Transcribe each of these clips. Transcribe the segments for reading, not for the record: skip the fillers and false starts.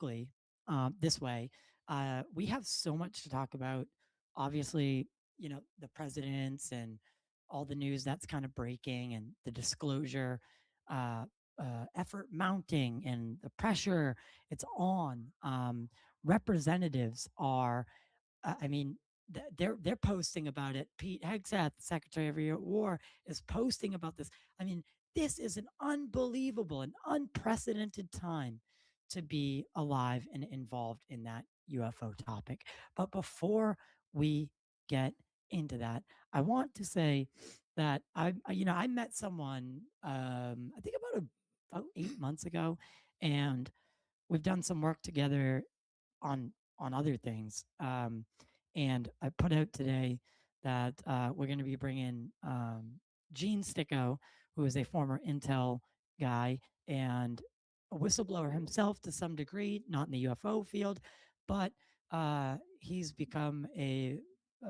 quickly this way. We have so much to talk about. Obviously, the presidents and all the news that's kind of breaking, and the disclosure uh, effort mounting, and the pressure it's on. Representatives are, I mean, they're posting about it. Pete Hegseth, Secretary of War, is posting about this. I mean, this is an unbelievable and unprecedented time to be alive and involved in that UFO topic. But before we get into that, I want to say that I met someone, I think about 8 months ago, and we've done some work together on other things. And I put out today that we're going to be bringing Gene Sticko, who is a former Intel guy and a whistleblower himself to some degree, not in the UFO field, but he's become a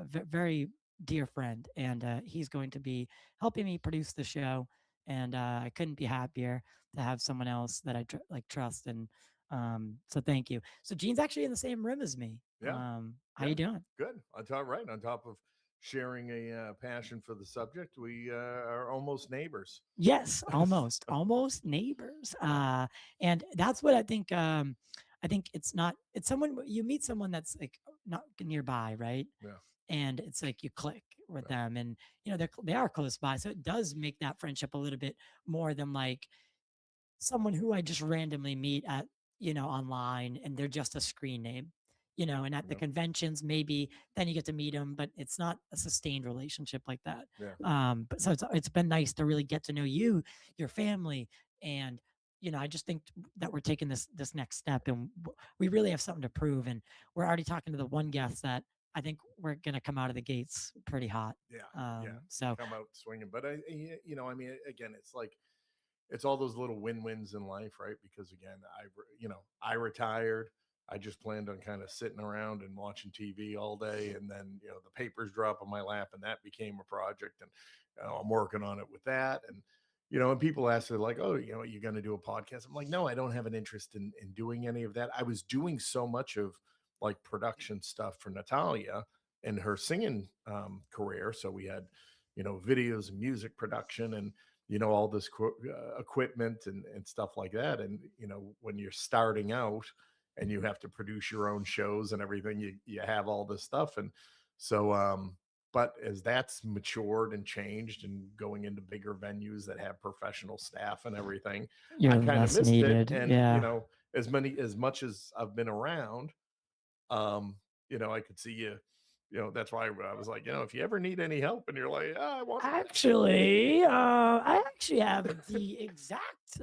very dear friend, and he's going to be helping me produce the show. And I couldn't be happier to have someone else that I trust. And so thank you. So Gene's actually in the same room as me. Yeah. How you doing? Good. On top of sharing a passion for the subject, we are almost neighbors. Yes, almost neighbors. And that's what I think. I think it's someone you meet someone that's like not nearby, right? Yeah. And it's like you click with them, and they are close by, so it does make that friendship a little bit more than like someone who I just randomly meet at, online, and they're just a screen name, and at the conventions, maybe then you get to meet them, but it's not a sustained relationship like that. Yeah. But so it's been nice to really get to know you, your family, and I just think that we're taking this next step, and we really have something to prove. And we're already talking to the one guest that I think we're gonna come out of the gates pretty hot. Yeah. So Come out swinging. But I mean, again, it's like it's all those little win-wins in life, right? Because again, I retired. I just planned on kind of sitting around and watching TV all day, and then the papers drop on my lap, and that became a project, and I'm working on it with that. And and people ask, they're like, "Oh, you're going to do a podcast?" I'm like, "No, I don't have an interest in doing any of that." I was doing so much of like production stuff for Natalia and her singing career, so we had videos and music production, and all this equipment and stuff like that. And when you're starting out and you have to produce your own shows and everything, you have all this stuff. And so but as that's matured and changed and going into bigger venues that have professional staff and everything, you're I kind of less missed needed. it. And Yeah. as much as I've been around, I could see you. That's why I was like, if you ever need any help and you're like, I want I actually have the exact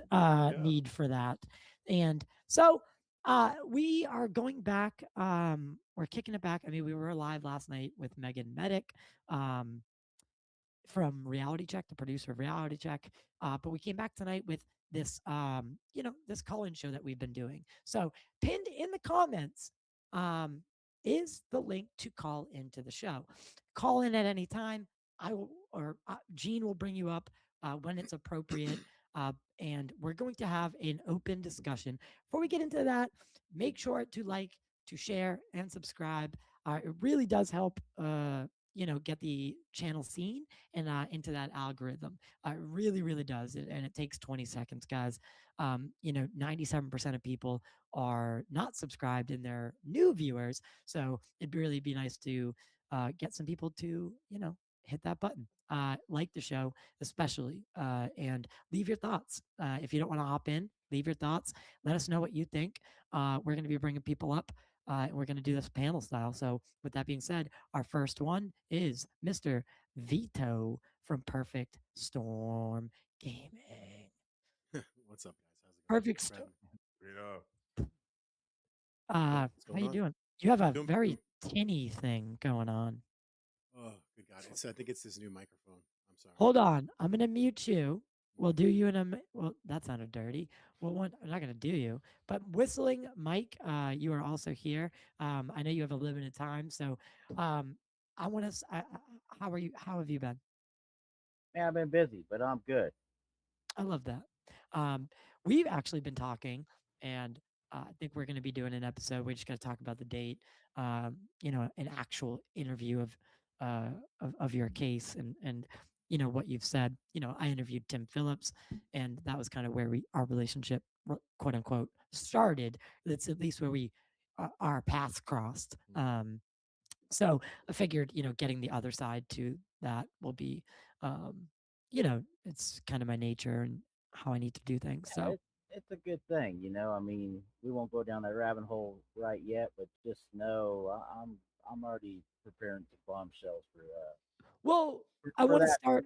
need for that. And so we are going back. We're kicking it back. I mean, we were live last night with Megan Medic from Reality Check, the producer of Reality Check. But we came back tonight with this, this call-in show that we've been doing. So pinned in the comments is the link to call into the show. Call in at any time. I will, or Gene will bring you up when it's appropriate. And we're going to have an open discussion. Before we get into that, make sure to like, to share, and subscribe. It really does help get the channel seen and into that algorithm. It really, really does. And it takes 20 seconds, guys. 97% of people are not subscribed and they're new viewers. So it'd really be nice to get some people to, hit that button. Like the show, especially, and leave your thoughts. If you don't want to hop in, leave your thoughts. Let us know what you think. We're going to be bringing people up. And we're going to do this panel style. So with that being said, our first one is Mr. VITO from Perfect Storm Gaming. What's up, guys? How's it going? Perfect Storm. Yeah. How you on? doing? You have a Doing- very tinny thing going on. Oh, good God. I think it's this new microphone. I'm sorry. Hold on. I'm going to mute you. We'll do you in a well, that sounded dirty. Well, I'm not going to do you, but whistling Mike, you are also here. I know you have a limited time, so I want to. How are you? How have you been? Man, I've been busy, but I'm good. I love that. We've actually been talking, and I think we're going to be doing an episode. We just got to talk about the date. An actual interview uh, of your case and what you've said. I interviewed Tim Phillips, and that was kind of where our relationship, quote unquote, started. That's at least where our paths crossed. So I figured, getting the other side to that will be, it's kind of my nature and how I need to do things. Yeah, So it's a good thing, I mean, we won't go down that rabbit hole right yet, but just know I'm already preparing some bombshells well, for, I for want to that. start.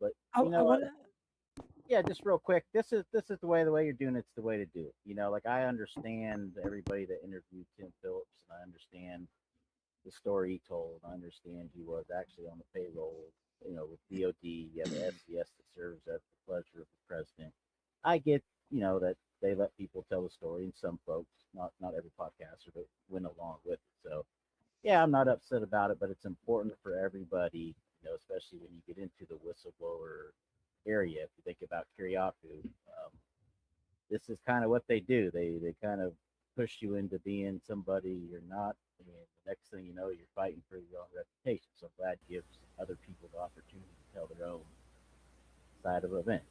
But I, you I know want what? to. Yeah, just real quick. This is the way you're doing it's the way to do it. Like I understand everybody that interviewed Tim Phillips, and I understand the story he told. I understand he was actually on the payroll, with DOD. You have the SCS that serves at the pleasure of the president. I get, that they let people tell the story, and some folks, not every podcaster, but went along with it. So, yeah, I'm not upset about it, but it's important for everybody, especially when you get into the whistleblower area. If you think about Kiriakou, this is kind of what they do. They kind of push you into being somebody you're not, and the next thing you know, you're fighting for your own reputation. So I'm glad it gives other people the opportunity to tell their own side of events.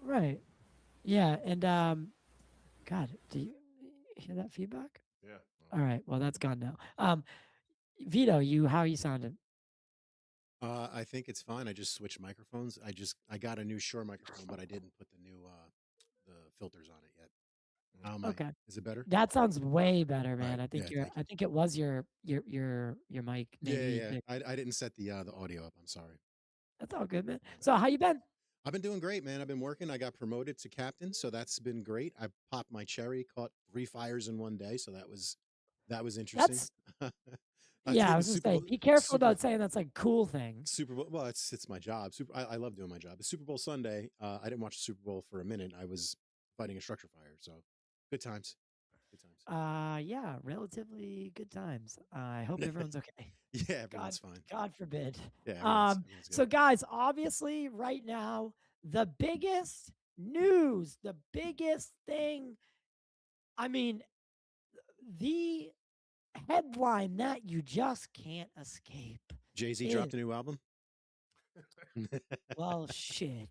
Right. Yeah. And God, do you hear that feedback? Yeah. All right. Well, that's gone now. Vito, how you sounding? I think it's fine. I just switched microphones. I got a new Shure microphone, but I didn't put the filters on it yet. How am I? Okay. Is it better? That sounds way better, All right. man. Yeah. Thank you. I think it was your mic. Yeah. Maybe Yeah. I didn't set the audio up. I'm sorry. that's all good, man. My bad. So how you been? I've been doing great, man. I've been working. I got promoted to captain, so that's been great. I popped my cherry, caught 3 fires in one day, so that was interesting. That's That's yeah, I good. The was gonna Super say, Bowl, be careful Super about saying that's like cool thing. Super Bowl. Well, it's my job. I love doing my job. The Super Bowl Sunday. I didn't watch the Super Bowl for a minute. I was fighting a structure fire. So good times. Good times. Yeah, relatively good times. I hope everyone's okay. Yeah, God, everyone's fine. God forbid. Yeah, everyone's So good. guys, obviously right now, the biggest news, the biggest thing, I mean, the headline that you just can't escape Jay-Z is, dropped a new album. well, shit.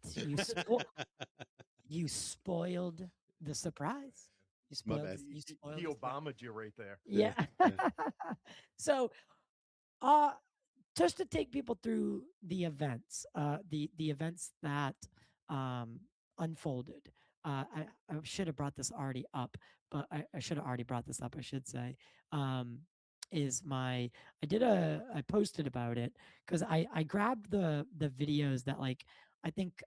You spoiled the surprise. My bad. You spoiled He the surprise. Obama'd you right there. Yeah. Yeah. So, uh, just to take people through the events, the events that um, unfolded. I should have brought this already up, but I should have already brought this up. I should say, um, is my I posted about it because I grabbed the videos that like I think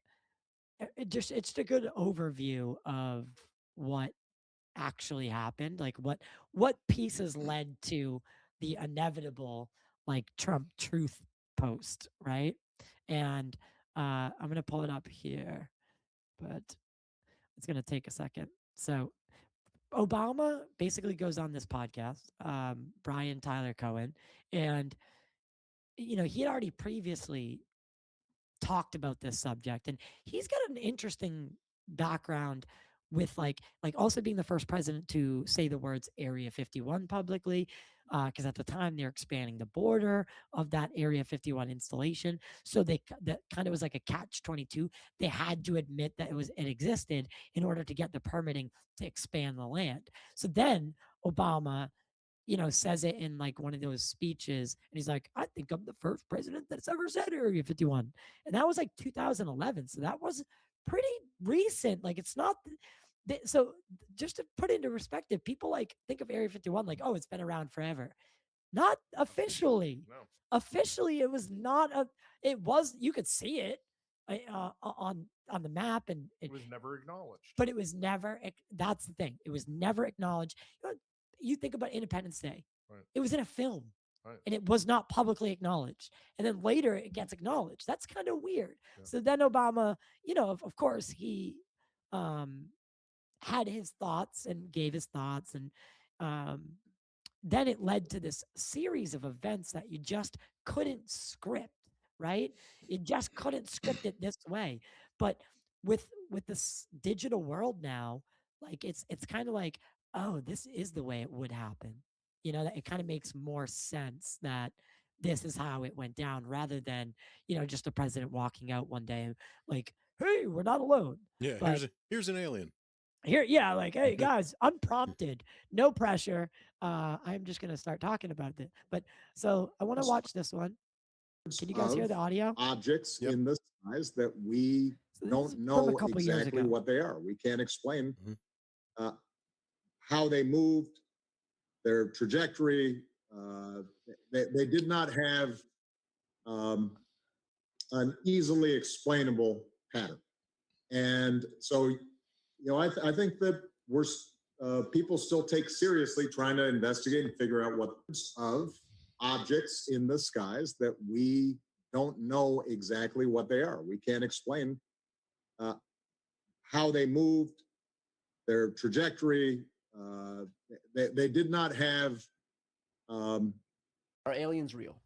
it's a good overview of what actually happened, like what pieces led to the inevitable like Trump truth post, right? And I'm gonna pull it up here, but it's gonna take a second. So Obama basically goes on this podcast, Brian Tyler Cohen, and he had already previously talked about this subject, and he's got an interesting background with like also being the first president to say the words Area 51 publicly, because at the time they're expanding the border of that Area 51 installation. So that kind of was like a catch 22. They had to admit that it existed in order to get the permitting to expand the land. So then Obama says it in like one of those speeches. And he's like, I think I'm the first president that's ever said Area 51. And that was like 2011. So that was pretty recent. Like it's not. So just to put into perspective, people like think of Area 51 like, oh, it's been around forever. Not officially. No. Officially, it was not a. It was. You could see it on the map, and It was never acknowledged. but it was never. That's the thing. It was never acknowledged. You think about Independence Day. Right. It was in a film. Right. And it was not publicly acknowledged. And then later it gets acknowledged. That's kind of weird. Yeah. So then Obama, of course, he had his thoughts and gave his thoughts. And then it led to this series of events that you just couldn't script, right? You just couldn't script it this way. But with this digital world now, like it's kind of like oh, this is the way it would happen. You know, that it kind of makes more sense that this is how it went down rather than, just a president walking out one day and like, hey, we're not alone. Yeah, But here's an alien. here, yeah, like, hey guys, unprompted, no pressure. I'm just gonna start talking about it. But so I want to watch this one. Can you guys hear the audio? Objects Yep. in the skies that we don't know exactly what they are. We can't explain how they moved, their trajectory. They did not have an easily explainable pattern. And so, I think that we're people still take seriously trying to investigate and figure out what of objects in the skies that we don't know exactly what they are. We can't explain how they moved, their trajectory. They did not have. Are aliens real?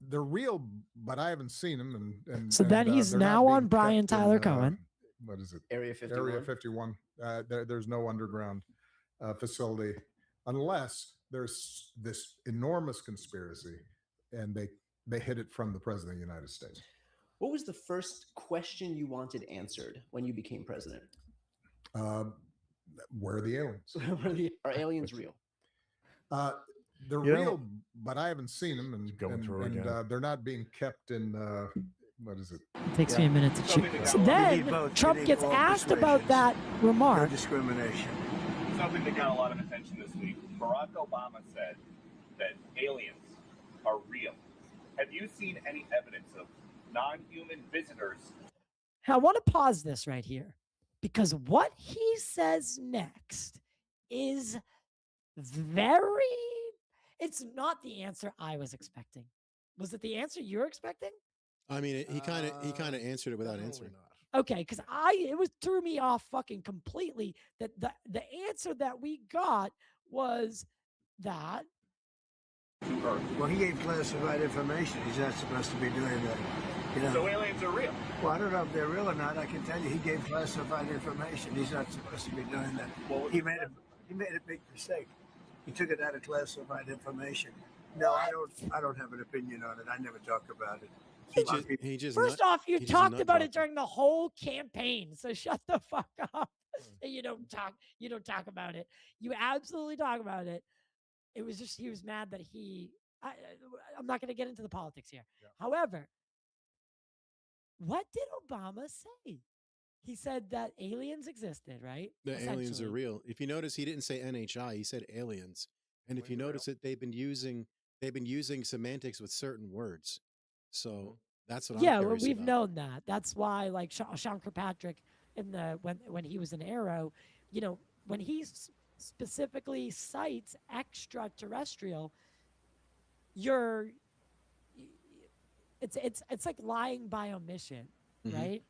They're real, but I haven't seen them. And So then he's now on Brian Tyler Cohen. What is it? Area 51. Area 51. There's no underground facility unless there's this enormous conspiracy, and they hid it from the president of the United States. What was the first question you wanted answered when you became president? Where are the aliens? Are aliens real? They're real, but I haven't seen them, and they're not being kept in. What is it? It takes me a minute to choose. So then Trump gets asked about that remark. No discrimination. Something that got a lot of attention this week. Barack Obama said that aliens are real. Have you seen any evidence of non-human visitors? Now, I want to pause this right here because what he says next is it's not the answer I was expecting. Was it the answer you're expecting? I mean, he kind of answered it without answering. Okay, because threw me off fucking completely that the answer that we got was that. Well, he gave classified information. He's not supposed to be doing that. So aliens are real. Well, I don't know if they're real or not. I can tell you, he gave classified information. He's not supposed to be doing that. Well, he made a big mistake. He took it out of classified information. No, I don't have an opinion on it. I never talk about it. First off, you talked about it during the whole campaign, so shut the fuck up. You don't talk about it. You absolutely talk about it. It was just he was mad that I'm not going to get into the politics here. Yeah. However, what did Obama say? He said that aliens existed, right? The aliens are real. If you notice, he didn't say NHI. He said aliens. And if you notice it, they've been using semantics with certain words. So that's what I'm curious well, we've about. known that. That's why, like Sean Kirkpatrick when he was in Arrow, when he specifically cites extraterrestrial, it's like lying by omission, right?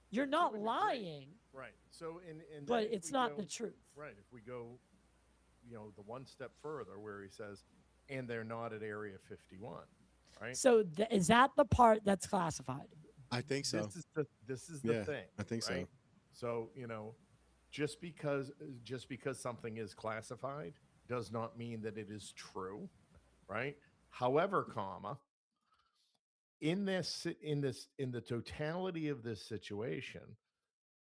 You're not lying, right? So but it's not the truth, right? If we go, the one step further, where he says, "And they're not at Area 51." Right. So is that the part that's classified? I think so. This is the thing. I think right? So. So just because something is classified does not mean that it is true, right? However, in the totality of this situation,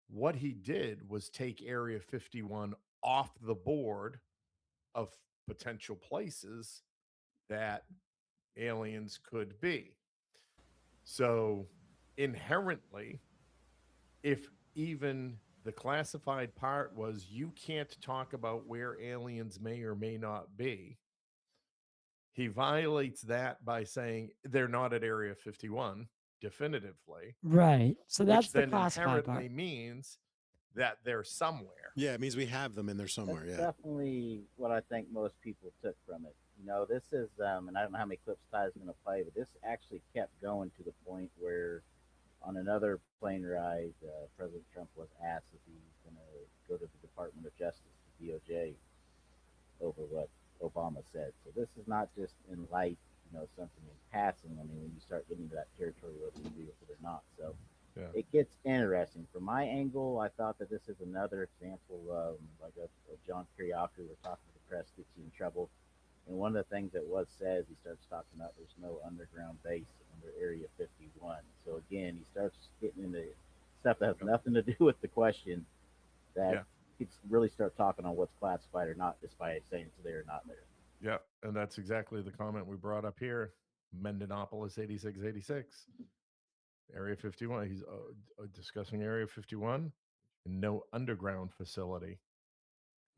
what he did was take Area 51 off the board of potential places that aliens could be. So inherently, if even the classified part was you can't talk about where aliens may or may not be, he violates that by saying they're not at Area 51 definitively. Right. So that's which the then classified inherently part. means that they're somewhere. Yeah, it means we have them and they're somewhere. That's yeah. definitely what I think most people took from it. This is, and I don't know how many clips Ty is going to play, but this actually kept going to the point where on another plane ride, President Trump was asked if he was going to go to the Department of Justice, the DOJ, over what Obama said. So this is not just in light, something in passing. I mean, when you start getting into that territory, whether you agree with it or not. So it gets interesting. From my angle, I thought that this is another example of like a John Kiriakou, where talking to the press gets you in trouble. And one of the things that was says, he starts talking about there's no underground base under Area 51. So again, he starts getting into stuff that has nothing to do with the question. That you could really start talking on what's classified or not just by saying it's there or not there. Yeah, and that's exactly the comment we brought up here. Mendinopolis 8686, Area 51. He's discussing Area 51, no underground facility,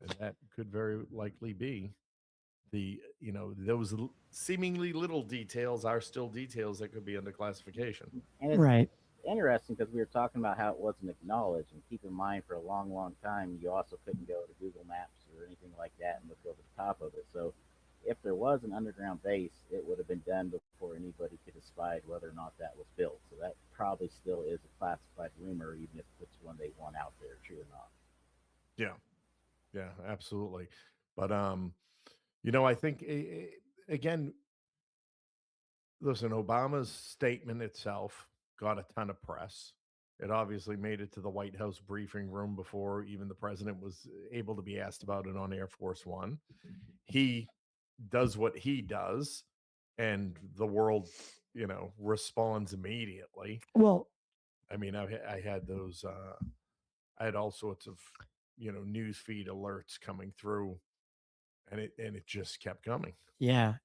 and that could very likely be the those seemingly little details are still details that could be under classification. And it's interesting because we were talking about how it wasn't acknowledged, and keep in mind for a long time you also couldn't go to Google Maps or anything like that and look over the top of it. So if there was an underground base, it would have been done before anybody could have spied whether or not that was built. So that probably still is a classified rumor, even if it's one they want out there, true or not. Yeah, absolutely. But I think again, listen, Obama's statement itself got a ton of press. It obviously made it to the White House briefing room before even the president was able to be asked about it on Air Force One. He does what he does, and the world, responds immediately. Well, I mean, I had those, I had all sorts of, news feed alerts coming through, and it just kept coming. Yeah.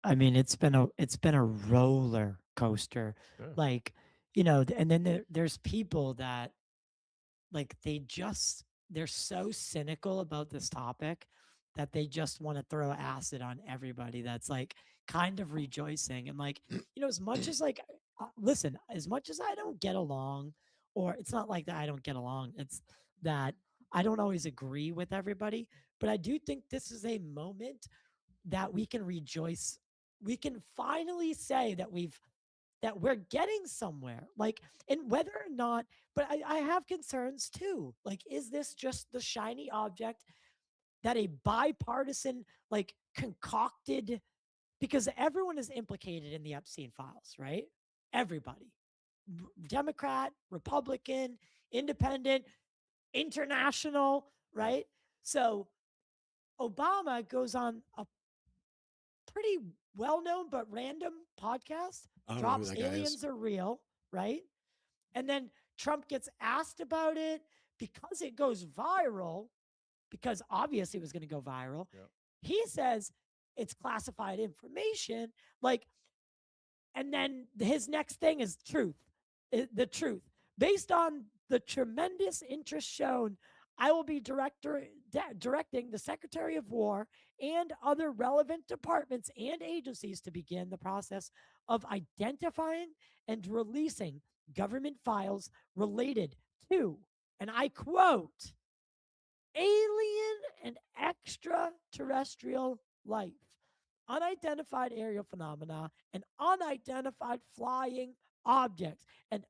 I mean, it's been a roller coaster. Yeah. Like, and then there's people that like they're so cynical about this topic that they just want to throw acid on everybody that's like kind of rejoicing. And like, as much as like listen, as much as I don't get along, or it's not like that I don't get along, it's that I don't always agree with everybody, but I do think this is a moment that we can rejoice. We can finally say that we're getting somewhere. Like, and whether or not, but I have concerns too. Like, is this just the shiny object that a bipartisan, like, concocted, because everyone is implicated in the Epstein files, right? Everybody. Democrat, Republican, independent, international, right? So Obama goes on a pretty well-known but random podcast, drops aliens are real, right? And then Trump gets asked about it because it goes viral, because obviously it was going to go viral. Yep. He says it's classified information, like, and then his next thing is the truth. Based on the tremendous interest shown, I will be directing the Secretary of War and other relevant departments and agencies to begin the process of identifying and releasing government files related to, and I quote, alien and extraterrestrial life, unidentified aerial phenomena, and unidentified flying objects, and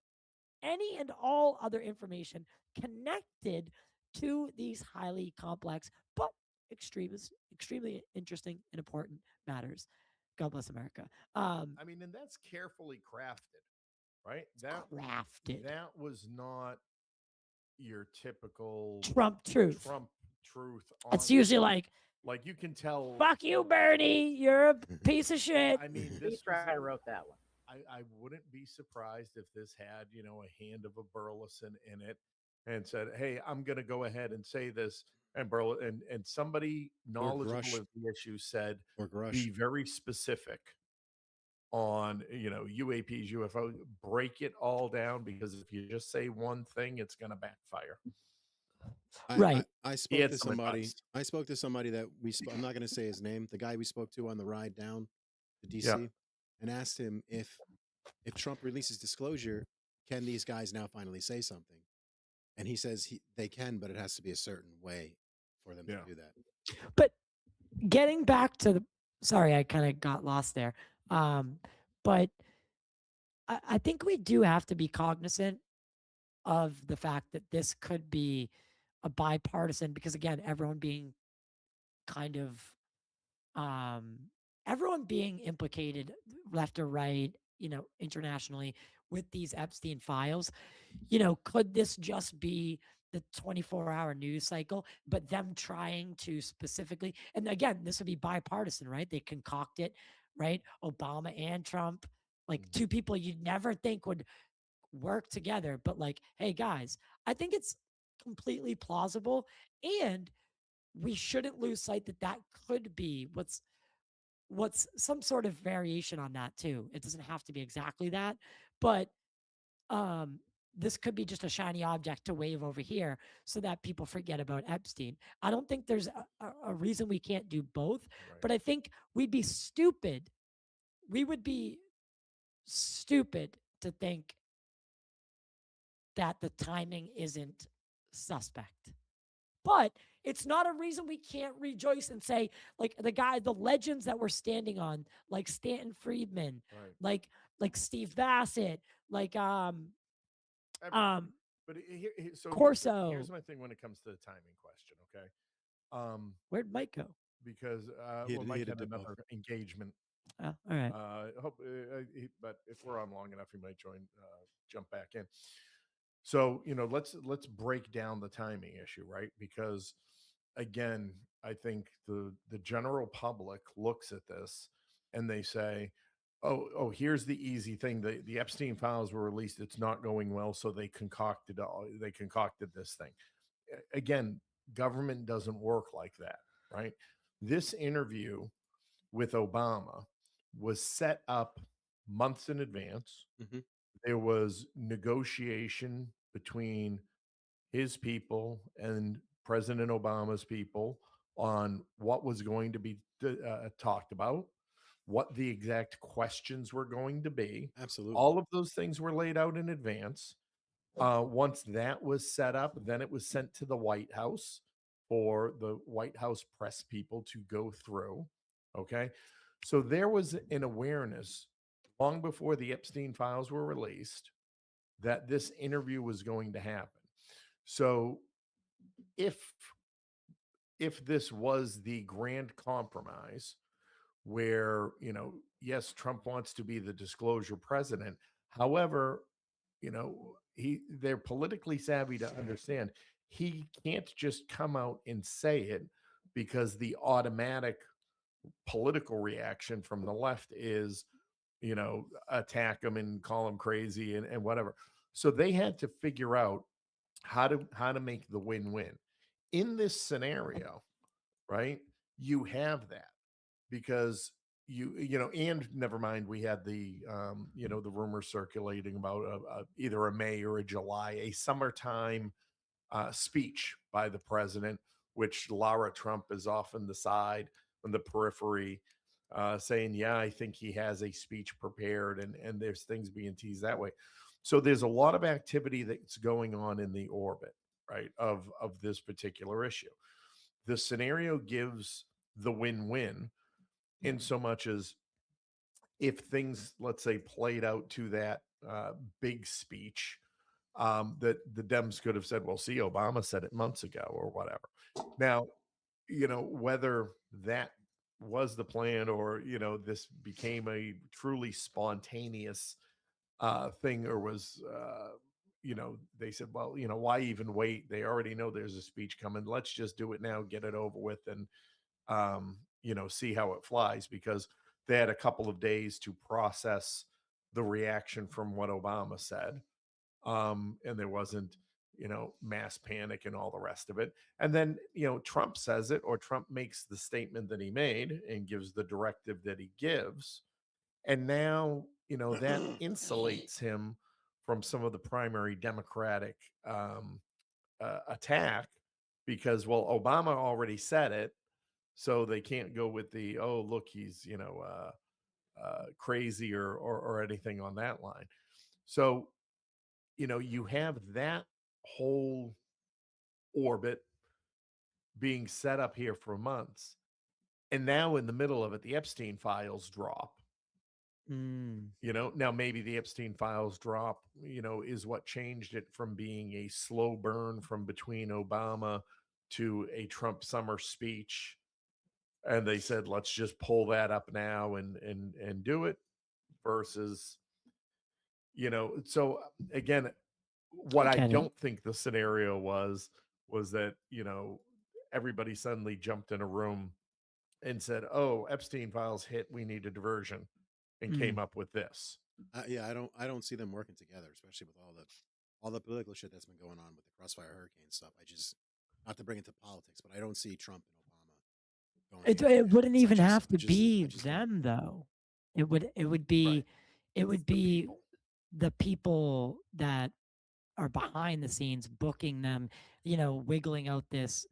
any and all other information connected to these highly complex but extremely interesting and important matters. God bless America. I mean, and that's carefully crafted, right? That was not your typical Trump truth. It's usually like you can tell. Fuck you, Bernie. You're a piece of shit. I mean, this guy wrote that one. I wouldn't be surprised if this had, a hand of a Burlison in it and said, hey, I'm going to go ahead and say this. And and somebody knowledgeable of the issue said, be very specific on, UAPs, UFO, break it all down, because if you just say one thing, it's going to backfire. Right. I spoke to somebody. I spoke to somebody that I'm not going to say his name. The guy we spoke to on the ride down to DC, and asked him if Trump releases disclosure, can these guys now finally say something? And he says they can, but it has to be a certain way for them to do that. But getting back to sorry, I kind of got lost there. But I think we do have to be cognizant of the fact that this could be a bipartisan, because again, everyone being implicated left or right, internationally, with these Epstein files, could this just be the 24-hour news cycle, but them trying to specifically, and again, this would be bipartisan, right? They concoct it, right? Obama and Trump, like two people you'd never think would work together, but like, hey guys, I think it's completely plausible, and we shouldn't lose sight that could be what's some sort of variation on that too. It doesn't have to be exactly that, but this could be just a shiny object to wave over here so that people forget about Epstein. I don't think there's a reason we can't do both, but I think we'd be stupid. We would be stupid to think that the timing isn't suspect. But it's not a reason we can't rejoice and say, like the legends that we're standing on, like Stanton Friedman, like Steve Bassett, like But so Corso. here's my thing when it comes to the timing question. Okay, Where'd Mike go? Because Mike had another engagement. Oh, all right. But if we're on long enough, he might jump back in. So let's break down the timing issue, right? Because again, I think the general public looks at this and they say, oh, here's the easy thing. The Epstein files were released. It's not going well, so they concocted this thing. Again, government doesn't work like that, right? This interview with Obama was set up months in advance. Mm-hmm. There was negotiation between his people and President Obama's people on what was going to be talked about, what the exact questions were going to be. Absolutely. All of those things were laid out in advance. Once that was set up, then it was sent to the White House for the White House press people to go through. Okay. So there was an awareness long before the Epstein files were released that this interview was going to happen. So if this was the grand compromise where, yes, Trump wants to be the disclosure president. However, they're politically savvy to understand he can't just come out and say it, because the automatic political reaction from the left is, attack him and call him crazy and whatever. So they had to figure out how to make the win-win in this scenario, right? You have that because and never mind, we had the the rumors circulating about either a May or a July, a summertime speech by the president, which Lara Trump is off on the side, on the periphery, saying, yeah, I think he has a speech prepared, and there's things being teased that way. So there's a lot of activity that's going on in the orbit, right, of this particular issue. The scenario gives the win-win in so much as if things, let's say, played out to that big speech, that the Dems could have said, well, see, Obama said it months ago or whatever. Now, whether that was the plan or, this became a truly spontaneous thing, or was, they said, well, why even wait? They already know there's a speech coming. Let's just do it now, get it over with, and, see how it flies, because they had a couple of days to process the reaction from what Obama said. And there wasn't, mass panic and all the rest of it. And then, Trump says it, or Trump makes the statement that he made and gives the directive that he gives. And now, that insulates him from some of the primary Democratic attack, because, well, Obama already said it. So they can't go with the, oh, look, he's, crazy or anything on that line. So, you have that whole orbit being set up here for months. And now in the middle of it, the Epstein files drop. Now maybe the Epstein files drop, is what changed it from being a slow burn from between Obama to a Trump summer speech. And they said, let's just pull that up now and do it, versus, So again, what I Get it. don't think the scenario was that, everybody suddenly jumped in a room and said, "Oh, Epstein files hit, we need a diversion," and came up with this. Yeah, I don't see them working together, especially with all the political shit that's been going on with the Crossfire Hurricane stuff. I just, not to bring it to politics, but I don't see Trump and Obama going It, hand in it hand. wouldn't So even have I to just be don't. them though. It would be Right. it would It's the be people. the people that are behind the scenes booking them, wiggling out this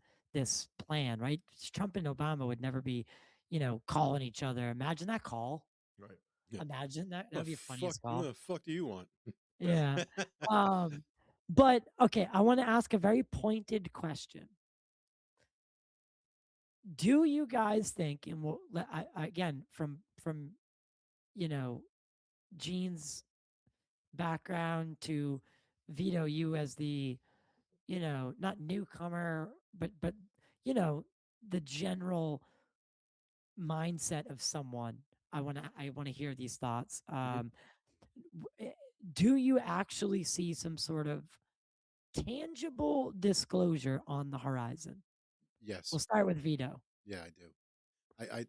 plan, right? Trump and Obama would never be, calling each other. Imagine that call. Right. Yeah. Imagine that. What That'd be a funniest call. What the fuck do you want? Yeah. But okay, I want to ask a very pointed question. Do you guys think, and again, from Gene's background to VITO, you as the not newcomer, but the general mindset of someone. I want to hear these thoughts. Do you actually see some sort of tangible disclosure on the horizon? Yes. We'll start with VITO. Yeah, I do.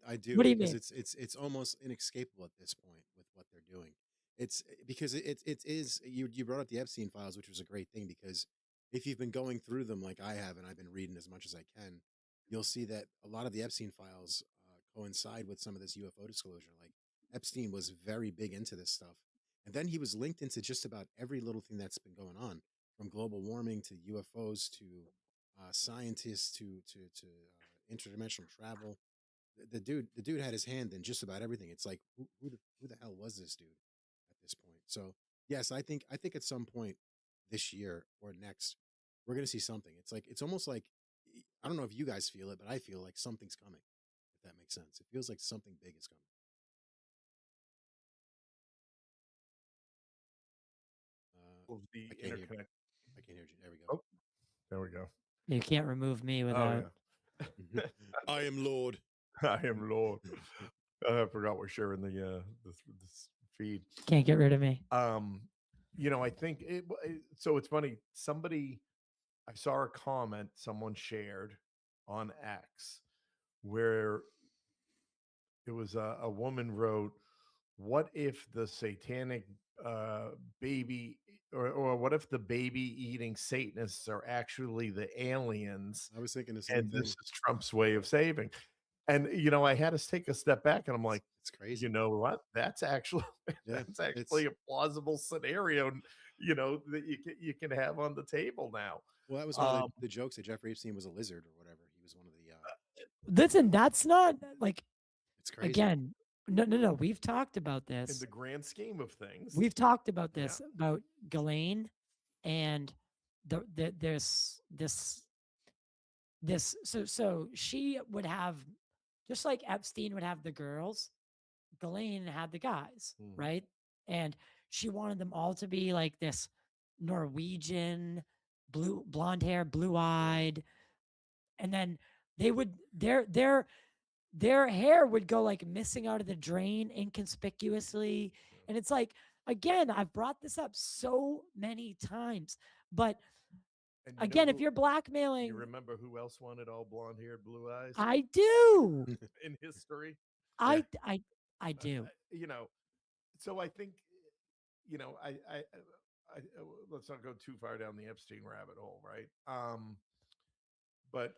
I do, What do you because mean? it's almost inescapable at this point with what they're doing. It's because it is, you brought up the Epstein files, which was a great thing, because if you've been going through them like I have, and I've been reading as much as I can, you'll see that a lot of the Epstein files coincide with some of this UFO disclosure. Like, Epstein was very big into this stuff, and then he was linked into just about every little thing that's been going on, from global warming to UFOs to scientists to interdimensional travel. The dude had his hand in just about everything. It's like, who the hell was this dude at this point? So yes, I think at some point this year or next, we're gonna see something. It's almost like, I don't know if you guys feel it, but I feel like something's coming. If that makes sense, it feels like something big is coming. The I can't hear. interconnect. I can't hear you. There we go. Oh, there we go. You can't remove me without. Oh yeah. I am Lord. I am Lord. I forgot we're sharing the this feed. Can't get rid of me. I think so it's funny. I saw a comment someone shared on X where it was a woman wrote, "What if the satanic baby, or what if the baby eating Satanists are actually the aliens? I was thinking the same And thing. this is Trump's way of saving." And I had to take a step back, and I'm like, It's crazy. you know what? That's actually Yeah, that's actually a plausible scenario, that you can have on the table now. Well, that was one of the jokes, that Jeffrey Epstein was a lizard or whatever. He was one of the. Listen, that's not like, It's crazy. again. No. We've talked about In this. the grand scheme of things, We've talked about this about Ghislaine and this. So she would have, just like Epstein would have the girls, Ghislaine had the guys, right? And she wanted them all to be like this Norwegian, blonde hair, blue eyed, and then they would their hair would go like missing out of the drain inconspicuously. And it's like, again, I've brought this up so many times, but again, if you're blackmailing, you remember who else wanted all blonde haired, blue eyes? I do. In history, I do. So I think, I let's not go too far down the Epstein rabbit hole, right? But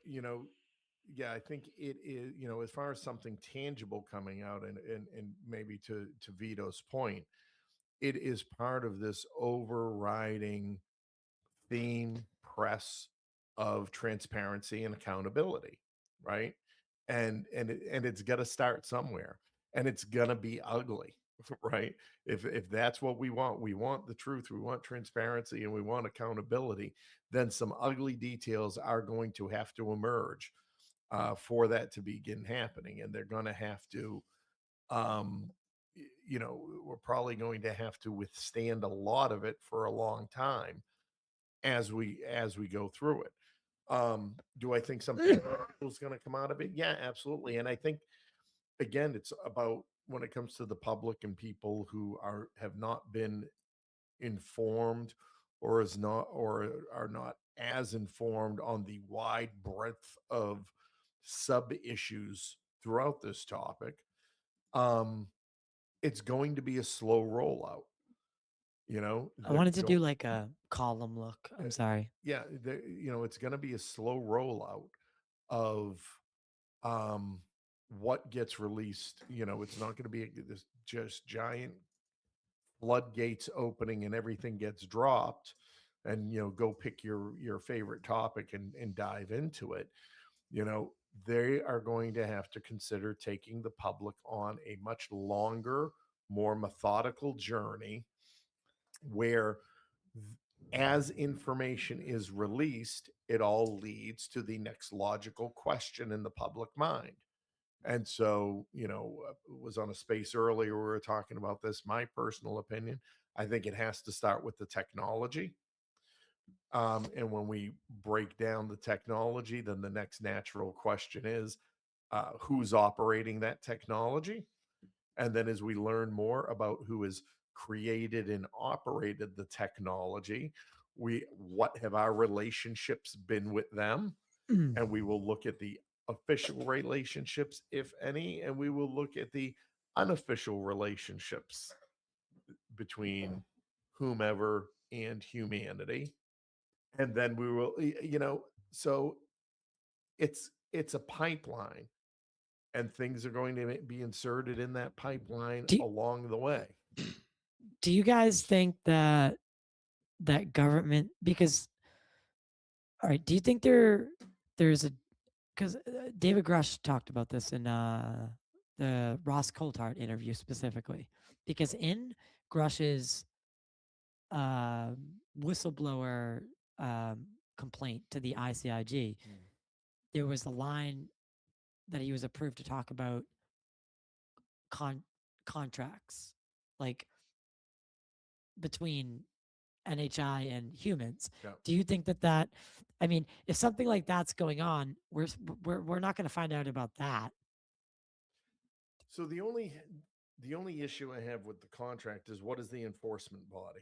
yeah, I think it is, as far as something tangible coming out, and maybe to Vito's point, it is part of this overriding theme press of transparency and accountability, right? And it's got to start somewhere, and it's gonna be ugly, right? If that's what we want the truth, we want transparency, and we want accountability, then some ugly details are going to have to emerge for that to begin happening, and they're going to have to, we're probably going to have to withstand a lot of it for a long time as we go through it. Do I think something is going to come out of it? Yeah, absolutely. And I think, again, it's about, when it comes to the public and people who have not been informed or is not or are not as informed on the wide breadth of sub issues throughout this topic, it's going to be a slow rollout. I wanted to do like a column look. I'm sorry. Yeah, it's going to be a slow rollout of what gets released. It's not going to be this just giant floodgates opening and everything gets dropped, and go pick your favorite topic and dive into it. They are going to have to consider taking the public on a much longer, more methodical journey where as information is released, it all leads to the next logical question in the public mind. And so, was on a space earlier, we were talking about this. My personal opinion, I think it has to start with the technology. And when we break down the technology, then the next natural question is who's operating that technology? And then as we learn more about who has created and operated the technology, what have our relationships been with them? And we will look at the official relationships, if any, and we will look at the unofficial relationships between whomever and humanity. And then we will, so it's a pipeline, and things are going to be inserted in that pipeline along the way. Do you guys think that government, because, all right, do you think there's a, because David Grush talked about this in the Ross Coulthart interview specifically, because in Grush's whistleblower complaint to the ICIG, there was a line that he was approved to talk about contracts, like between NHI and humans. Yeah. Do you think that I mean, if something like that's going on, we're not going to find out about that? So the only issue I have with the contract is, what is the enforcement body?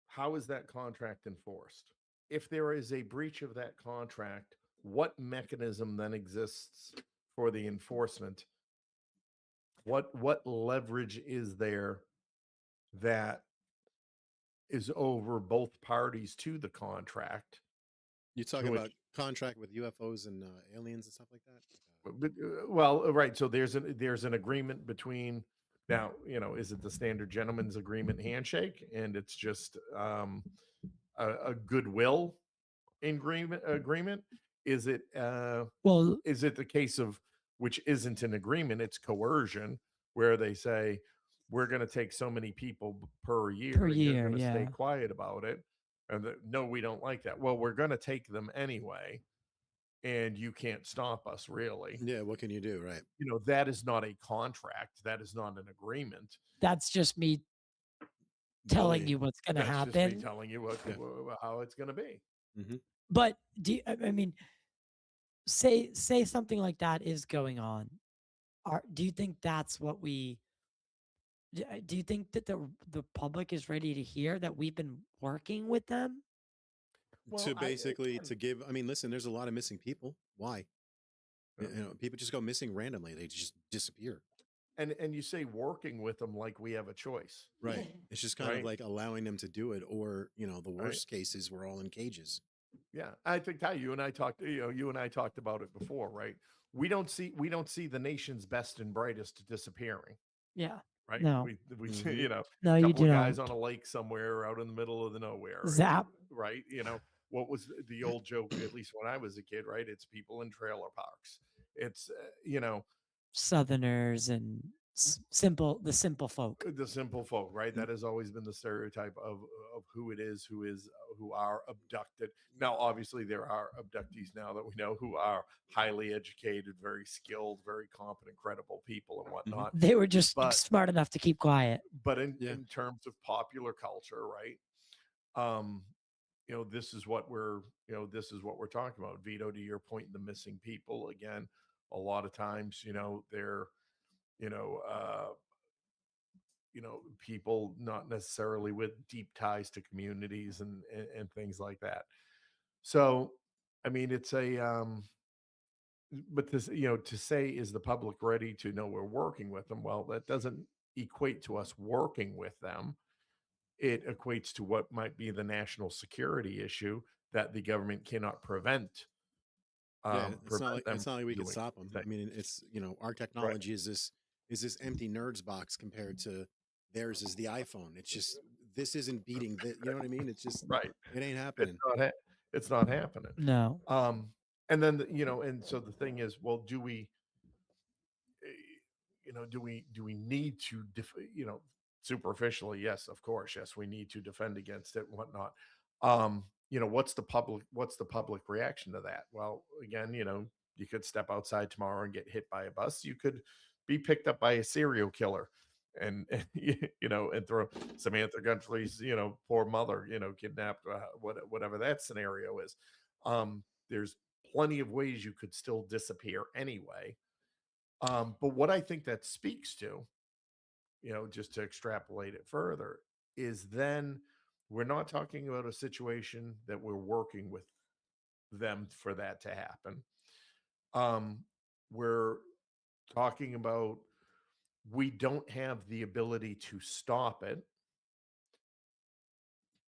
How is that contract enforced? If there is a breach of that contract, what mechanism then exists for the enforcement? What leverage is there that is over both parties to the contract? You talking about contract with UFOs and aliens and stuff like that? But, well, right. So there's an agreement between. Now, is it the standard gentleman's agreement handshake, and it's just a goodwill agreement? Is it is it the case of, which isn't an agreement, it's coercion, where they say we're going to take so many people per year, and you're going to stay quiet about it, and no, we don't like that. Well, we're going to take them anyway, and you can't stop us, really. Yeah, what can you do, right? That is not a contract. That is not an agreement. That's just me telling you what's going to happen. Just me telling you how it's going to be. Mm-hmm. But I mean, say something like that is going on. Do you think that's what do you think that the public is ready to hear that we've been working with them? Well, to give, I mean, listen, there's a lot of missing people. Why? People just go missing randomly. They just disappear. And you say working with them like we have a choice. Right. It's just kind of like allowing them to do it, or, the worst cases, we're all in cages. Yeah. I think you and I talked about it before, right? We don't see the nation's best and brightest disappearing. Yeah. Right. No. We no, a you couple do of guys not. on a lake somewhere out in the middle of the nowhere. Zap. Right. What was the old joke, at least when I was a kid, right? It's people in trailer parks. It's, Southerners and the simple folk. The simple folk, right? That has always been the stereotype of who it is, who are abducted. Now, obviously, there are abductees now that we know who are highly educated, very skilled, very competent, credible people and whatnot. They were just smart enough to keep quiet. But in terms of popular culture, right? This is what we're talking about. VITO, to your point, the missing people, again, a lot of times, they're, people not necessarily with deep ties to communities and things like that. So, I mean, it's but this, to say, is the public ready to know we're working with them? Well, that doesn't equate to us working with them. It equates to what might be the national security issue that the government cannot prevent. Yeah, it's not them like we could doing stop them. I things. mean, it's our Right. technology is this empty nerds box compared to theirs is the iPhone. It's just this isn't beating that. You know what I mean? It's just Right. it ain't It's happening. it's not happening. No. And then and so the thing is, well, do we do we need to superficially, yes, of course, yes, we need to defend against it and whatnot. What's the public reaction to that? Well, again, you could step outside tomorrow and get hit by a bus. You could be picked up by a serial killer and and throw Samantha Guntry's poor mother kidnapped, whatever that scenario is. There's plenty of ways you could still disappear anyway. But what I think that speaks to, just to extrapolate it further, is then we're not talking about a situation that we're working with them for that to happen. We're talking about we don't have the ability to stop it.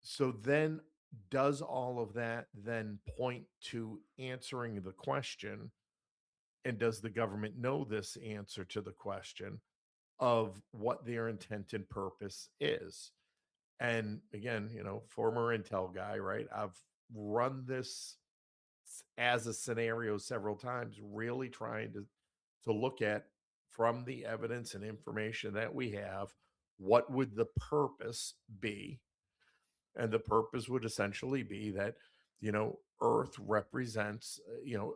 So then does all of that then point to answering the question, and does the government know this answer to the question of what their intent and purpose is? And again, former intel guy, right? I've run this as a scenario several times, really trying to look at, from the evidence and information that we have, what would the purpose be? And the purpose would essentially be that, Earth represents,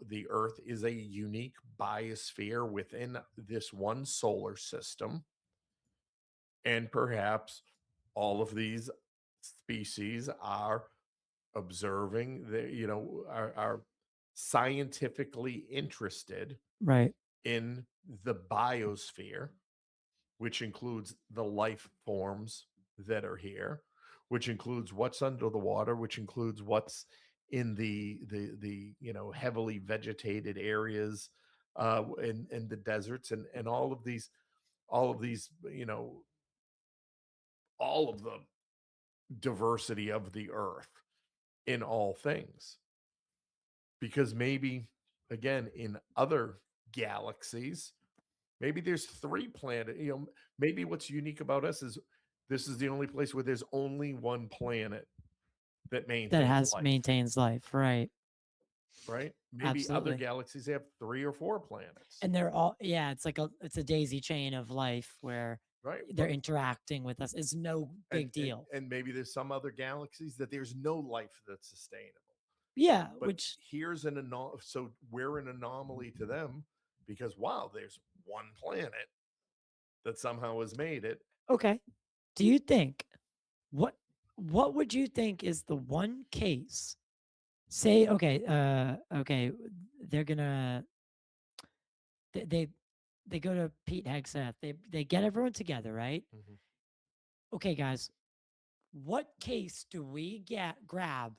the Earth is a unique biosphere within this one solar system. And perhaps all of these species are observing, are scientifically interested Right. in the biosphere, which includes the life forms that are here, which includes what's under the water, which includes what's in the heavily vegetated areas, in the deserts, and all of these all of the diversity of the earth in all things. Because maybe, again, in other galaxies, maybe there's 3 planets. Maybe what's unique about us is this is the only place where there's only one planet that maintains life, maintains life, right? right? Maybe other Absolutely. galaxies have 3 or 4 planets, And they're all, yeah, it's like it's a daisy chain of life where right? they're interacting with us. It's no big deal. And maybe there's some other galaxies that there's no life that's sustainable. Yeah, But which here's so we're an anomaly to them because, wow, there's one planet that somehow has made it. okay. Do you think what would you think is the one case? Say, okay, they're gonna they go to Pete Hegseth. They get everyone together, right? Mhm. Okay, guys, what case do we grab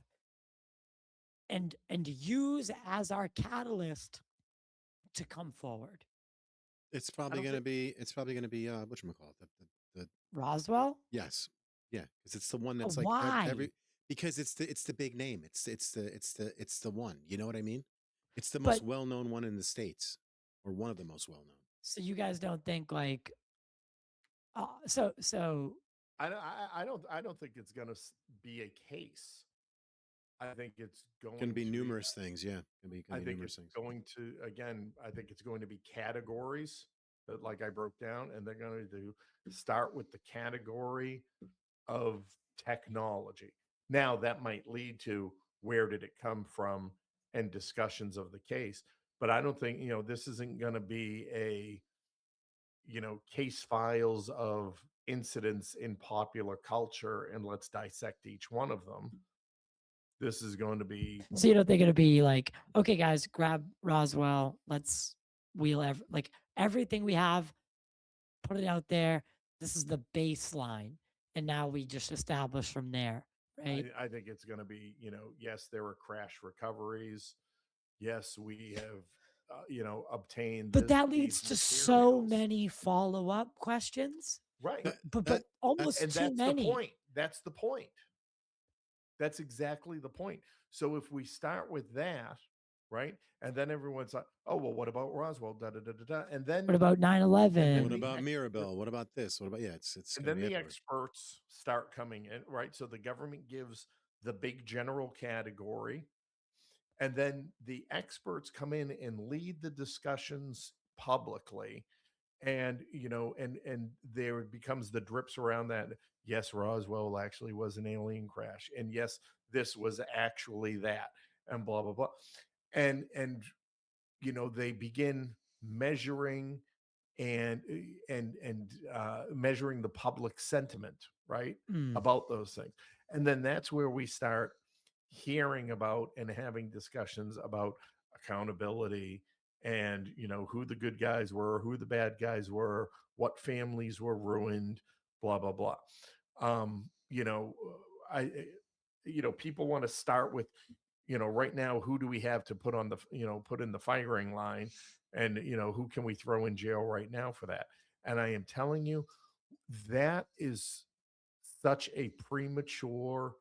and use as our catalyst to come forward? It's probably don't gonna be whatchamacallit, the Roswell? yes. Yeah, because it's the one that's like Why? every because it's the big name. It's the one. You know what I mean? It's the But most well-known one in the States, or one of the most well-known. so you guys don't think like so I don't think it's going to be a case. I think it's going Gonna be to numerous things, yeah. I Gonna be think numerous it's things. going to, again, I think it's going to be categories that, like I broke down, and they're going to start with the category of technology. Now, that might lead to where did it come from and discussions of the case. But I don't think, this isn't going to be a, case files of incidents in popular culture and let's dissect each one of them. This is going to be, so you don't think it'll be like, okay, guys, grab Roswell, let's wheel like everything we have, put it out there. this is the baseline, and now we just establish from there, right? I think it's going to be, yes, there were crash recoveries. Yes, we have, obtained. But that leads to so many follow-up questions, right? But almost and too that's many. the point. That's the point. That's exactly the point. So if we start with that, right, and then everyone's like, "Oh, well, what about Roswell?" Da da da da da. And then What about 9/11? What about Mirabelle? What about this? What about it's and gonna then be the everywhere. experts start coming in, right? So the government gives the big general category, and then the experts come in and lead the discussions publicly, and and there becomes the drips around that. Yes, Roswell actually was an alien crash, and yes, this was actually that, and blah blah blah, and they begin measuring and measuring the public sentiment, right, about those things. And then that's where we start hearing about and having discussions about accountability, and who the good guys were, who the bad guys were, what families were ruined, blah blah blah. I people want to start with, right now, who do we have to put on the, put in the firing line, and who can we throw in jail right now for that? And I am telling you, that is such a premature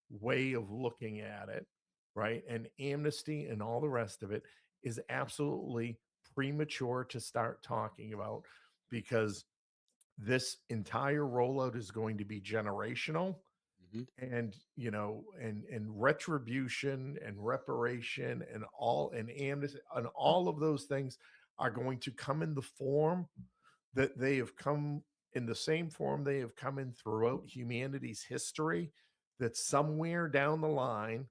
way of looking at it, right? And amnesty and all the rest of it is absolutely premature to start talking about, because this entire rollout is going to be generational. And and retribution and reparation and amnesty and all of those things are going to come in the form that they have come in, the same form they have come in throughout humanity's history. That somewhere down the line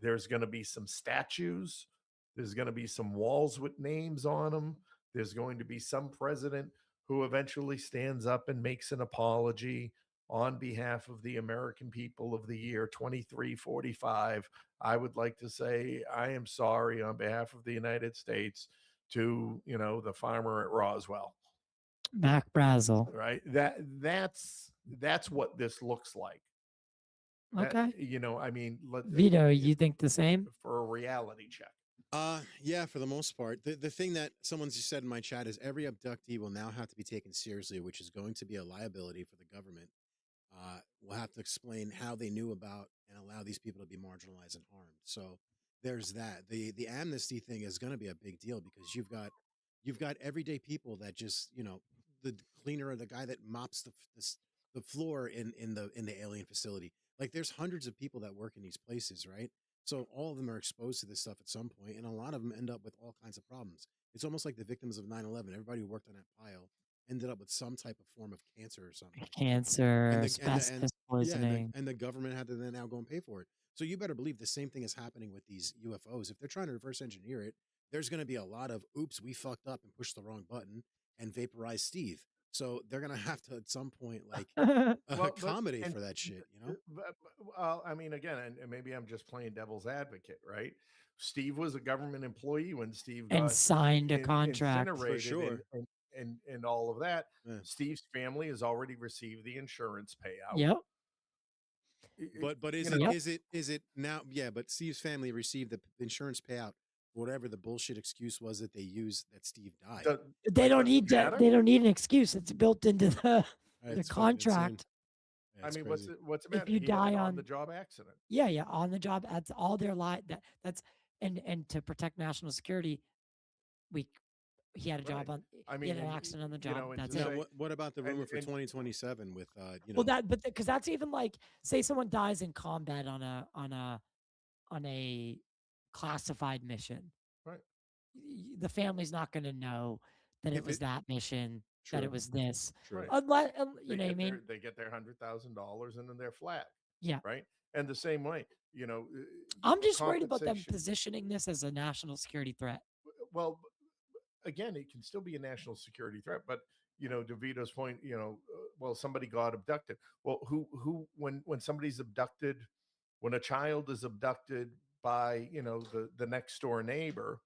there's going to be some statues, there's going to be some walls with names on them, there's going to be some president who eventually stands up and makes an apology on behalf of the American people of the year 2345. I would like to say I am sorry on behalf of the United States to, the farmer at Roswell. Mac Brazel. Right? That's what this looks like. Okay. I mean, VITO, you think the same? For a reality check. Yeah, for the most part. The thing that someone just said in my chat is every abductee will now have to be taken seriously, which is going to be a liability for the government. We'll have to explain how they knew about and allow these people to be marginalized and harmed. So there's that. The amnesty thing is going to be a big deal, because you've got everyday people that just, the cleaner or the guy that mops the floor in the alien facility. Like, there's hundreds of people that work in these places, right? So all of them are exposed to this stuff at some point, and a lot of them end up with all kinds of problems. It's almost like the victims of 9/11. Everybody who worked on that pile ended up with some type of form of cancer or something. Cancer, asbestos poisoning. And the government had to then now go and pay for it. So you better believe the same thing is happening with these UFOs. If they're trying to reverse engineer it, there's going to be a lot of, oops, we fucked up and pushed the wrong button and vaporized Steve. So they're going to have to, at some point, accommodate for that shit, Well, I mean, again, and maybe I'm just playing devil's advocate, right? Steve was a government employee when Steve got signed a contract, for sure, and all of that. Yeah. Steve's family has already received the insurance payout. Yep. But is it now? Yeah, but Steve's family received the insurance payout, whatever the bullshit excuse was that they used that Steve died. They don't need that. They don't need an excuse. It's built into the contract. Yeah, I mean, crazy. what's the matter? If you die on the job accident. Yeah, on the job. That's all their life. That's and to protect national security, he had a job on. I mean, he had an accident on the job. That's it. What about the rumor for 2027 with Well, because that's even like, say someone dies in combat on a classified mission. Right. The family's not going to know that it was that mission. That it was this. True. Unless you know what I mean. They get their $100,000 and then they're flat. Yeah. Right. And the same way, I'm just worried about them positioning this as a national security threat. Well, again, it can still be a national security threat, but to Vito's point, well, somebody got abducted. Well, who when somebody's abducted, when a child is abducted by the next door neighbor,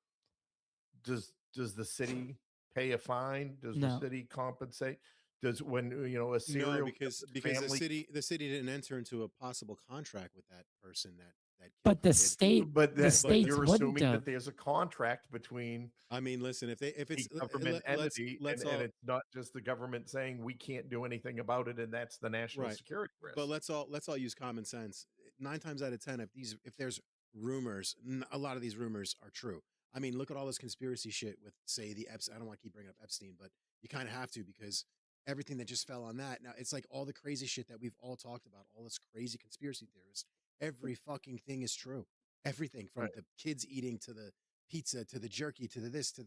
does the city pay a fine? Does the city compensate? Does when a serial No, because family, the city didn't enter into a possible contract with that person that But the kid. state, but the that, but states you're wouldn't assuming that have. there's a contract between I mean, listen, if it's a government entity, let's and all it's not just the government saying we can't do anything about it, and that's the national right, security but risk. let's all use common sense. 9 times out of 10, if there's rumors, a lot of these rumors are true. I mean, look at all this conspiracy shit with, say, the Epstein. I don't want to keep bringing up Epstein, but you kind of have to, because everything that just fell on that. Now it's like all the crazy shit that we've all talked about, all this crazy conspiracy theorists. Every fucking thing is true. Everything from Right. the kids eating to the pizza to the jerky to the this to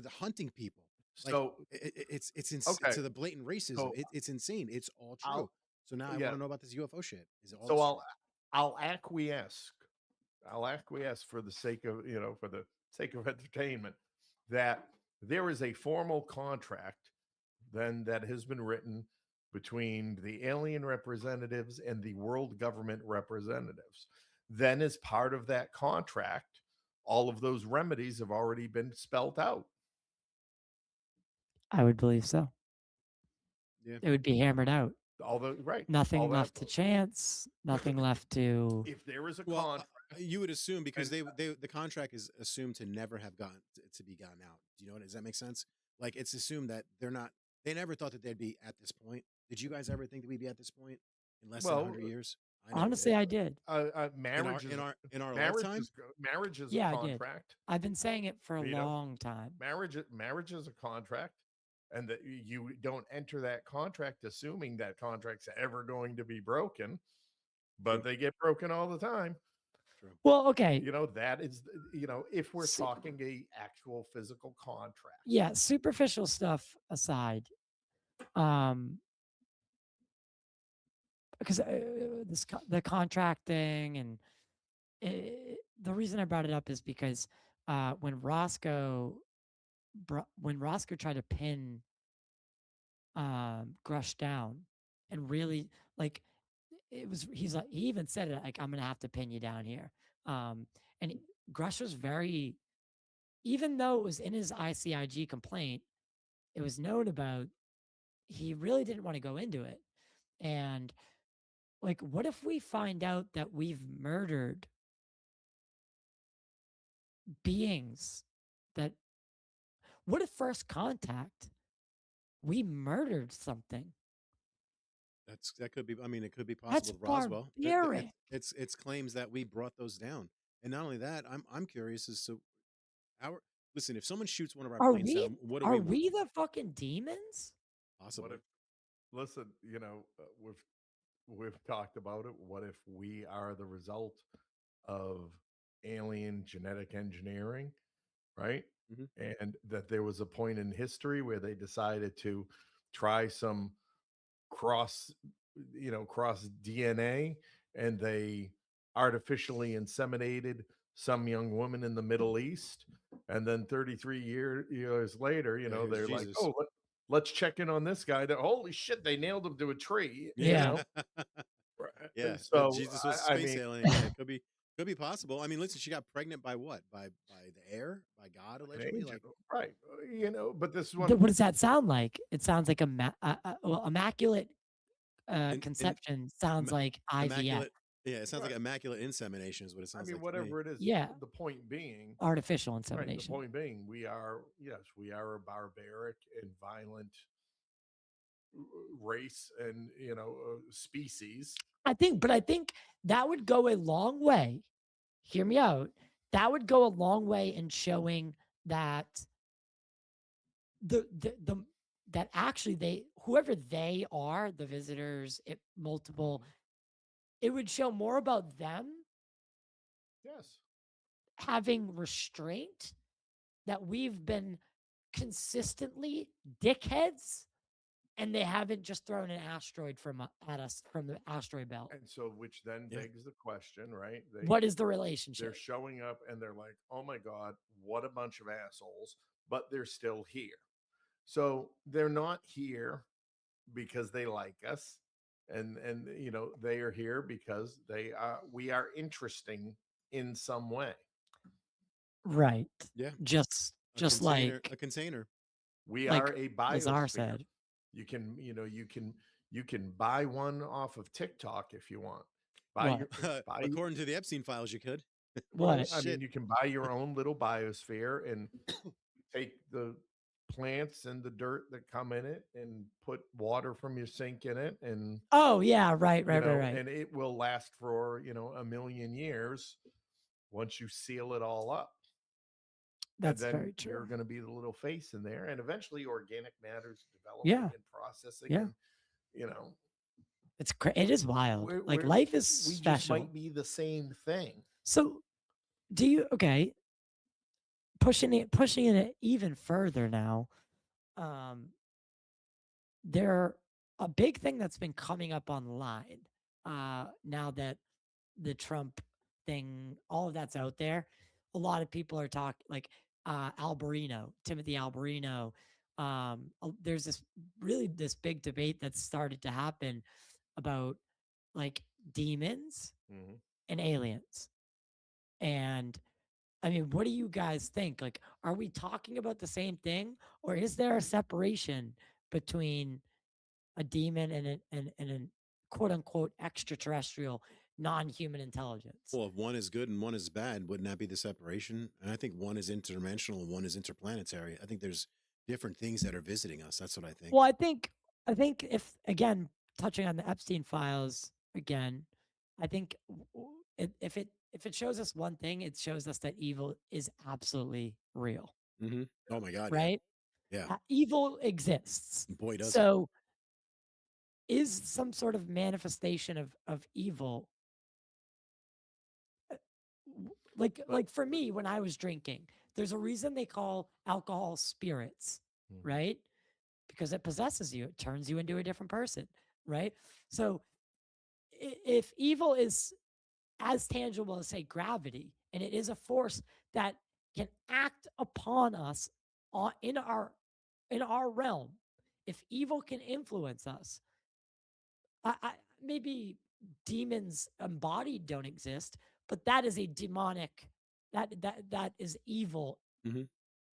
the hunting people. Like So to okay, the blatant racism. so It's insane. It's all true. I'll So now I yeah, want to know about this UFO shit. Is it all so this I'll true? I'll acquiesce. I'll acquiesce for the sake of for the sake of entertainment that there is a formal contract then that has been written between the alien representatives and the world government representatives. Then, as part of that contract, all of those remedies have already been spelled out. I would believe so. Yeah. It would be hammered out. All the right, Nothing all that. left to chance. Nothing left to. If there is a Well, contract, you would assume, because and the contract is assumed to never have gotten to be gotten out. Do you know? Does that make sense? Like, it's assumed that they're not. They never thought that they'd be at this point. Did you guys ever think that we'd be at this point in less than well, 100 years? I never Honestly, did. I did. marriage is In our marriage lifetime. is marriage is a Yeah, I did. contract. I've been saying it for a You know, long time. marriage is a contract, and that you don't enter that contract assuming that contract's ever going to be broken, but True. they get broken all the time. True. Well, okay. That is if we're So- talking a actual physical contract. Yeah, superficial stuff aside, because the contract thing, and the reason I brought it up is because when Roscoe tried to pin Grush down, and really, like, he's like, he even said it, like, I'm gonna have to pin you down here, and Grush was very, even though it was in his ICIG complaint, it was known about, he really didn't want to go into it. And like, what if we find out that we've murdered beings that, what if first contact, we murdered something? That could be. I mean, it could be That's possible with Roswell. barbaric. It's claims that we brought those down, and not only that, I'm curious as to our. Listen, if someone shoots one of our Are planes we, down, what do are we we the fucking demons? possibly? What if, listen, we've talked about it. What if we are the result of alien genetic engineering, right? Mhm. And that there was a point in history where they decided to try some cross cross DNA, and they artificially inseminated some young woman in the Middle East, and then 33 years later, Yeah, here's they're like, Jesus. oh, let's check in on this guy. That holy shit, they nailed him to a tree. Yeah. Yeah. But So Jesus was a I space mean, alien. Yeah, could be possible. I mean, listen, she got pregnant by what? By the air? By God, an allegedly? angel, Like, right? But this is what What does that sound like? It sounds like well, immaculate in conception sounds like IVF. immaculate. Yeah, it sounds like Right. immaculate insemination is what it I sounds mean, like to me. whatever it is. Yeah. The point being, Artificial right? The insemination. point being, we are a barbaric and violent race and species. I think that would go a long way. Hear me out. That would go a long way in showing that that actually whoever they are, the visitors, multiple, it would show more about them Yes. having restraint, that we've been consistently dickheads, and they haven't just thrown an asteroid at us from the asteroid belt. And so, which then Yeah. begs the question, right? What is the They're relationship? showing up and they're like, oh my God, what a bunch of assholes, but they're still here. So they're not here because they like us. And they are here because we are interesting in some way. Right. Yeah. Just A like container. We like are a Lazar biosphere. said. You can, you can buy one off of TikTok if you want. What? According to the Epstein files, you could. Well, What? I mean, you can buy your own little biosphere and take the plants and the dirt that come in it and put water from your sink in it, and Oh yeah, right. and it will last for 1,000,000 years once you seal it all up. That's and then very true. you're going to be the little face in there, and eventually organic matter's developing Yeah. and processing. Yeah. And it is wild. Like life is we special. just might be the same thing. So do you pushing it even further now? A big thing that's been coming up online now that the Trump thing, all of that's out there. A lot of people are talking like Timothy Alberino. There's this big debate that's started to happen about like demons and aliens. And I mean, what do you guys think? Like, are we talking about the same thing, or is there a separation between a demon and a quote unquote extraterrestrial non-human intelligence? Well, if one is good and one is bad, wouldn't that be the separation? And I think one is interdimensional and one is interplanetary. I think there's different things that are visiting us. That's what I think. Well, I think if, again, touching on the Epstein files again, I think if it shows us one thing, it shows us that evil is absolutely real. Mm-hmm. Oh my God. Right? Yeah. Evil exists. Boy, does so is some sort of manifestation of evil. Like for me, when I was drinking, there's a reason they call alcohol spirits, right? Because it possesses you. It turns you into a different person, right? So if evil is as tangible as, say, gravity, and it is a force that can act upon us in our realm, if evil can influence us, maybe demons embodied don't exist, but that is a demonic, that is evil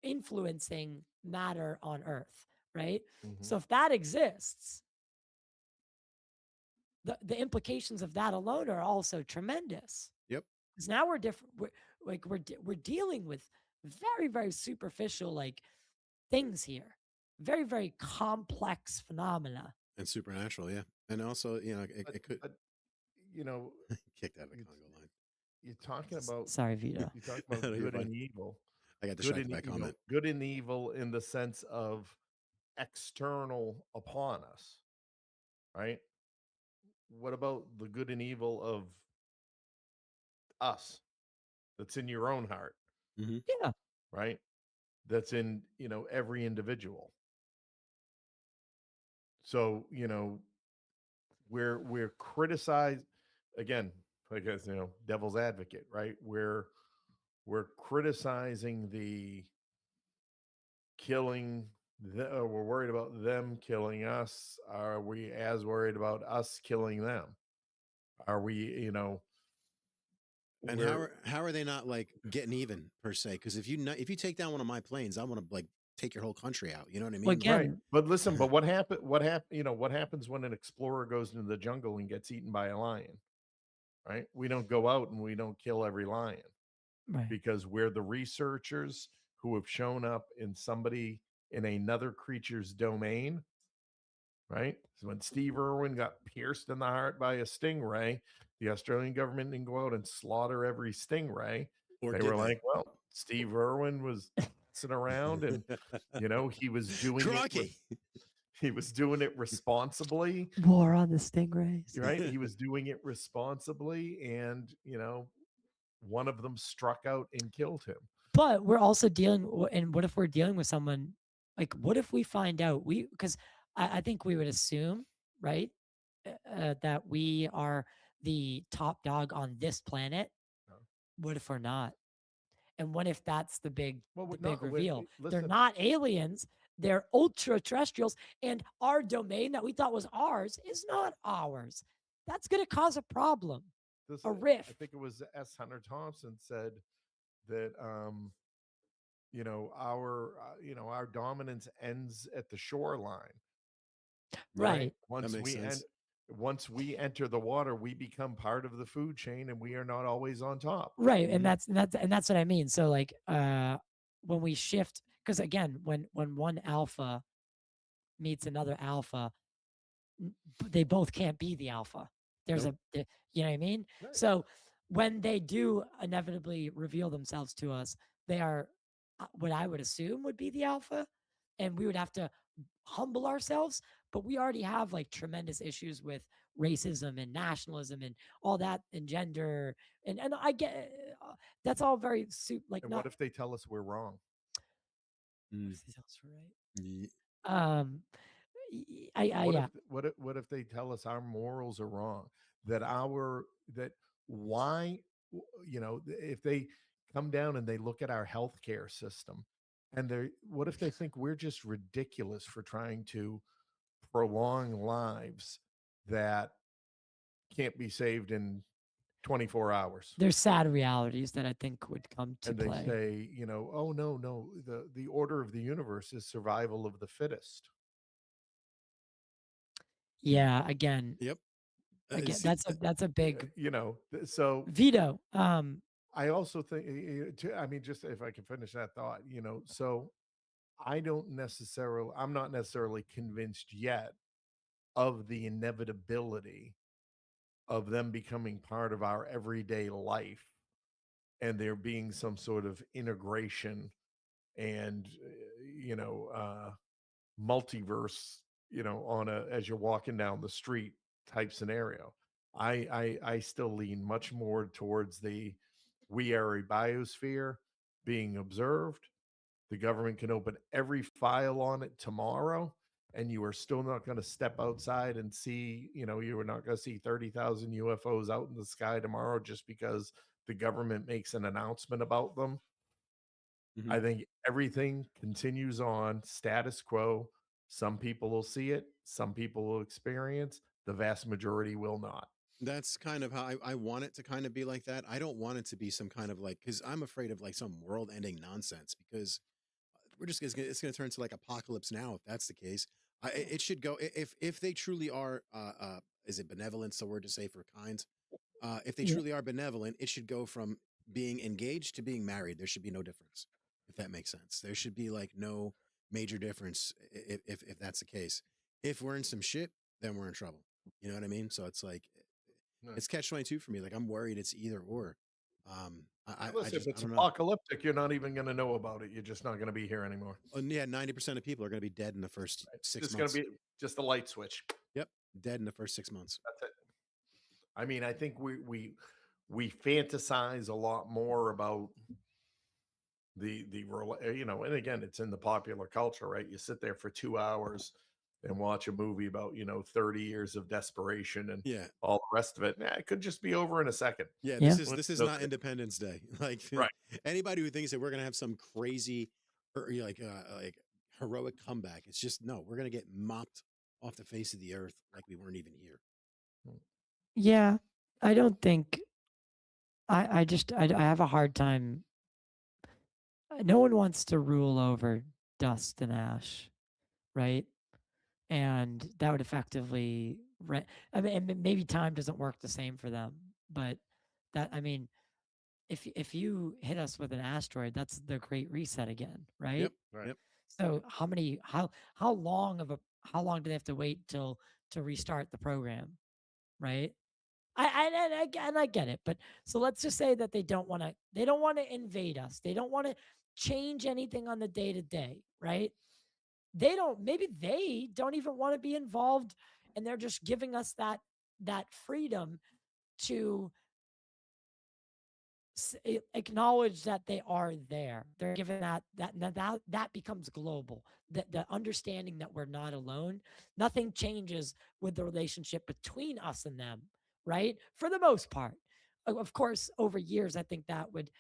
influencing matter on Earth, right? So if that exists, the implications of that alone are also tremendous. Yep. Because now we're different. We're dealing with very, very superficial like things here, very, very complex phenomena. And supernatural, yeah. And also, it could. But, kicked out of the Congo line. You're talking about. Sorry, Vito. You're talking about good and evil. I got distracted by comment. Good and evil in the sense of external upon us, right? What about the good and evil of us that's in your own heart? Yeah. Right? That's in, every individual. So, we're criticized again, like as devil's advocate, right? We're criticizing the killing. We're worried about them killing us. Are we as worried about us killing them? Are we, And how are they not like getting even per se? Because if you take down one of my planes, I want to like take your whole country out. You know what I mean? Well, again, right. But listen, but what happened? What happens when an explorer goes into the jungle and gets eaten by a lion? Right? We don't go out and we don't kill every lion, right? Because we're the researchers who have shown up in another creature's domain. Right? So when Steve Irwin got pierced in the heart by a stingray, the Australian government didn't go out and slaughter every stingray. They were like, well, Steve Irwin was sitting around and, he was doing he was doing it responsibly. War on the stingrays. Right? He was doing it responsibly, and, one of them struck out and killed him. But we're also and what if we're dealing with someone, like, what if we find out, because I think we would assume, right, that we are the top dog on this planet. What if we're not? And what if that's the big reveal? They're not aliens. They're ultra terrestrials. And our domain that we thought was ours is not ours. That's going to cause a problem, a rift. I think it was S. Hunter Thompson said that, our dominance ends at the shoreline. Right. Once makes we sense. once we enter the water, we become part of the food chain, and we are not always on top. Right. And that's what I mean. So like when we shift, because again, when one alpha meets another alpha, they both can't be the alpha. There's you know what I mean? Right. So when they do inevitably reveal themselves to us, they are what I would assume would be the alpha, and we would have to humble ourselves. But we already have like tremendous issues with racism and nationalism and all that, and gender, and I get that's all very like. And not what if they tell us we're wrong? what if they tell us we're right? Yeah. What if they tell us our morals are wrong? Why, if they come down and they look at our healthcare system, and what if they think we're just ridiculous for trying to prolong lives that can't be saved in 24 hours? There's sad realities that I think would come to And they play. say, oh no, the order of the universe is survival of the fittest. Yeah, again, Yep. again, See, that's a big So veto. I also think, just if I can finish that thought, so I'm not necessarily convinced yet of the inevitability of them becoming part of our everyday life, and there being some sort of integration and, multiverse, as you're walking down the street type scenario. I still lean much more towards we are a biosphere being observed. The government can open every file on it tomorrow, and you are still not going to step outside and see, you are not going to see 30,000 UFOs out in the sky tomorrow just because the government makes an announcement about them. Mhm. I think everything continues on status quo. Some people will see it, some people will experience, the vast majority will not. That's kind of how I want it to kind of be like that. I don't want it to be some kind of like, because I'm afraid of like some world ending nonsense, because we're just it's going to turn to like apocalypse now if that's the case. It should go if they truly are is it benevolence the word to say for kind? If they Yeah. truly are benevolent, it should go from being engaged to being married. There should be no difference, if that makes sense. There should be like no major difference if that's the case. If we're in some shit, then we're in trouble. You know what I mean? So it's like it's catch-22 for me. Like I'm worried it's either or. Listen, if I it's don't know. apocalyptic, you're not even going to know about it. You're just not going to be here anymore. And yeah, 90% of people are going to be dead in the first 6 It's months. going to be just a light switch. Yep, dead in the first 6 months. That's it. I mean, I think we fantasize a lot more about and again, it's in the popular culture, right? You sit there for 2 hours and watch a movie about 30 years of desperation and Yeah, all the rest of it. It could just be over in a second. yeah. Yeah. This is not Independence Day. Like Right. Anybody who thinks that we're going to have some crazy or like heroic comeback, it's just no. We're going to get mopped off the face of the earth like we weren't even here. Yeah, I don't think. I have a hard time. No one wants to rule over dust and ash, right? And that would effectively, I mean, and maybe time doesn't work the same for them, but I mean, if you hit us with an asteroid, that's the Great Reset again, right? Yep. Right. Yep. So how long do they have to wait to restart the program, right? I get it, but so let's just say that they don't want to invade us. They don't want to change anything on the day to day, right? Maybe they don't even want to be involved, and they're just giving us that freedom to acknowledge that they are there. They're given that becomes global. The understanding that we're not alone. Nothing changes with the relationship between us and them, right? For the most part. Of course, over years, I think that would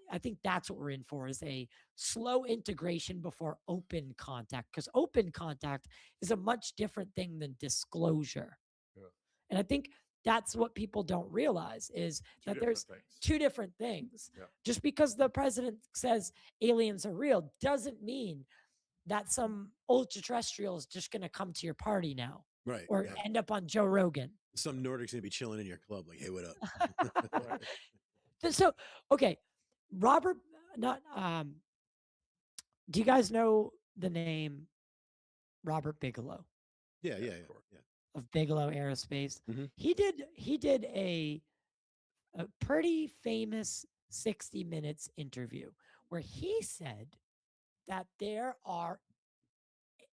I think that's what we're in for, is a slow integration before open contact, because open contact is a much different thing than disclosure. Yeah. And I think that's what people don't realize is that there's two different things. Yeah. Just because the president says aliens are real doesn't mean that some ultra terrestrial is just going to come to your party now, Right. or Yeah. end up on Joe Rogan. Some Nordic's gonna be chilling in your club, like, hey, what up? So, okay, Robert, not do you guys know the name Robert Bigelow Yeah. of Bigelow Aerospace? Mhm. He did a pretty famous 60 Minutes interview where he said that there are,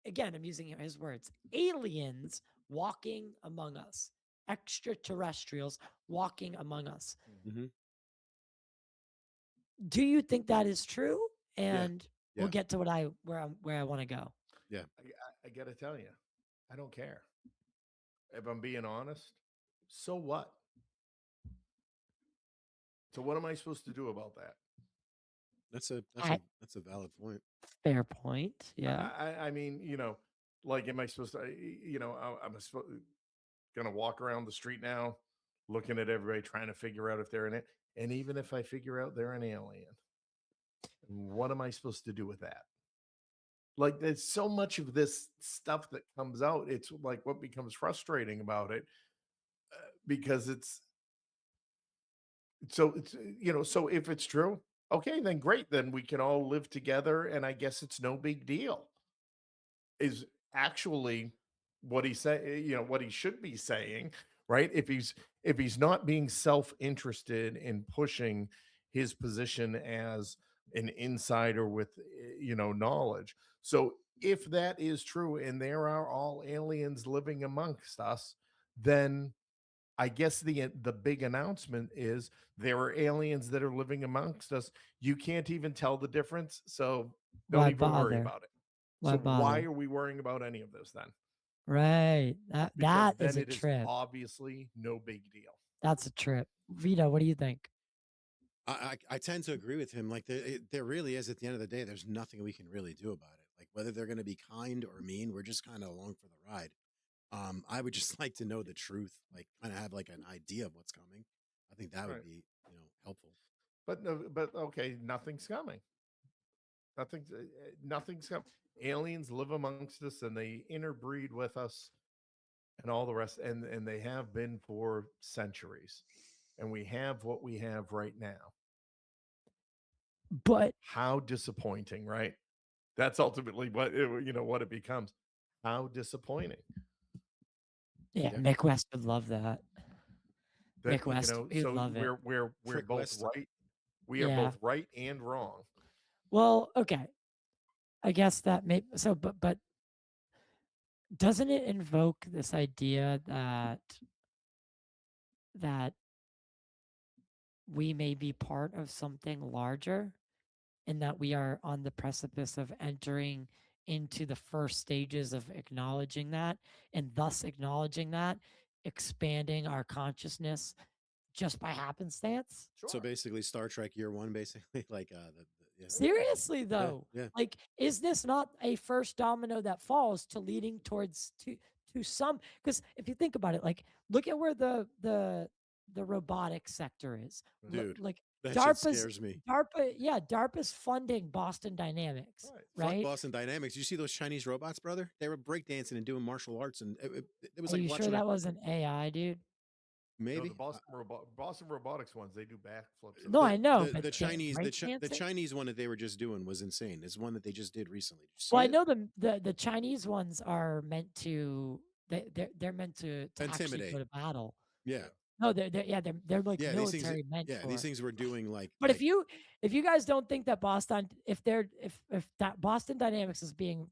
again, I'm using his words, aliens walking among us, extraterrestrials walking among us. Mhm. Do you think that is true? Yeah. And we'll Yeah. get to where I want to go. Yeah. I got to tell you, I don't care. If I'm being honest, so what? So what am I supposed to do about that? That's a valid point. Fair point. Yeah. I mean, like, am I supposed to, I'm going to walk around the street now looking at everybody trying to figure out if they're in it. And even if I figure out they're an alien, what am I supposed to do with that? Like, there's so much of this stuff that comes out. It's like what becomes frustrating about it, because it's so if it's true, okay, then great. Then we can all live together. And I guess it's no big deal. Is actually what he said, what he should be saying, right? If he's not being self-interested in pushing his position as an insider with knowledge. So if that is true and there are all aliens living amongst us, then I guess the big announcement is there are aliens that are living amongst us. You can't even tell the difference, so don't Why even worry bother? about it. Why So bother? why are we worrying about any of this then? Right. Because That then is a it is trip. obviously no big deal. That's a trip. Vito, what do you think? I tend to agree with him. Like there really is, at the end of the day, there's nothing we can really do about it. Like whether they're going to be kind or mean, we're just kind of along for the ride. I would just like to know the truth, like kind of have like an idea of what's coming. I think that would Right. be, helpful. But okay, nothing's coming. Nothing's coming. Aliens live amongst us and they interbreed with us and all the rest, and they have been for centuries. And we have what we have right now. But How disappointing, right? That's ultimately what it becomes. How disappointing. yeah, Yeah. Mick West would love that. That, Mick West, he'd so love it. we're Frick both West. right. We are Yeah. both right and wrong. Well, okay. I guess that may so, but doesn't it invoke this idea that we may be part of something larger, and that we are on the precipice of entering into the first stages of acknowledging that, and thus acknowledging that, expanding our consciousness just by happenstance? Sure. So basically, Star Trek Year One, basically, like yeah. Seriously, though, yeah. like, is this not a first domino that falls to leading towards to some? Because if you think about it, like, look at where the robotics sector is. Dude, Like that shit DARPA's scares me. DARPA's funding Boston Dynamics, Right. Fuck right? Boston Dynamics. You see those Chinese robots, brother? They were breakdancing and doing martial arts, and it was Are like you sure watching that wasn't AI, dude? No, maybe. the Boston Robotics ones, they do backflips. No, I know, the but Chinese the breakdancing? Chinese one that they were just doing was insane. It's one that they just did recently. Did you see Well, I it? know the Chinese ones are meant to they're meant to actually Intimidate. go to battle. Yeah, No, they're like yeah. military meant for. These things were doing like. But like, if you guys don't think that if that Boston Dynamics is being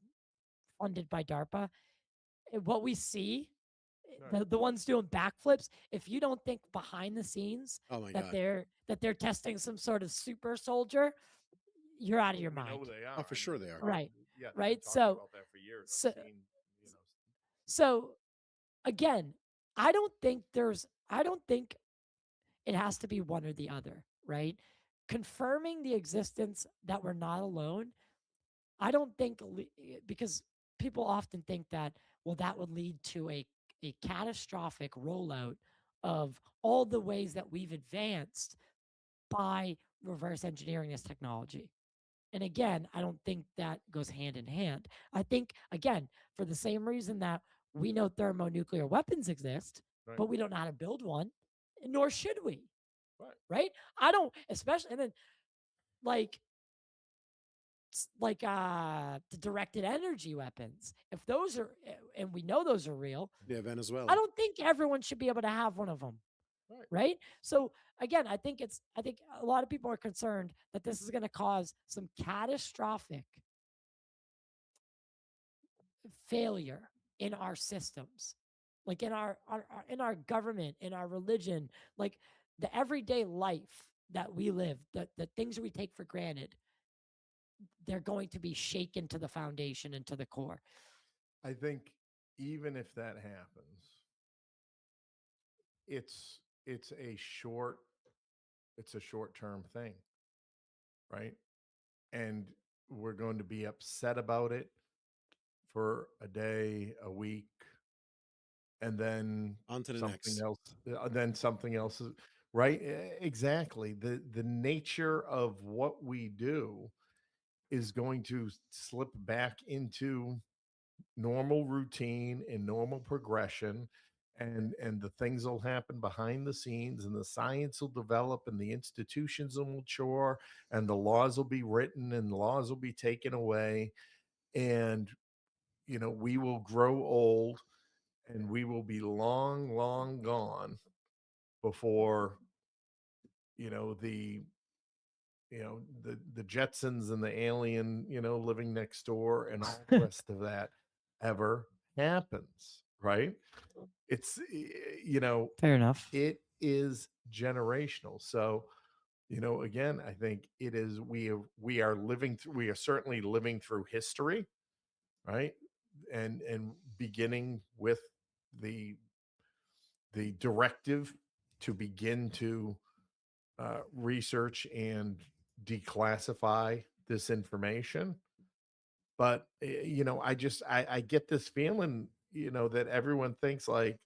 funded by DARPA, what we see, Right. the ones doing backflips, if you don't think behind the scenes oh my that god, they're testing some sort of super soldier, you're out of your We mind. know they are. oh for sure they are. Right. Yeah. they've been Right. talking about that for years. So I've seen, so again, I don't think it has to be one or the other, right? Confirming the existence that we're not alone, I don't think, because people often think that, well, that would lead to a catastrophic rollout of all the ways that we've advanced by reverse engineering this technology. And again, I don't think that goes hand in hand. I think, again, for the same reason that we know thermonuclear weapons exist, Right. but we don't know how to build one, nor should we. Right. Right? I don't, especially, and then like the directed energy weapons. If those are, and we know those are real, Yeah, Venezuela. I don't think everyone should be able to have one of them. Right. So again, I think a lot of people are concerned that this is going to cause some catastrophic failure in our systems, like in our in our government, in our religion, like the everyday life that we live, the things we take for granted, they're going to be shaken to the foundation and to the core. I think even if that happens, it's a short-term thing, right? And we're going to be upset about it for a day, a week, and then on to the something next. else. Then something else is right. Exactly. The nature of what we do is going to slip back into normal routine and normal progression, and the things will happen behind the scenes, and the science will develop, and the institutions will mature, and the laws will be written, and the laws will be taken away, and we will grow old, and we will be long gone before the the Jetsons and the alien, living next door and all the rest of that ever happens, right? It's Fair enough. it is generational. So, again, I think it is we are certainly living through history, right? And beginning with the directive to begin to research and declassify this information. But I get this feeling, that everyone thinks like,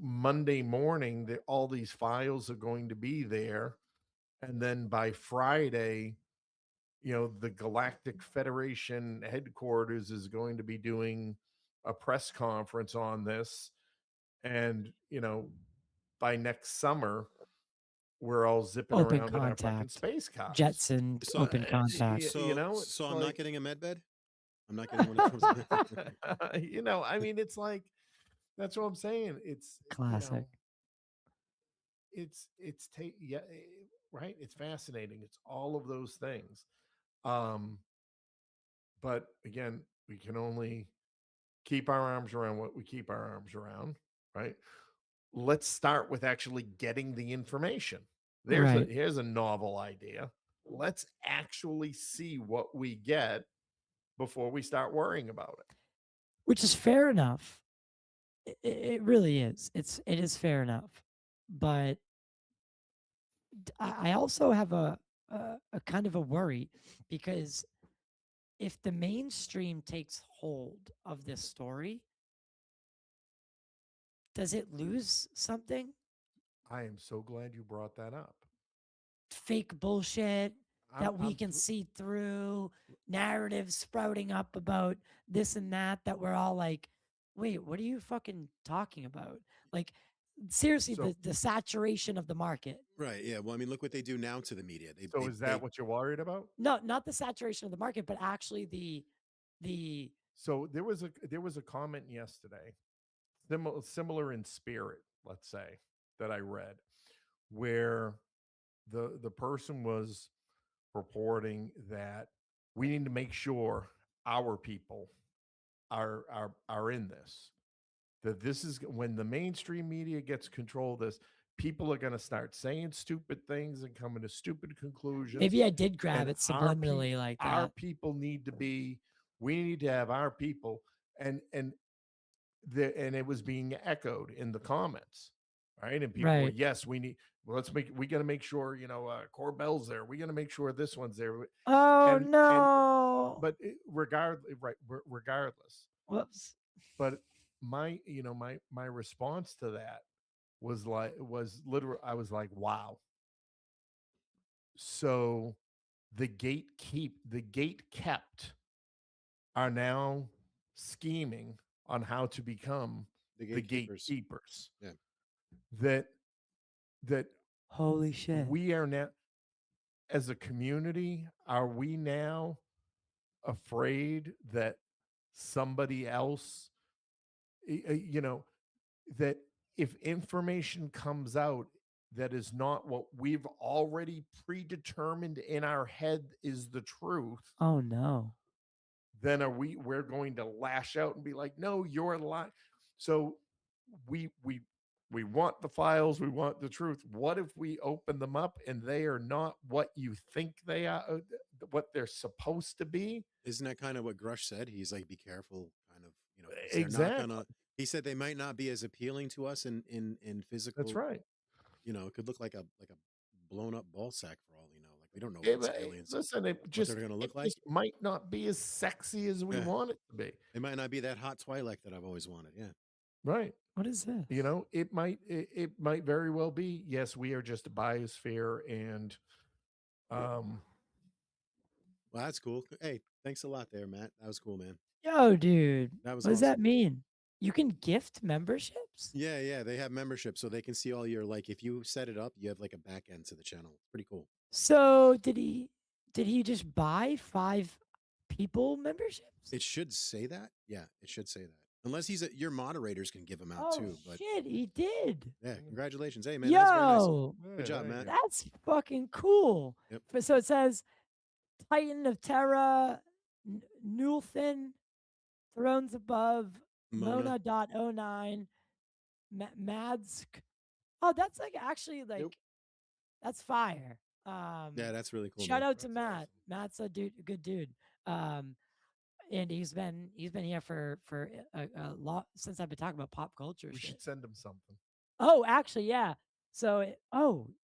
Monday morning that all these files are going to be there, and then by Friday, the Galactic Federation headquarters is going to be doing a press conference on this, and by next summer we're all zipping Open around in our fucking contact. space cars. Jetson So, open contact. So I'm not getting a med bed. I'm not getting one of those. I mean, it's like, that's what I'm saying. It's Classic. right. It's fascinating. It's all of those things. But again, we can only keep our arms around what we keep our arms around, right? Let's start with actually getting the information. Here's a novel idea. Let's actually see what we get before we start worrying about it. Which is fair enough. It really is. It is fair enough. But I also have a kind of a worry, because if the mainstream takes hold of this story, does it lose something? I am so glad you brought that up. Fake bullshit that we can see through, narratives sprouting up about this and that we're all like, wait, what are you fucking talking about? Like, seriously, the saturation of the market. Right. Yeah. Well, I mean, look what they do now to the media. Is that what you're worried about? No, not the saturation of the market, but actually the. So there was a comment yesterday, similar in spirit, let's say, that I read, where the person was purporting that we need to make sure our people are in this. That this is when the mainstream media gets control of this, people are going to start saying stupid things and coming to stupid conclusions. Maybe I did grab it subliminally like that. Our people need to be. We need to have our people, and it was being echoed in the comments, right? And people were, yes, we need. Well, we got to make sure, Corbell's there. We got to make sure this one's there. Oh no! But regardless. Whoops. But my response to that was literally, I was like, wow. So the gate kept are now scheming on how to become the gatekeepers. Yeah. That Holy shit. we are now, as a community, are we now afraid that somebody else, that if information comes out that is not what we've already predetermined in our head is the truth, Oh no. then we're going to lash out and be like, no, you're lying. So we want the files, we want the truth. What if we open them up and they are not what you think they are, what they're supposed to be? Isn't that kind of what Grush said? He's like, be careful, kind of, Exactly. They're not gonna, he said they might not be as appealing to us in physical. That's right. It could look like a blown up ball sack for all we know. Like, we don't know what aliens. Listen, what they're gonna look like. It might not be as sexy as we want it to be. It might not be that hot Twi'lek that I've always wanted. Yeah. Right. What is this? It might very well be, yes, we are just a biosphere, and well, that's cool. Hey, thanks a lot there, Matt. That was cool, man. Yo, dude. That was what does awesome. that mean? You can gift memberships? Yeah, they have memberships, so they can see all your, like, if you set it up, you have like a back end to the channel. It's pretty cool. So did he just buy 5 people memberships? It should say that. Yeah, it should say that. Unless your moderators can give them out too. But shit, he did. Yeah, congratulations. Hey, man, that's very nice. Yo, Good job, Matt. that's fucking cool. Yep. So it says Titan of Terra, Nulthin, Thrones Above, Mona.09, Madsk. Oh, that's like actually like, that's fire. Yeah, that's really cool. Shout out to Matt. Awesome. Matt's a good dude. And he's been here for a lot since I've been talking about pop culture. We should send him something. Oh, actually, yeah. So,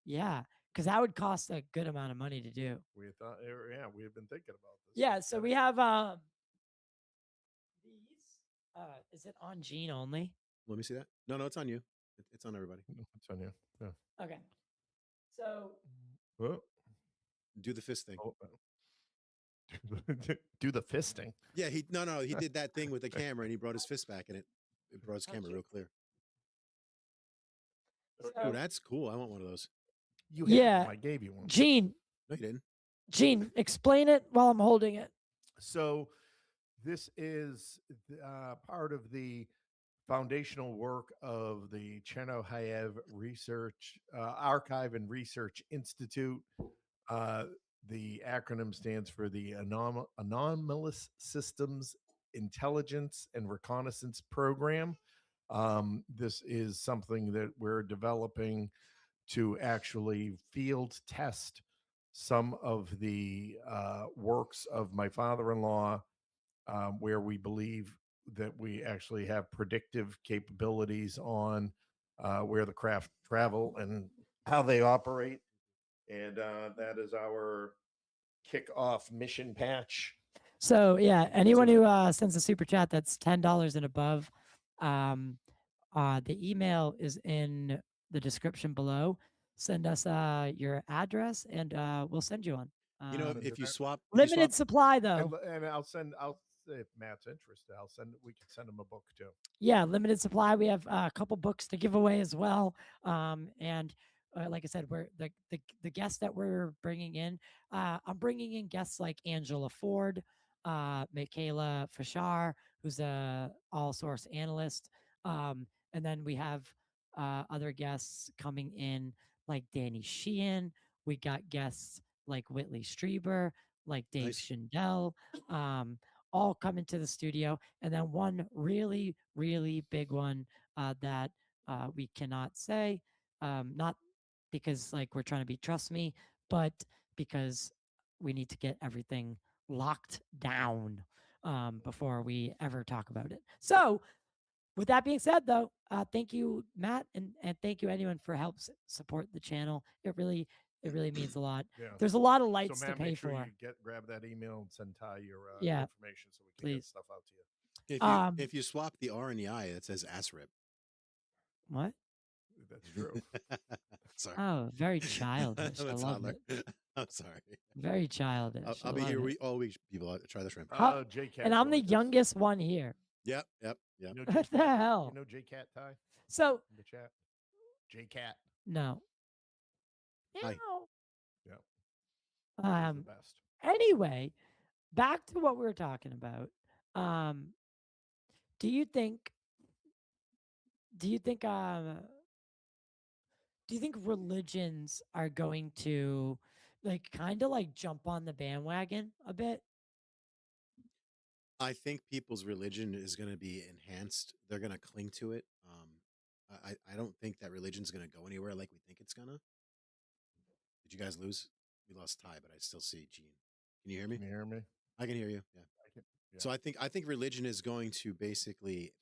yeah, because that would cost a good amount of money to do. We thought, yeah, we have been thinking about this. Yeah, so we have these. Is it on Gene only? Let me see that. No, it's on you. It's on everybody. It's on you. Yeah. Okay. So. Do the fist thing. Do the fisting. Yeah, he did that thing with the camera and he brought his fist back and it brought his camera real clear. Oh, that's cool. I want one of those. I gave you one. Gene. No, you didn't. Gene, explain it while I'm holding it. So this is part of the foundational work of the Chernobyl Research Archive and Research Institute. The acronym stands for the Anomalous Systems Intelligence and Reconnaissance Program. This is something that we're developing to actually field test some of the works of my father-in-law, where we believe that we actually have predictive capabilities on where the craft travel and how they operate. And that is our kickoff mission patch. So yeah, anyone who sends a super chat that's $10 and above, the email is in the description below. Send us your address and we'll send you one. If you swap limited supply though, and I'll if Matt's interested, we can send him a book too. Yeah, limited supply. We have a couple books to give away as well. And like I said, we're the guests that we're bringing in. I'm bringing in guests like Angela Ford, Michaela Fashar, who's a all source analyst. And then we have other guests coming in like Danny Sheehan. We got guests like Whitley Strieber, like Dave Schindel, all come into the studio. And then one really, really big one that we cannot say, not because like we're trying to be trust me, but because we need to get everything locked down before we ever talk about it. So with that being said, though, thank you, Matt, and thank you anyone for help support the channel. It really means a lot. Yeah. There's a lot of lights Matt, to pay make sure for. You grab that email and send Ty your information so we can get stuff out to you. If you swap the R and the I, it says ASRIP. What? That's true. Sorry. Oh, very childish. I'm I a love toddler. it. I'm sorry. Very childish. I'll I be love here it. all week. People, try the shrimp. J-Cat. And I'm the youngest one here. Yep. You know What the hell? You know J-Cat, Ty? So In the chat? J-Cat. no. Hi. Meow. Yeah. He's the best. Anyway, back to what we were talking about. Do you think religions are going to like kind of like jump on the bandwagon a bit? I think people's religion is going to be enhanced. They're going to cling to it. I don't think that religion's going to go anywhere like we think it's going to. Did you guys lose? We lost Ty, but I still see Gene. Can you hear me? Can you hear me? I can hear you. Yeah. Yeah. So I think religion is going to basically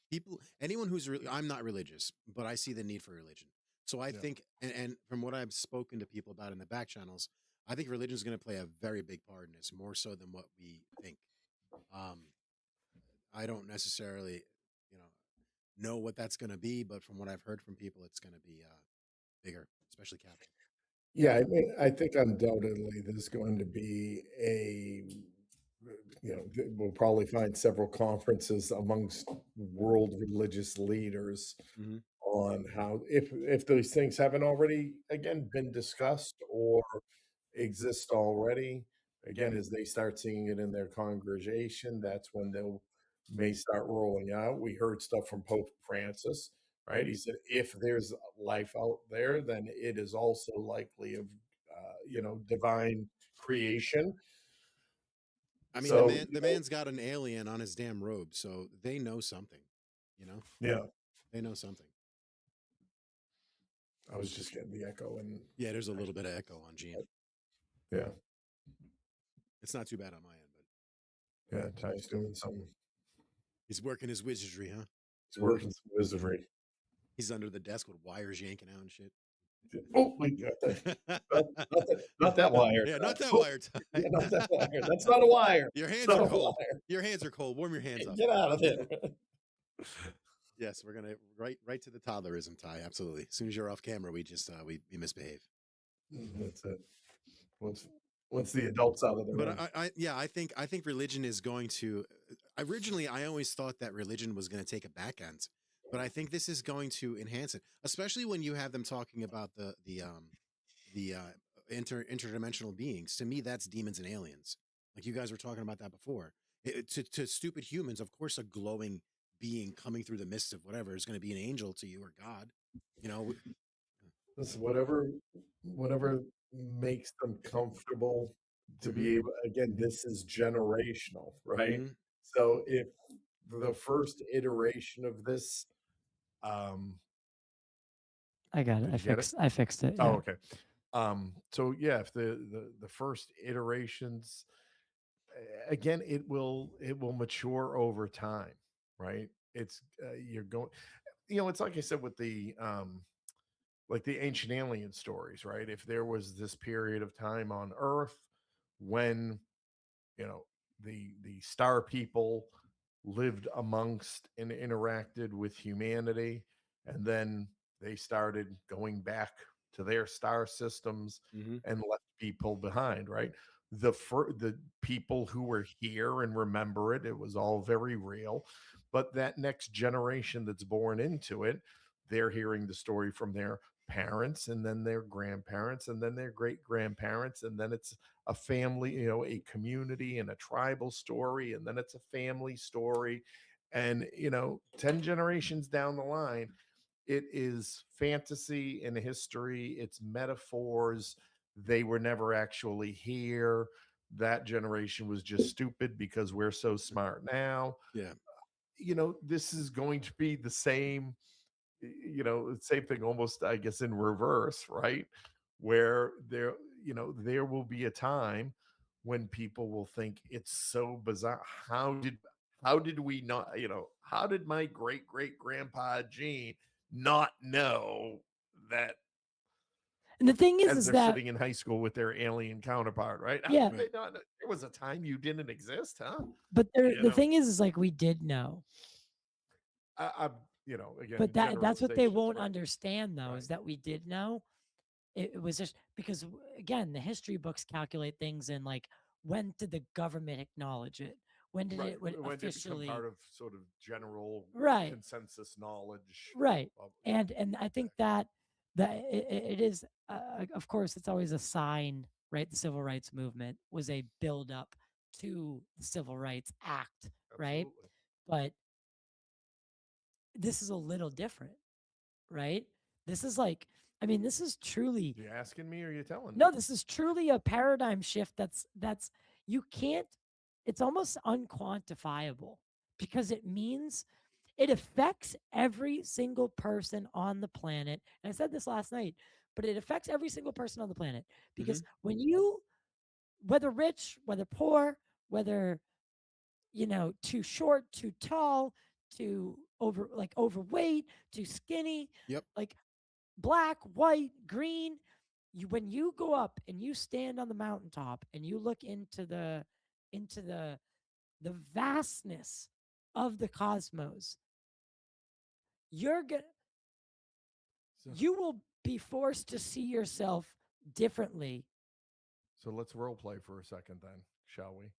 anyone who's I'm not religious, but I see the need for religion. So I think, and from what I've spoken to people about in the back channels, I think religion is going to play a very big part in this, more so than what we think. I don't necessarily, know what that's going to be, but from what I've heard from people, it's going to be bigger, especially Catholic. Yeah, I think undoubtedly there's going to be we'll probably find several conferences amongst world religious leaders on how, if those things haven't already, again, been discussed or exist already, again, as they start seeing it in their congregation, that's when they'll may start rolling out. We heard stuff from Pope Francis, right? He said, if there's life out there, then it is also likely of, divine creation. I mean, the man's got an alien on his damn robe, so they know something, Yeah. They know something. I was just getting the echo. And yeah, there's a little bit of echo on Gene. Yeah. It's not too bad on my end, but. Yeah, Ty's doing something. He's working his wizardry, huh? He's working some wizardry. He's under the desk with wires yanking out and shit. Oh, we got that. Not that wire. Yeah, not that wire. Yeah, not that wire. That's not a wire. Your hands are cold. Your hands are cold. Warm your hands up. Get out of there. Yes, we're gonna right to the toddlerism, Ty. Absolutely. As soon as you're off camera, we just we misbehave. That's it. Once the adults out of the room. But I think religion is going to. Originally, I always thought that religion was going to take a back end, but I think this is going to enhance it, especially when you have them talking about the interdimensional beings. To me, that's demons and aliens. Like you guys were talking about that before. To stupid humans, of course, a glowing being coming through the mist of whatever is going to be an angel to you or God. Listen, whatever makes them comfortable to be able. Again, this is generational, right? Mm-hmm. So if the first iteration of this, I got it. I fixed it. Oh, Yeah. okay. So yeah, if the first iterations, again, it will mature over time, right? It's you're going, it's like I said with the like the ancient alien stories, right? If there was this period of time on Earth when the star people lived amongst and interacted with humanity, and then they started going back to their star systems and left people behind, right? The people who were here and remember it was all very real, but that next generation that's born into it, they're hearing the story from their parents and then their grandparents and then their great grandparents, and then it's a family, a community and a tribal story, and then it's a family story, and 10 generations down the line, it is fantasy and history, it's metaphors. They were never actually here. That generation was just stupid because we're so smart now. Yeah. This is going to be the same, same thing almost, I guess, in reverse, right? Where there will be a time when people will think it's so bizarre. How did we not, how did my great grandpa Gene not know that? And the thing is they're that sitting in high school with their alien counterpart, right? Yeah. There was a time you didn't exist, huh? But the thing is like we did know. again, But that's what they generalizations, won't right? understand, though, is Right. that we did know. It was just because, again, the history books calculate things in like, when did the government acknowledge it? When did Right. it When did it become officially? part of sort of general Right, consensus knowledge? right. Yeah, And I think that it is, of course, it's always a sign, right? The civil rights movement was a build up to the Civil Rights Act, right? absolutely. But this is a little different, right? This is like, I mean, this is truly, You asking me or you telling me? no, this is truly a paradigm shift that's you can't, it's almost unquantifiable, because it means it affects every single person on the planet. And I said this last night, but it affects every single person on the planet, because when you, whether rich, whether poor, whether, too short, too tall, too overweight, too skinny, Yep. like black, white, green, when you go up and you stand on the mountaintop and you look into the vastness of the cosmos, you're gonna So, you will be forced to see yourself differently. so let's role play for a second then, shall we?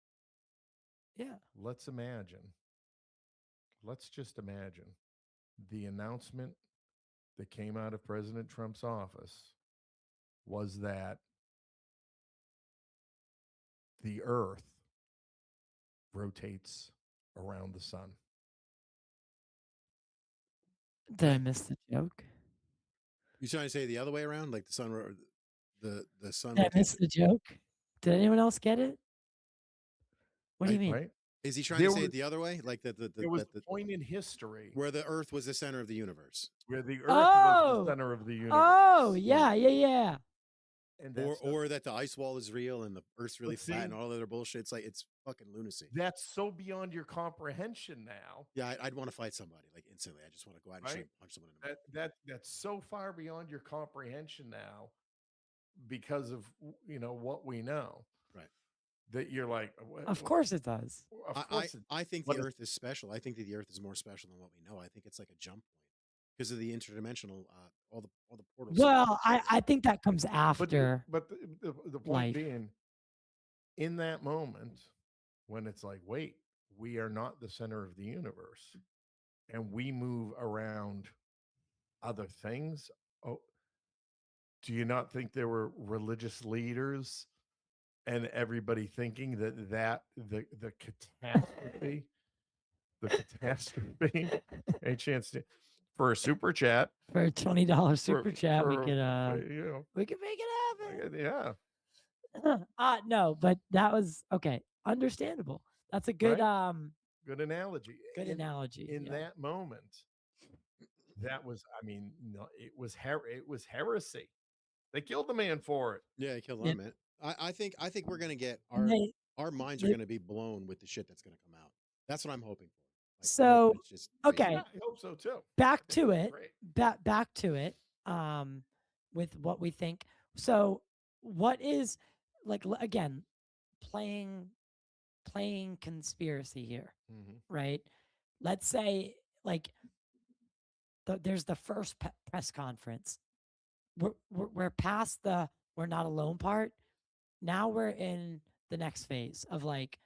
Yeah. Let's just imagine the announcement that came out of President Trump's office was that the Earth rotates around the sun. Did I miss the joke? You trying to say the other way around, like the sun, the sun Did I miss rotates? the joke? Did anyone else get it? What do you mean? Right? Is he trying There to say was- it the other way, like There was a point in history where the Earth was the center of the universe, where the Earth was the center of the universe. Oh, yeah. And or that the ice wall is real and the Earth's really But flat see- and all that other bullshit. It's like, it's fucking lunacy. that's so beyond your comprehension now. Yeah, I'd want to fight somebody like instantly. I just want to go out and Right? punch someone in the That's so far beyond your comprehension now because of what we know. Right. That you're like, Of course it does. Of course, I think what the is- Earth is special. I think that the Earth is more special than what we know. I think it's like a jump point because of the interdimensional, all the portals. Well, I think that comes after. But the point life. being, in that moment, when it's like, wait, we are not the center of the universe, and we move around other things. Oh, do you not think there were religious leaders and everybody thinking that the catastrophe, any chance for a super chat? For a $20 super chat, we for, could we could make it happen. yeah. No, but that was okay. Understandable. That's a good Right? Good analogy. good analogy. In yeah. that moment, that was, I mean, no, it was heresy. They killed the man for it. Yeah, kill Yeah. them, man. I think we're gonna get our minds are they- gonna be blown with the shit that's gonna come out. That's what I'm hoping for. Like, I'm So, hoping it's just crazy. okay. Yeah, I hope so too. Back I to think it. that's great. Back to it. With what we think. So, what is like again playing conspiracy here, Mhm. right? Let's say like there's the first press conference. We're past the we're not alone part. Now we're in the next phase of like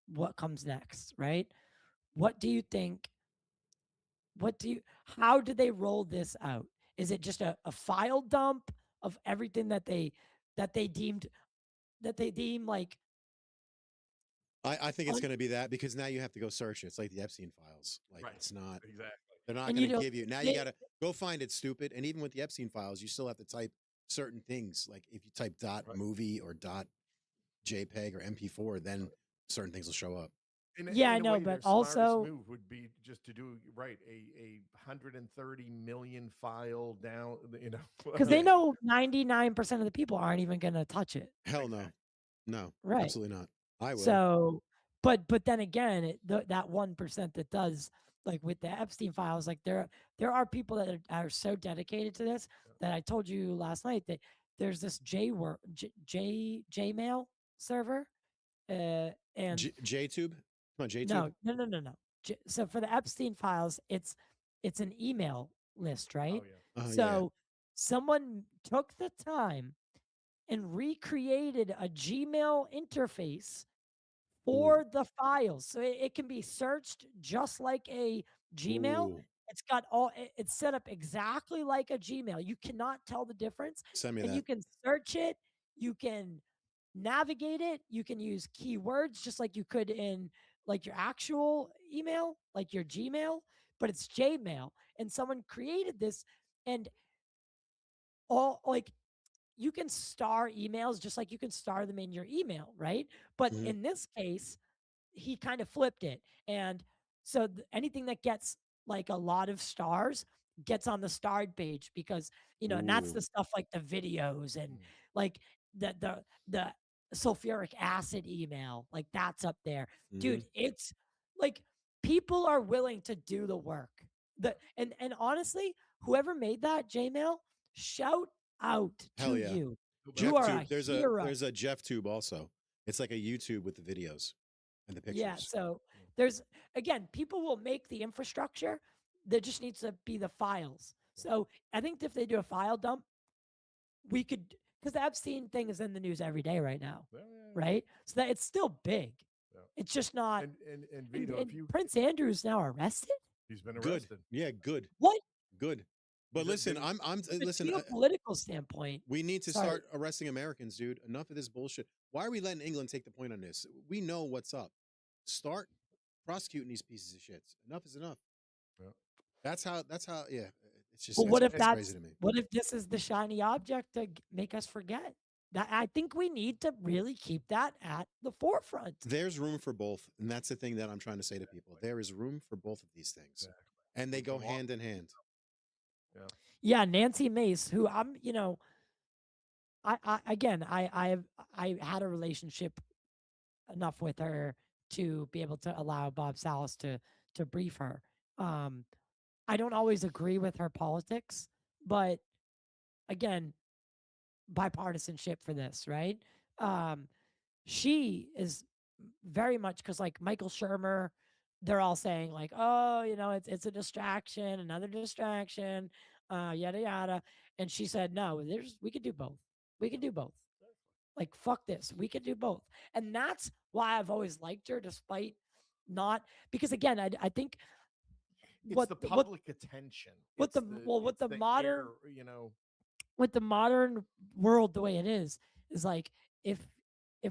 what comes next, right? What do you think? How do they roll this out? Is it just a file dump of everything that they deem like I think it's going to be that because now you have to go search it. It's like the Epstein files. Like Right. it's not. Exactly. They're not And going you to know, give you. Now they- you got to go find it stupid. And even with the Epstein files, you still have to type certain things. Like if you type Right. .movie or .jpeg or MP4, then certain things will show up. Yeah, I in a know, way, but their smartest also- move would be just to do a 130 million file down. because they know 99% of the people aren't even going to touch it. Hell no, no, Right. absolutely not. I will. So, but then again, that 1% that does, like with the Epstein files, like there are people that are so dedicated to this that I told you last night that there's this Jmail server, and JTube. Come on, JTube. no. So for the Epstein files, it's it's an email list, right? Oh, yeah. So someone took the time and recreated a Gmail interface for the files. So it can be searched just like a Gmail. Ooh. It's got it's set up exactly like a Gmail. You cannot tell the difference. Send me And that. you can search it. You can navigate it. You can use keywords just like you could in like your actual email, like your Gmail, but it's Jmail. And someone created this, and all like you can star emails just like you can star them in your email, right? But Mhm. in this case, he kind of flipped it. And so anything that gets like a lot of stars gets on the starred page because, and that's Ooh. the stuff like the videos and like the sulfuric acid email, like that's up there. Dude, it's like people are willing to do the work. And honestly, whoever made that Jmail, shout out Hell to yeah. you. Jeff You are Tube. a There's hero. a Jeff Tube also. It's like a YouTube with the videos and the pictures. Yeah, so there's again, people will make the infrastructure. There just needs to be the files. So I think if they do a file dump, we could, because the Epstein thing is in the news every day right now, right? So that it's still big. Yeah. It's just not. And VITO, and if you Prince Andrew's now arrested. he's been Good. arrested. Yeah, good. What? Good. But listen, I'm listen. From a political standpoint, we need to sorry. start arresting Americans, dude. Enough of this bullshit. Why are we letting England take the point on this? We know what's up. Start prosecuting these pieces of shit. Enough is enough. Yeah. That's how. Yeah. It's just. But what if it's crazy to me. What if this is the shiny object to make us forget? That I think we need to really keep that at the forefront. There's room for both, and that's the thing that I'm trying to say to people. There is room for both of these things, and they go hand in hand. Yeah, Nancy Mace, who I'm, I had a relationship enough with her to be able to allow Bob Salas to brief her. I don't always agree with her politics, but again, bipartisanship for this, right? She is very much because like Michael Shermer, they're all saying like, oh, it's a distraction, another distraction, yada yada. And she said, no, we could do both. We can do both. Like, fuck this. We could do both. And that's why I've always liked her, despite not because again, I think it's the public attention. With the modern, with the modern world the way it is like if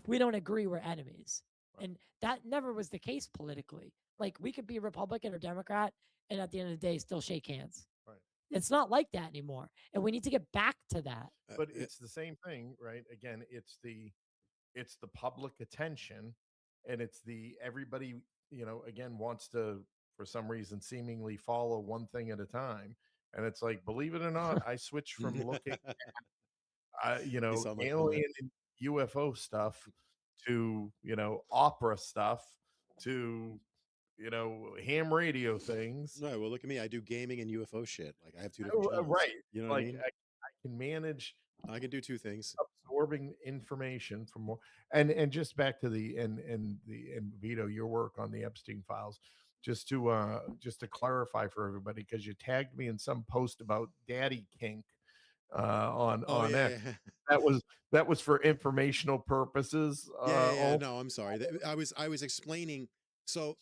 we don't agree, we're enemies. Right. And that never was the case politically. Like we could be Republican or Democrat and at the end of the day still shake hands. Right. It's not like that anymore. And we need to get back to that. But it's the same thing, right? Again, it's the public attention, and it's the everybody, again wants to for some reason seemingly follow one thing at a time. And it's like, believe it or not, I switched from looking at, alien and UFO stuff to, opera stuff to, ham radio things. No, well, look at me. I do gaming and UFO shit. Like I have two different channels. Right. You know what I mean? I can manage. I can do two things. Absorbing information from more. And just back to the VITO, your work on the Epstein files. Just to clarify for everybody, because you tagged me in some post about daddy kink on X. Yeah. That was for informational purposes. No, I'm sorry. I was explaining. So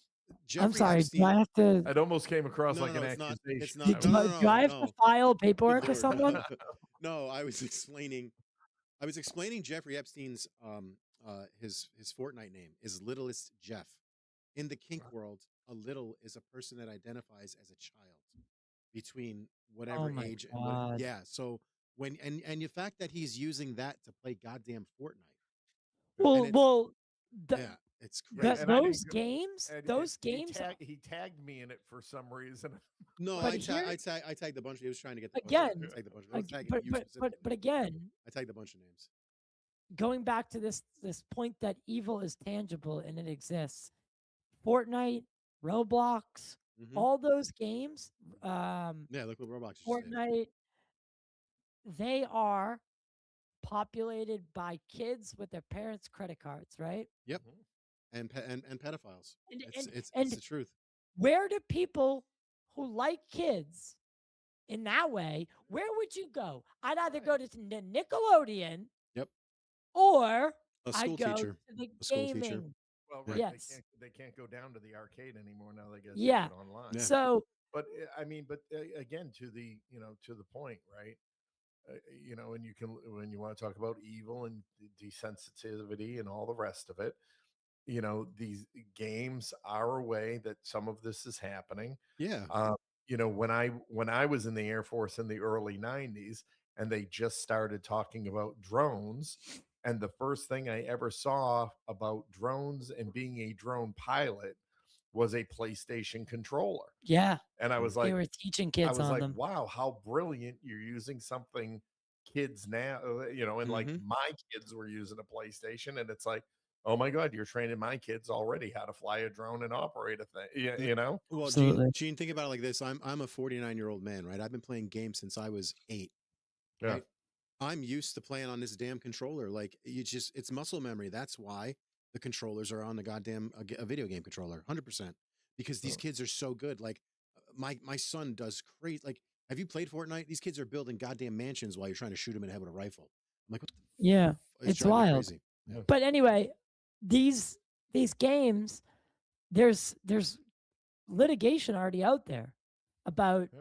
Jeffrey I'm sorry. Epstein, do I have to? It almost came across like an accusation. accusation. Do I have to file paperwork or someone? No, I was explaining Jeffrey Epstein's his Fortnite name is Littlest Jeff. In the kink world, a little is a person that identifies as a child between whatever age and what, so when and the fact that he's using that to play goddamn Fortnite. It's crazy. Those games, he tagged me in it for some reason. No, I tagged a bunch. He was trying to get the again. I tagged a bunch. But again, I tagged a bunch of names. Going back to this point that evil is tangible and it exists. Fortnite, Roblox, all those games. Look what Roblox is. Fortnite. They are populated by kids with their parents' credit cards, right? Yep. And pedophiles. It's the truth. Where do people who like kids in that way, where would you go? I'd either go to Nickelodeon. Yep. Or A I'd school go teacher. to the A school teacher. gaming. Well, right. Yes. They can't go down to the arcade anymore now. They got to Yeah. do it online. Yeah. So But I mean, but again, to the to the point, right? And you can, when you want to talk about evil and desensitivity and all the rest of it, these games are a way that some of this is happening. Yeah. When I was in the Air Force in the early 90s, and they just started talking about drones, and the first thing I ever saw about drones and being a drone pilot was a PlayStation controller. yeah, And I was they like, were teaching kids on them. wow, how brilliant, you're using something kids now, and like Mhm. my kids were using a PlayStation, and it's like, oh my God, you're training my kids already how to fly a drone and operate a thing. Yeah. Well, Absolutely. Gene, think about it like this. I'm a 49-year-old man, right? I've been playing games since I was 8. Yeah. Right? I'm used to playing on this damn controller. Like it's muscle memory. That's why the controllers are on the goddamn a video game controller, 100%. Because these kids are so good. Like my son does great. Like, have you played Fortnite? These kids are building goddamn mansions while you're trying to shoot them in the head with a rifle. I'm like, what the Yeah, f-? it's driving me wild. crazy. Yeah. But anyway, these games, there's litigation already out there about Yeah.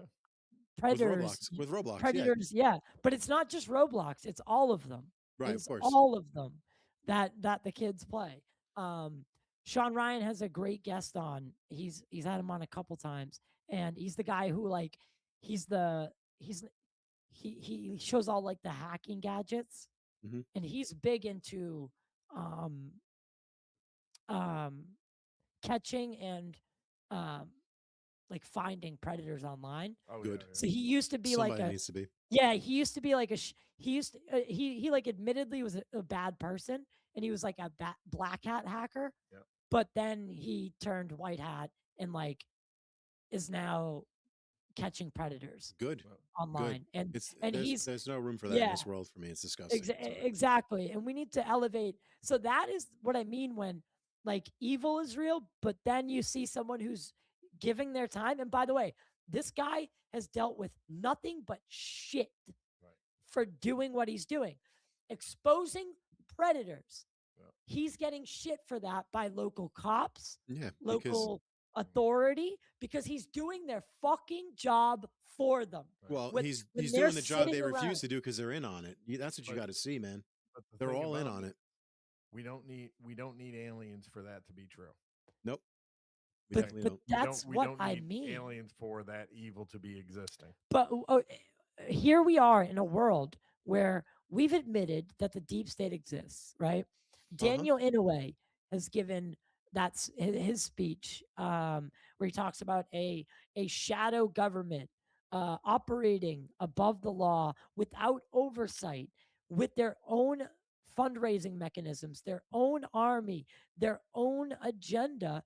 predators. With Roblox, Predators, yeah. But it's not just Roblox, it's all of them. Right, It's of course. all of them that the kids play. Sean Ryan has a great guest on. He's had him on a couple times, and he's the guy who, like, he shows all like the hacking gadgets, Mhm. and he's big into um catching and like finding predators online. Oh, Good. So he used to be Somebody like needs to be. he used to be like he used to, he like admittedly was a bad person, and he was like a black hat hacker. Yeah. But then he turned white hat and like is now catching predators Good. online. Good. And There's no room for that in this world for me. It's disgusting. Exactly. And we need to elevate. So that is what I mean when like evil is real, but then you see someone who's giving their time. And by the way, this guy has dealt with nothing but shit for doing what he's doing, exposing predators. Yeah. He's getting shit for that by local cops, Yeah. local authority, because he's doing their fucking job for them. Well, When he's they're doing the job they sitting refuse around. to do because they're in on it. That's what you got to see, man. But the They're thing all in about on it. We don't need aliens for that to be true. Nope. We But definitely don't. that's we what don't I need mean. aliens for that evil to be existing. But here we are in a world where we've admitted that the deep state exists, right? Daniel Inouye has given that's his speech where he talks about a shadow government operating above the law without oversight, with their own fundraising mechanisms, their own army, their own agenda.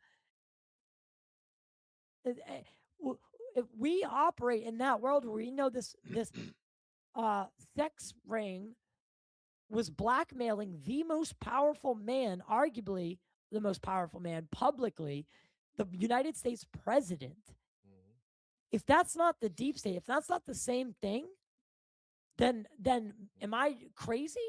If we operate in that world where we know this sex ring was blackmailing the most powerful man, arguably the most powerful man publicly, the United States president. Mhm. If that's not the deep state, if that's not the same thing, then am I crazy?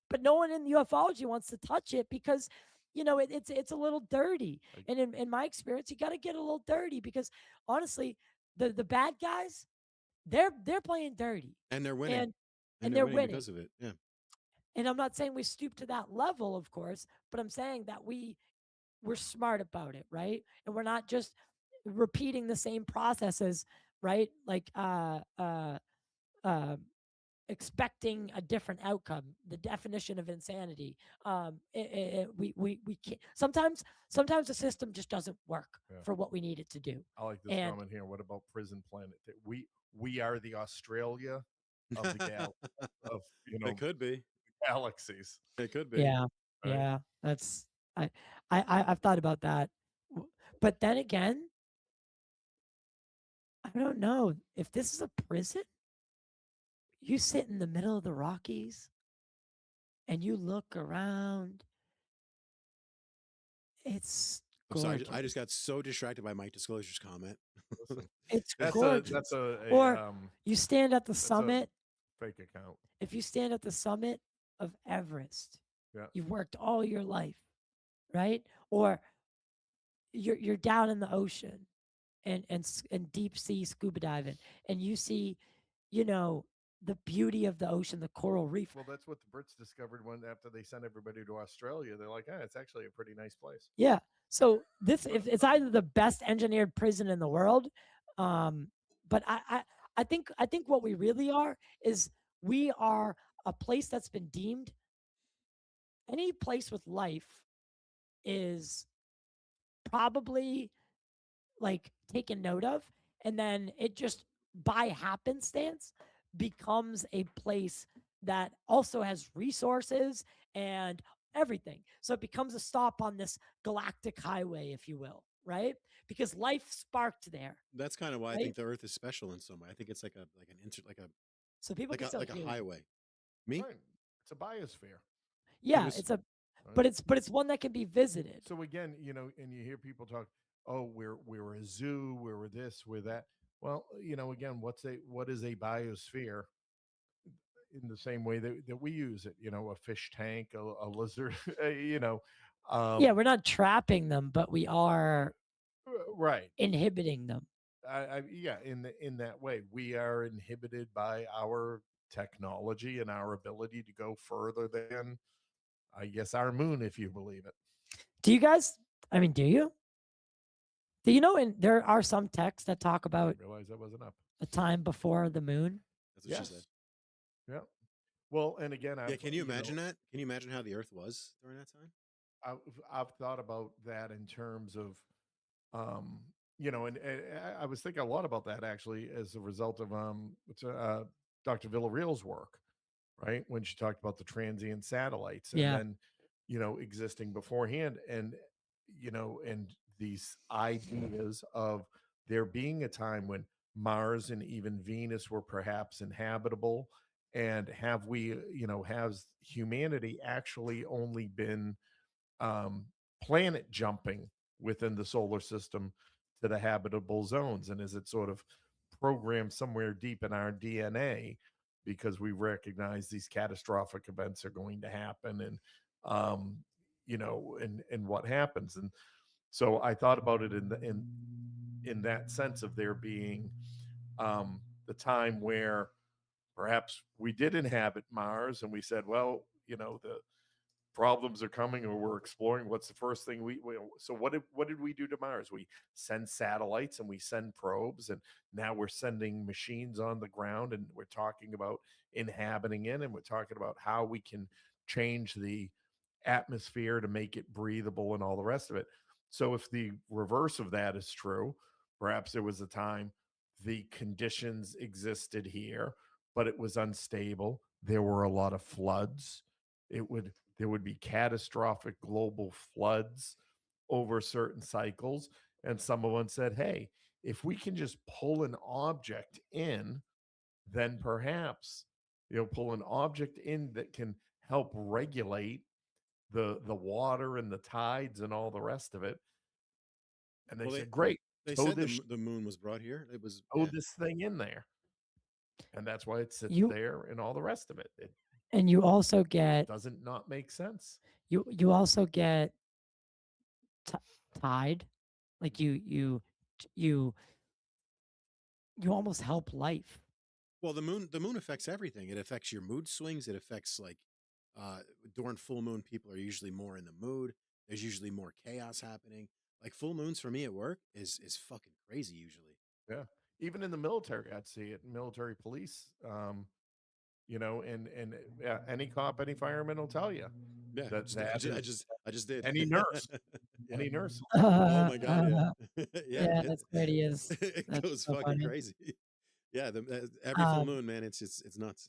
But no one in ufology wants to touch it because it's a little dirty. And in my experience, you got to get a little dirty because honestly, the bad guys, they're playing dirty And they're winning. and they're winning because of it. Yeah. And I'm not saying we stoop to that level, of course, but I'm saying that we're smart about it, right? And we're not just repeating the same processes, right? Like expecting a different outcome. The definition of insanity. We can't. Sometimes the system just doesn't work for what we need it to do. I like this comment here. What about Prison Planet? We are the Australia of the It could be galaxies. It could be. Yeah, Right? yeah. That's I've thought about that, but then again, I don't know if this is a prison. You sit in the middle of the Rockies, and you look around. It's I'm sorry, gorgeous. I just got so distracted by Mike Disclosure's comment. It's That's gorgeous. a Or you stand at the that's a summit. fake account. If you stand at the summit of Everest, Yeah. you've worked all your life, right? Or you're down in the ocean and deep sea scuba diving, and you see, you know, the beauty of the ocean, the coral reef. Well, that's what the Brits discovered when after they sent everybody to Australia. They're like, it's actually a pretty nice place. Yeah. So this, if it's either the best engineered prison in the world, but I think what we really are is we are a place that's been deemed, any place with life is probably like taken note of, and then it just by happenstance becomes a place that also has resources and everything. So it becomes a stop on this galactic highway, if you will, right? Because life sparked there. That's kind of why I Right? think the Earth is special in some way. I think it's like So people can still like a hear you. highway. Me? Right. It's a biosphere. Yeah, was- it's a, Right? but it's one that can be visited. So again, and you hear people talk, oh, we're a zoo, we're this, we're that. Well, again, what is a biosphere? In the same way that we use it, a fish tank, a lizard, Yeah, we're not trapping them, but we are right. inhibiting them. Yeah, in that way, we are inhibited by our technology and our ability to go further than, I guess, our moon, if you believe it. Do you guys, I mean, do you? Do you know, there are some texts that talk about I realize that wasn't up. a time before the moon? That's what Yes. she said. Yeah. Well, and again, Yeah, can you imagine that? Can you imagine how the Earth was during that time? I've thought about that in terms of, and I was thinking a lot about that actually as a result of Dr. Villarreal's work, right? When she talked about the transient satellites and Yeah. then, existing beforehand, and these ideas of there being a time when Mars and even Venus were perhaps inhabitable. And have we, has humanity actually only been planet jumping within the solar system to the habitable zones? And is it sort of programmed somewhere deep in our DNA because we recognize these catastrophic events are going to happen, and and what happens? And so I thought about it in that sense of there being the time where perhaps we did inhabit Mars, and we said, well, the problems are coming, or we're exploring. What's the first thing so what did we do to Mars? We send satellites and we send probes, and now we're sending machines on the ground, and we're talking about inhabiting it, and we're talking about how we can change the atmosphere to make it breathable and all the rest of it. So if the reverse of that is true, perhaps there was a time the conditions existed here, but it was unstable. There were a lot of floods. There would be catastrophic global floods over certain cycles. And someone said, hey, if we can just pull an object in, then perhaps, pull an object in that can help regulate the water and the tides and all the rest of it. And they said, great. They said the moon was brought here. It was this thing in there. And that's why it sits there and all the rest of it. And you also get, doesn't not make sense. You also get tide, like you almost help life. Well, the moon affects everything. It affects your mood swings. It affects during full moon, people are usually more in the mood. There's usually more chaos happening. Like full moons for me at work is fucking crazy usually. Yeah. Even in the military, I'd see it. Military police, and any cop, any fireman will tell you. Yeah, I just did. Any nurse, any nurse. Oh my god, yeah, yeah, that's great. He is. It That's goes so fucking funny. crazy. Yeah, every full moon, man, it's nuts.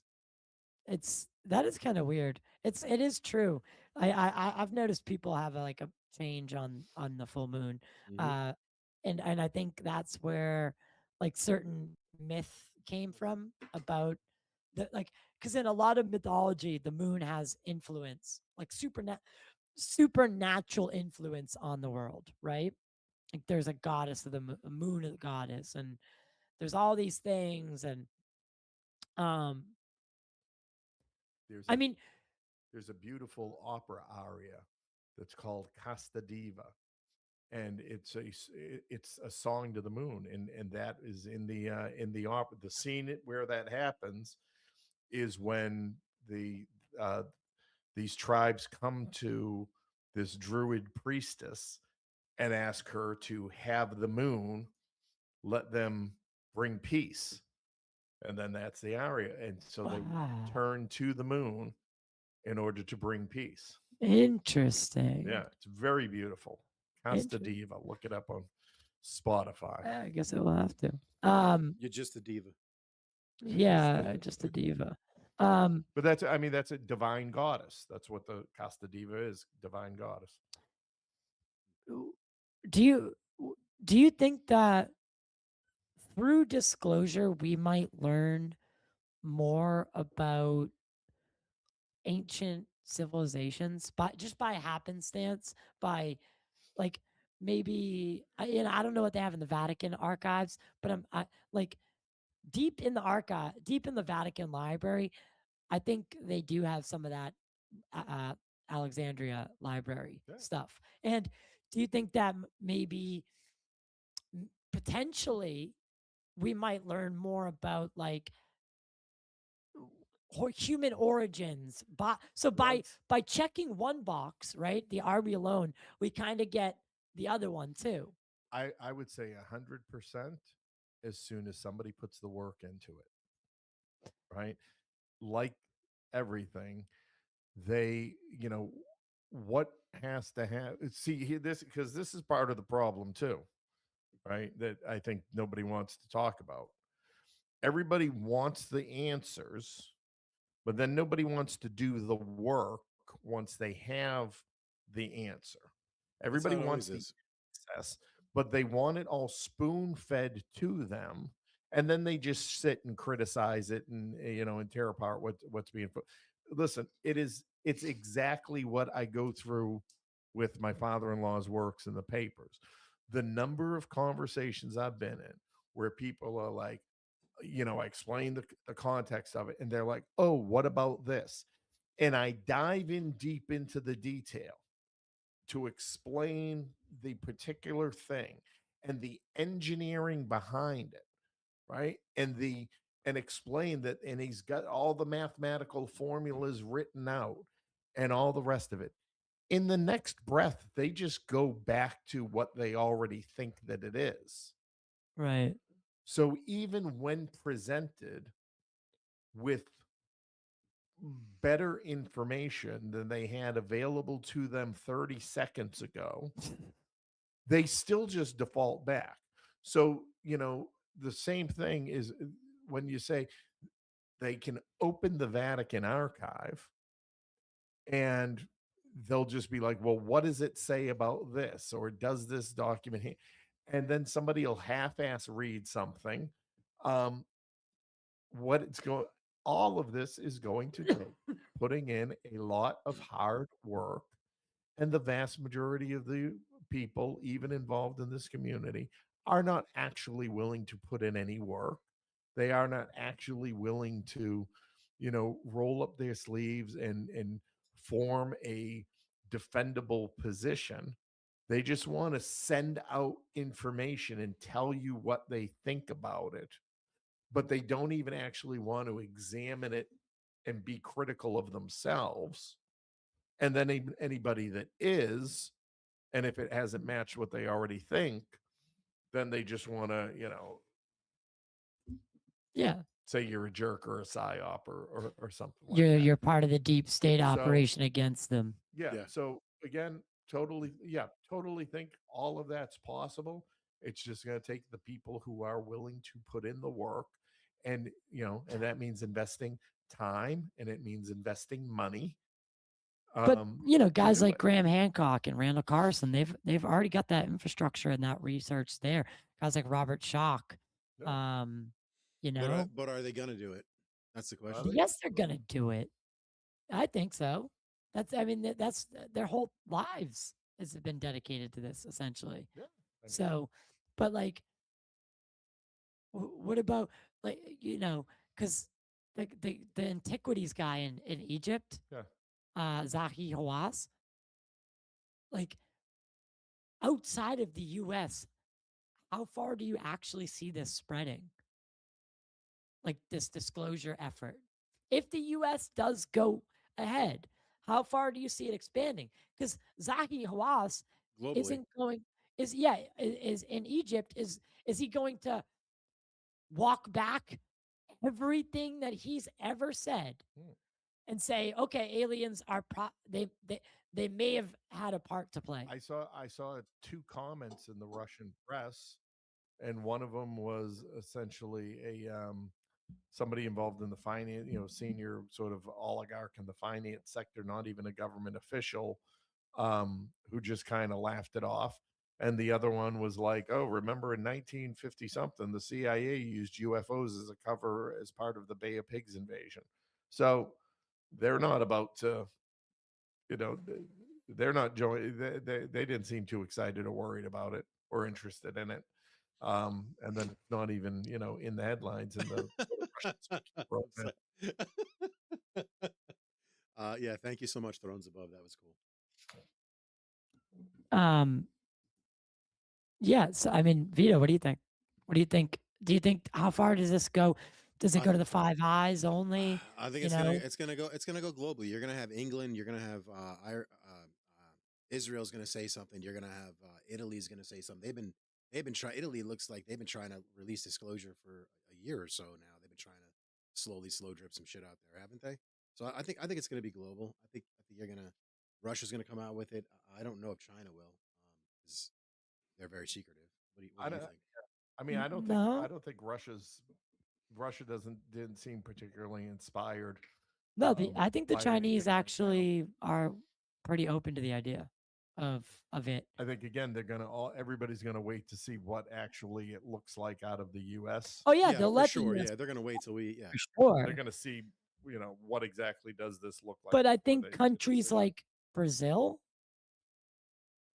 That is kind of weird. It is true. I've noticed people have a change on the full moon, Mhm. and I think that's where like certain myth came from about because in a lot of mythology the moon has influence, like supernatural influence on the world, right? Like there's a goddess of the moon, of the goddess, and there's all these things, and I mean, there's a beautiful opera aria that's called Casta Diva, and it's a song to the moon, and that is in the opera. The scene where that happens is when uh, these tribes come to this druid priestess and ask her to have the moon let them bring peace, and then that's the aria, and so they turn to the moon in order to bring peace. Interesting. Yeah, it's very beautiful. Casta Diva. Look it up on Spotify. I guess I will have to. You're just a diva. Yeah, just a diva. But that's a divine goddess. That's what the Casta Diva is, divine goddess. Do you think that through disclosure we might learn more about ancient civilizations by happenstance, by like maybe I don't know what they have in the Vatican archives, but like deep in the Vatican library, I think they do have some of that Alexandria library stuff. And do you think that maybe potentially we might learn more about like human origins by checking one box, right, the army alone, we kind of get the other one too? I would say 100% as soon as somebody puts the work into it, right? Like everything, they, what has to have, see this, because this is part of the problem too, right? That I think nobody wants to talk about. Everybody wants the answers, but then nobody wants to do the work once they have the answer. Everybody wants the access, but they want it all spoon fed to them, and then they just sit and criticize it and and tear apart what's being put. Listen, it's exactly what I go through with my father-in-law's works in the papers. The number of conversations I've been in where people are like, I explain the context of it, and they're like, oh, what about this? And I dive in deep into the detail to explain the particular thing and the engineering behind it, right? And explain that, and he's got all the mathematical formulas written out and all the rest of it. In the next breath, they just go back to what they already think that it is. Right. So even when presented with better information than they had available to them 30 seconds ago, they still just default back. So, the same thing is when you say they can open the Vatican archive and they'll just be like, well, what does it say about this? Or does this document? And then somebody will half-ass read something. What it's going, all of this is going to take putting in a lot of hard work. And the vast majority of the people, even involved in this community, are not actually willing to put in any work. They are not actually willing to, roll up their sleeves and form a defendable position. They just want to send out information and tell you what they think about it, but they don't even actually want to examine it and be critical of themselves. And then anybody that is, and if it hasn't matched what they already think, then they just want to, say you're a jerk or a psyop or something like that. You're part of the deep state operation against them. Yeah. So again, totally think all of that's possible. It's just going to take the people who are willing to put in the work, and and that means investing time, and it means investing money. But guys like Graham Hancock and Randall Carson, they've already got that infrastructure and that research there. Guys like Robert Schoch, But are they going to do it? That's the question. Yes, they're going to do it. I think so. That's, I mean, that's their whole lives has been dedicated to this essentially. Yeah. So, but like, what about like, because the antiquities guy in Egypt, Zahi Hawass, like outside of the U.S., how far do you actually see this spreading? Like this disclosure effort. If the U.S. does go ahead, how far do you see it expanding? Because Zahi Hawass globally isn't going. Is in Egypt? Is he going to walk back everything that he's ever said and say, okay, aliens are they may have had a part to play? I saw 2 comments in the Russian press, and one of them was essentially a somebody involved in the finance, senior sort of oligarch in the finance sector, not even a government official, who just kind of laughed it off. And the other one was like, oh, remember in 1950 something, the CIA used UFOs as a cover as part of the Bay of Pigs invasion. So they're not about to, they're not joining. They didn't seem too excited or worried about it or interested in it. And then it's not even, in the headlines in the yeah, thank you so much, Thrones Above. That was cool. Yeah, so I mean, Vito, what do you think? Do you think how far does this go? Does it go to the Five Eyes only? I think it's gonna go globally. You're gonna have England. You're gonna have Israel's gonna say something. You're gonna have Italy's gonna say something. They've been trying. Italy looks like they've been trying to release disclosure for a year or so now. They've been trying to slow drip some shit out there, haven't they? So I think it's gonna be global. I think you're gonna Russia's gonna come out with it. I don't know if China will, because they're very secretive. What do you think? I mean, I don't think Russia didn't seem particularly inspired. No, I think the Chinese actually are pretty open to the idea of it. I think again everybody's gonna wait to see what actually it looks like out of the U.S. Oh yeah, they'll let sure. Yeah, they're gonna wait till they're gonna see what exactly does this look like. But I think countries like Brazil,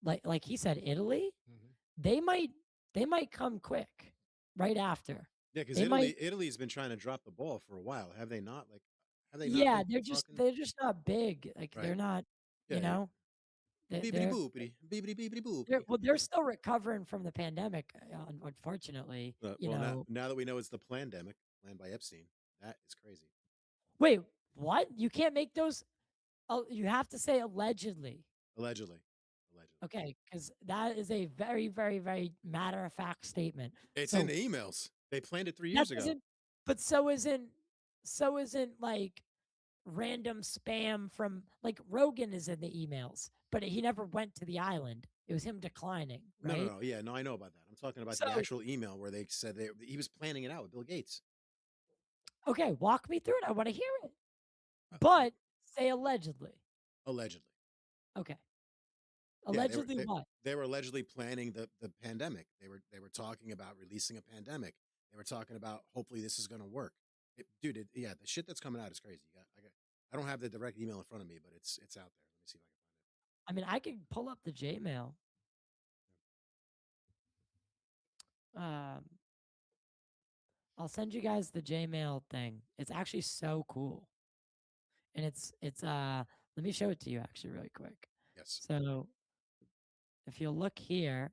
like he said, Italy, they might come quick right after. Yeah, because Italy's been trying to drop the ball for a while, have they not? Like, have they not? Yeah, they're just not big. Like they're not, Well, they're still recovering from the pandemic, unfortunately. Now that we know it's the plandemic, planned by Epstein, that is crazy. Wait, what? You can't make those. Oh, you have to say allegedly. Allegedly. Okay, because that is a very, very, very matter-of-fact statement. It's in the emails. They planned it 3 years ago. But so isn't like random spam from like Rogan is in the emails, but he never went to the island. It was him declining. Right? No. Yeah, no, I know about that. I'm talking about the actual email where they said he was planning it out with Bill Gates. Okay, walk me through it. I want to hear it. But say allegedly. Allegedly. Okay. Allegedly what? They were allegedly planning the pandemic. They were talking about releasing a pandemic. They were talking about hopefully this is going to work. The shit that's coming out is crazy. I don't have the direct email in front of me, but it's out there. Let me see if I can find it. I mean, I could pull up the Gmail. I'll send you guys the Gmail thing. It's actually so cool. And it's let me show it to you actually really quick. Yes. So if you look here,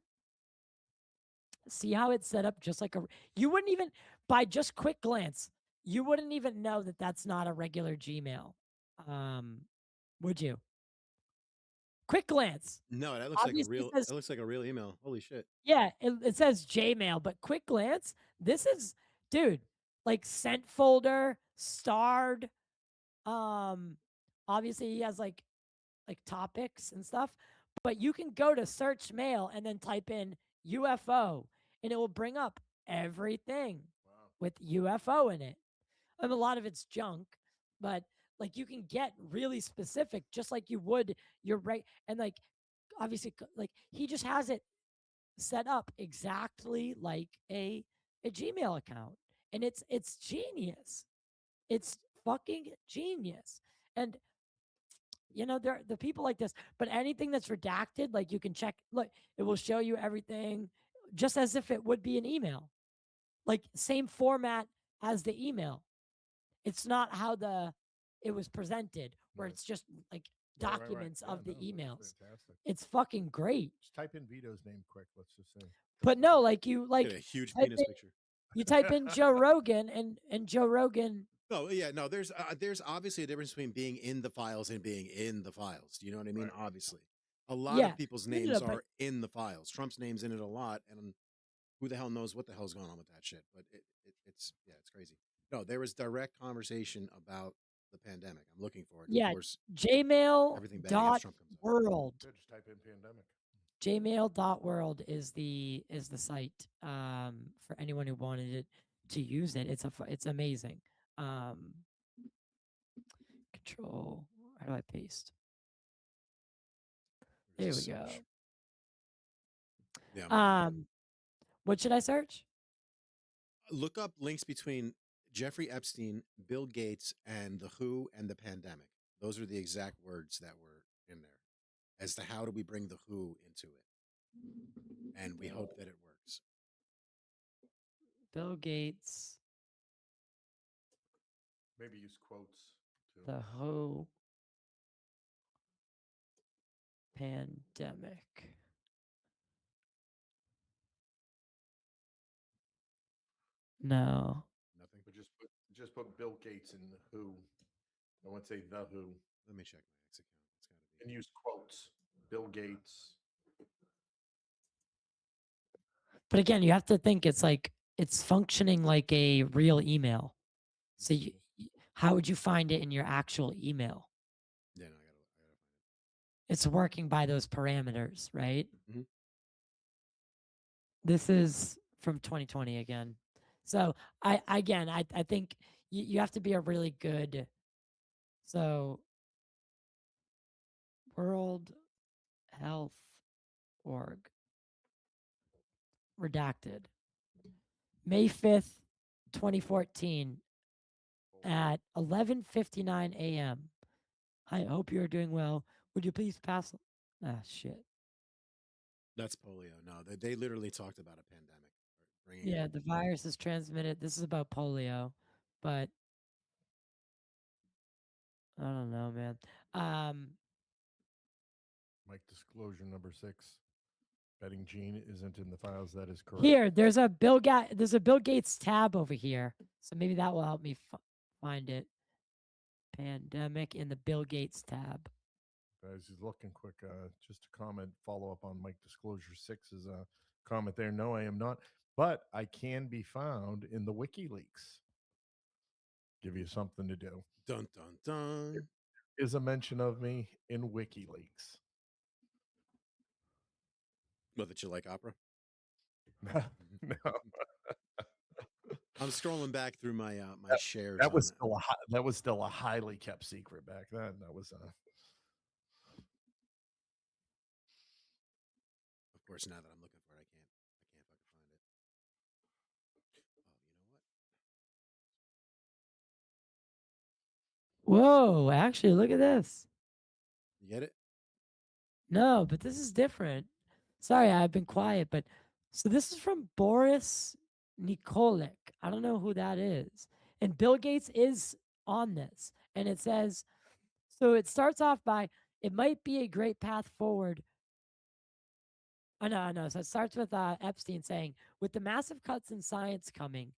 see how it's set up just like you wouldn't even, by just quick glance, you wouldn't even know that that's not a regular Gmail. Would you? Quick glance. No, that looks like a real email. Holy shit. Yeah, it says Gmail, but quick glance, this is, dude, like sent folder, starred. Obviously he has like topics and stuff, but you can go to search mail and then type in UFO and it will bring up everything with UFO in it. And a lot of it's junk, but like you can get really specific just like you would your right. And like, obviously, like he just has it set up exactly like a Gmail account. And it's genius. It's fucking genius. And You know, there the people like this, but anything that's redacted, like you can check, look, it will show you everything just as if it would be an email. Like same format as the email. It's not how it was presented, where Right. it's just like Right, right, right. documents Yeah, of the no, that's emails. fantastic. It's fucking great. Just type in Vito's name quick. Let's just say. But no, like you like Get a huge type penis in, picture. you type in Joe Rogan and Joe Rogan. No, yeah, no. There's obviously a difference between being in the files and being in the files. Do you know what I mean? Right. Obviously, a lot Yeah. of people's No, no, names no, but- are in the files. Trump's name's in it a lot, and who the hell knows what the hell's going on with that shit? But it's it's crazy. No, there was direct conversation about the pandemic. I'm looking for it. Yeah, Of course, Gmail everything bad against dot Trump comes up. world. Yeah, just type in pandemic. Gmail.world is the site for anyone who wanted it to use it. It's amazing. Control. How do I paste? There we go. Yeah. What should I search? Look up links between Jeffrey Epstein, Bill Gates, and the WHO and the pandemic. Those are the exact words that were in there as to how do we bring the WHO into it. And we hope that it works. Bill Gates, Maybe use quotes too. the WHO pandemic. No. Nothing. But just put Bill Gates and who. I won't say the who. Let me check my X account. It's got to be. And use quotes. Bill Gates. But again, you have to think it's functioning like a real email. So how would you find it in your actual email? Yeah, no, I gotta find it. It's working by those parameters, right? Mhm. This is from 2020 again. So I think you have to be a really good. So World Health Org redacted May 5th, 2014 at 11:59 a.m. I hope you are doing well. Would you please pass? Ah, shit. That's polio. No, they literally talked about a pandemic. Yeah, the virus is transmitted. This is about polio, but I don't know, man. Mike disclosure number 6. Betting gene isn't in the files. That is correct. Here, there's a Bill Gates tab over here, so maybe that will help me find it. Pandemic in the Bill Gates tab. Guys, he's looking quick. Just a comment, follow up on Mike Disclosure 6's comment there. No, I am not, but I can be found in the WikiLeaks. Give you something to do. Dun dun dun. There is a mention of me in WikiLeaks. What, that you like opera? No. I'm scrolling back through my my shares. That was still a highly kept secret back then. That was Of course, now that I'm looking for it, I can't fucking find it. Oh, you know what? Whoa, actually, look at this. You get it? No, but this is different. Sorry, I've been quiet, but so this is from Boris Nikolic. I don't know who that is. And Bill Gates is on this. And it says, so it starts off by, it might be a great path forward. I know. So it starts with Epstein saying, with the massive cuts in science coming,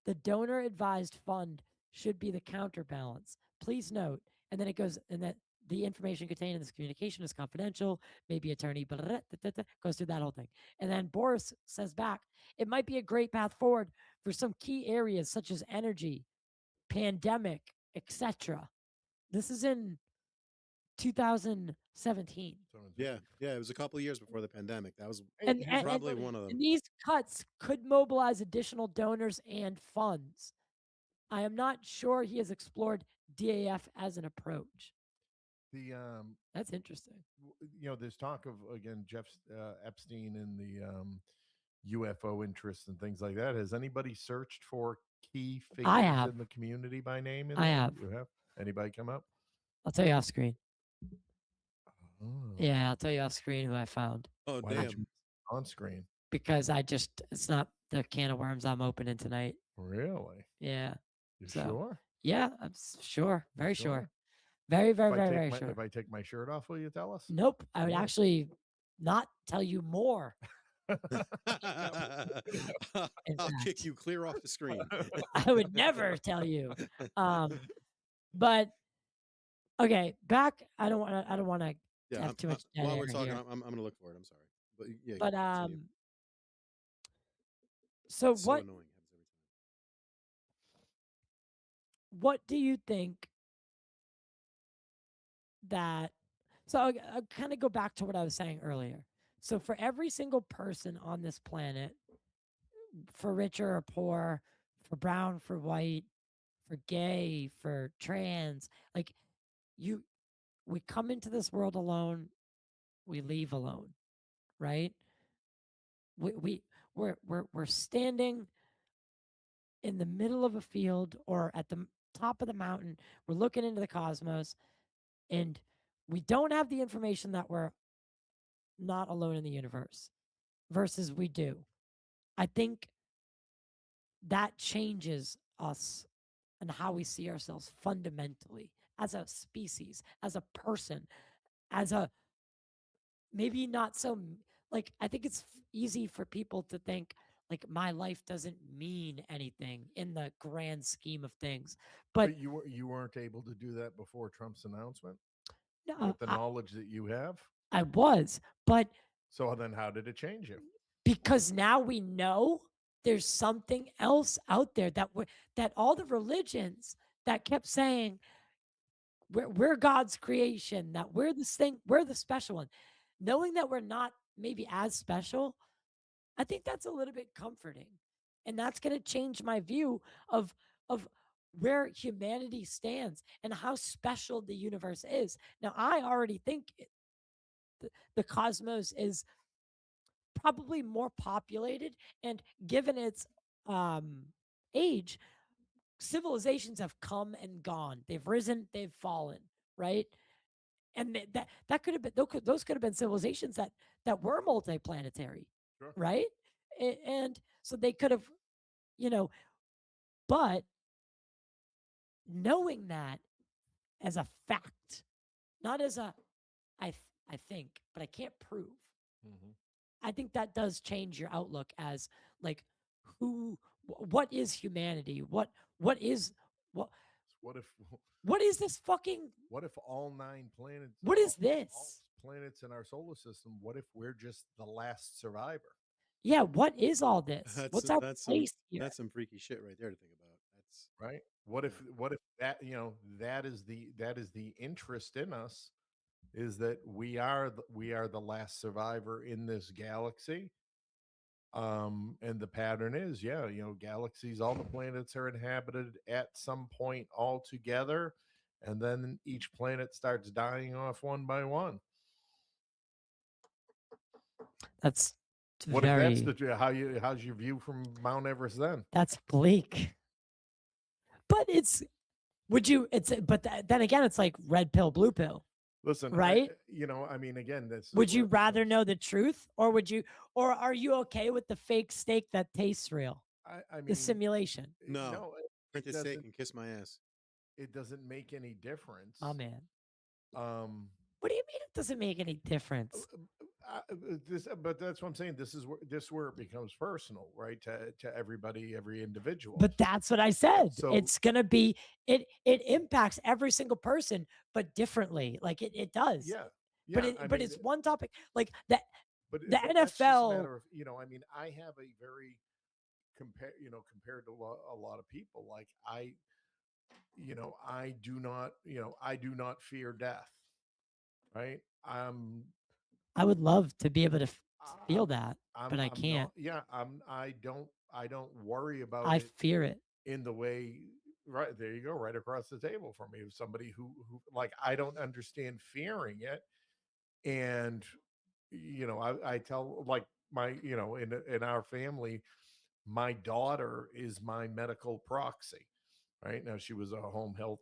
the donor advised fund should be the counterbalance. Please note. And then it goes, and that the information contained in this communication is confidential, maybe attorney, blah, blah, blah, blah, goes through that whole thing. And then Boris says back, it might be a great path forward for some key areas such as energy, pandemic, etc. This is in 2017. Yeah, it was a couple of years before the pandemic. That was And probably one of them. And these cuts could mobilize additional donors and funds. I am not sure he has explored DAF as an approach. That's interesting. There's talk of, again, Jeff Epstein and the UFO interests and things like that. Has anybody searched for key figures in the community by name? I have. You have? Anybody come up? I'll tell you off screen. Oh. Yeah, I'll tell you off screen who I found. Oh, Why damn. did you on screen? Because it's not the can of worms I'm opening tonight. Really? Yeah. You So, sure? yeah, I'm sure. You Very sure. sure? Very, very, If I very, take very my sure. if I take my shirt off, will you tell us? Nope. I would No. actually not tell you more. I'll kick you clear off the screen. I would never tell you. But okay, back. I don't want to Yeah, have too much dead while air we're talking, here. I'm going to look for it. I'm sorry, but yeah. But continue. so It's so what? annoying. Happens every time. What do you think that? So I'll kind of go back to what I was saying earlier. So for every single person on this planet, for richer or poor, for brown, for white, for gay, for trans, like we come into this world alone, we leave alone, right? We're standing in the middle of a field or at the top of the mountain. We're looking into the cosmos, and we don't have the information that we're not alone in the universe versus we do. I think that changes us and how we see ourselves fundamentally as a species, as a person, as a maybe not so like I think it's easy for people to think like my life doesn't mean anything in the grand scheme of things. But you weren't able to do that before Trump's announcement no, with the knowledge that you have. I was, but So then how did it change you? because now we know there's something else out there that all the religions that kept saying we're God's creation, that we're this thing, we're the special one. Knowing that we're not maybe as special, I think that's a little bit comforting. And that's going to change my view of where humanity stands and how special the universe is. Now, I already think the cosmos is probably more populated, and given its age, civilizations have come and gone. They've risen, they've fallen, right? And that could have been those could have been civilizations that were multiplanetary, Sure. right? And so they could have, but knowing that as a fact, not as a I think, but I can't prove. Mm-hmm. I think that does change your outlook as like what is humanity? What is what What if what is this fucking what if all 9 planets what is all this? planets in our solar system, what if we're just the last survivor? Yeah, what is all this? What's our place here? That's some freaky shit right there to think about. That's Right? What if that, that is the interest in us, is that we are the last survivor in this galaxy. And the pattern is, galaxies, all the planets are inhabited at some point all together, and then each planet starts dying off one by one. That's What very if that's how's your view from Mount Everest then? that's bleak. But then again, it's like red pill, blue pill. Listen, right? Again, that's. Would you rather know the truth, or are you okay with the fake steak that tastes real? I mean, The simulation. no. Print this steak and kiss my ass. It doesn't make any difference. Oh man. What do you mean it doesn't make any difference? But that's what I'm saying. This is where it becomes personal, right? To everybody, every individual. But that's what I said. So, it's gonna be it impacts every single person, but differently. Like it does. Yeah. But it's one topic. Like that. But the that's NFL. Just a matter of, I have a very compared to a lot of people. Like I do not fear death. Right. I would love to be able to feel that, but I can't. I don't worry about I it. fear it in the way, right there you go, right across the table from me, somebody who like, I don't understand fearing it. And, I tell, like, my, in our family, my daughter is my medical proxy. Right now, she was a home health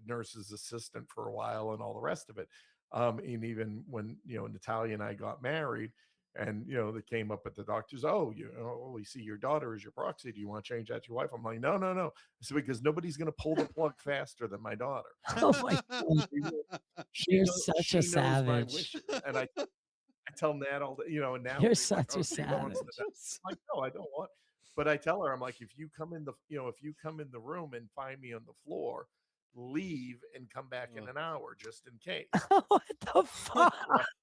nurse's assistant for a while and all the rest of it. And even when, Natalia and I got married, and they came up at the doctors, we see your daughter is your proxy. Do you want to change that to your wife? I'm like, no. I said, because nobody's going to pull the plug faster than my daughter. Oh my God. You're such a savage. And I tell Nat all the, and now You're such a savage. I'm like, no, I don't want. But I tell her, I'm like, if you come in the room and find me on the floor, leave and come back in an hour just in case. What the fuck?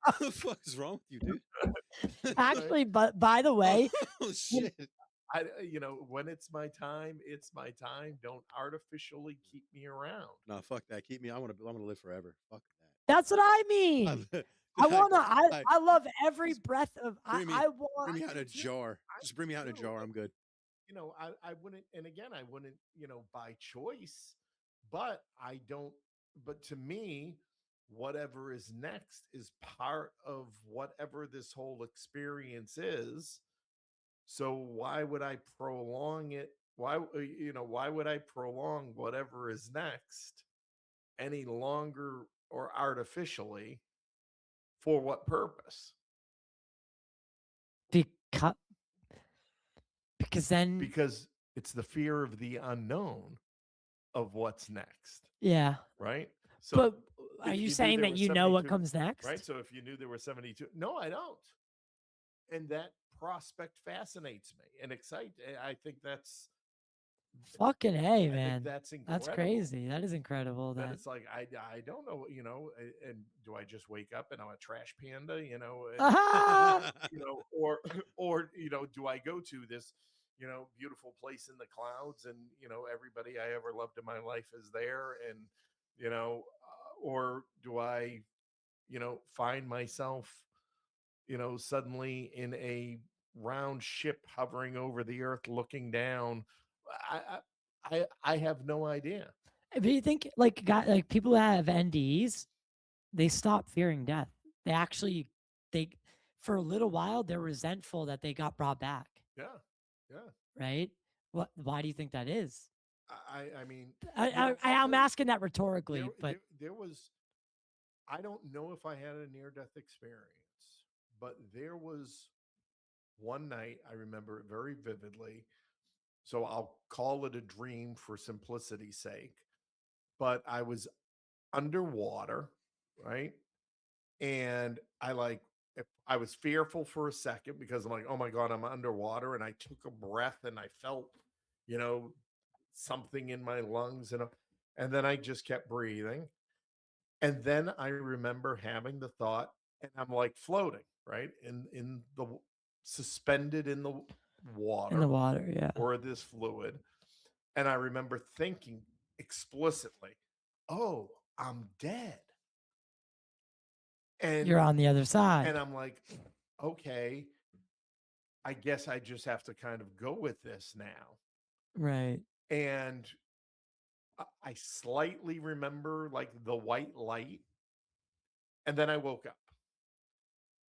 What the fuck is wrong with you, dude? Actually, but by the way, oh shit. When it's my time, it's my time. Don't artificially keep me around. No, fuck that. Keep me. I want to live forever. Fuck that. That's what I mean. I love every breath of. Bring me out in a jar. Just bring me out in a jar. I'm good. I wouldn't, and again, I wouldn't, by choice, but I don't. But to me, whatever is next is part of whatever this whole experience is. So why would I prolong it? Why would I prolong whatever is next any longer or artificially? For what purpose? Because it's the fear of the unknown of what's next. Yeah. Right. So, but are you saying that what comes next? Right. So if you knew there were 72, no, I don't. And that prospect fascinates me and excites. I think that's fucking A, man. That's incredible. That's crazy. That is incredible. That it's like I don't know, and do I just wake up and I'm a trash panda, and, or do I go to this, beautiful place in the clouds, and everybody I ever loved in my life is there, and or do I, find myself, suddenly in a round ship hovering over the earth, looking down. I have no idea. But you think like people that have NDEs, they stop fearing death. They for a little while they're resentful that they got brought back. Yeah. Right? Why do you think that is? I mean, I'm asking that rhetorically, but there was. I don't know if I had a near-death experience, but there was one night I remember it very vividly. So I'll call it a dream for simplicity's sake, but I was underwater, right? And I was fearful for a second because I'm like, oh my God, I'm underwater. And I took a breath and I felt, something in my lungs. And then I just kept breathing. And then I remember having the thought, and I'm like floating, right? In the suspended in the water. Yeah. Or this fluid. And I remember thinking explicitly, oh, I'm dead. And you're on the other side. And I'm like, okay, I guess I just have to kind of go with this now. Right. And I slightly remember like the white light. And then I woke up.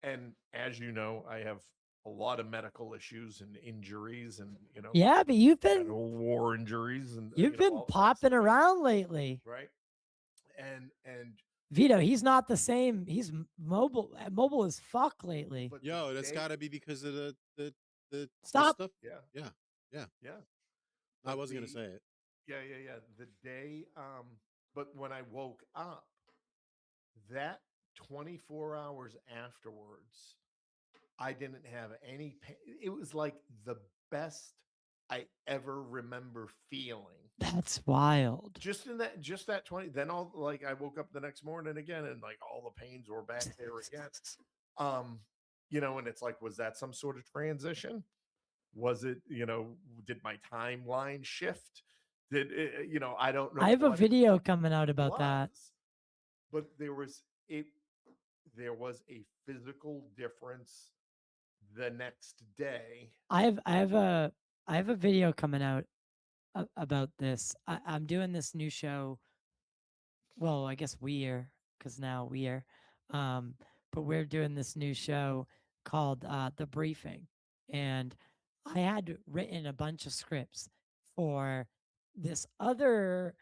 And as you know, I have a lot of medical issues and injuries, and yeah, but you've been war injuries, and you've been popping around lately, right? And VITO, he's not the same. He's mobile as fuck lately. But that's got to be because of the stop. Stuff. Yeah. I wasn't gonna say it. Yeah. The day, but when I woke up, that 24 hours afterwards, I didn't have any pain. It was like the best I ever remember feeling. That's wild. Just that 20. Then I woke up the next morning again, and like all the pains were back there again. And it's like, was that some sort of transition? Was it, did my timeline shift? Did it, I don't know. I have a video coming out about that. But there was a physical difference the next day. I have a video coming out about this. I'm doing this new show. Well, I guess because now but we're doing this new show called The Briefing. And I had written a bunch of scripts for this other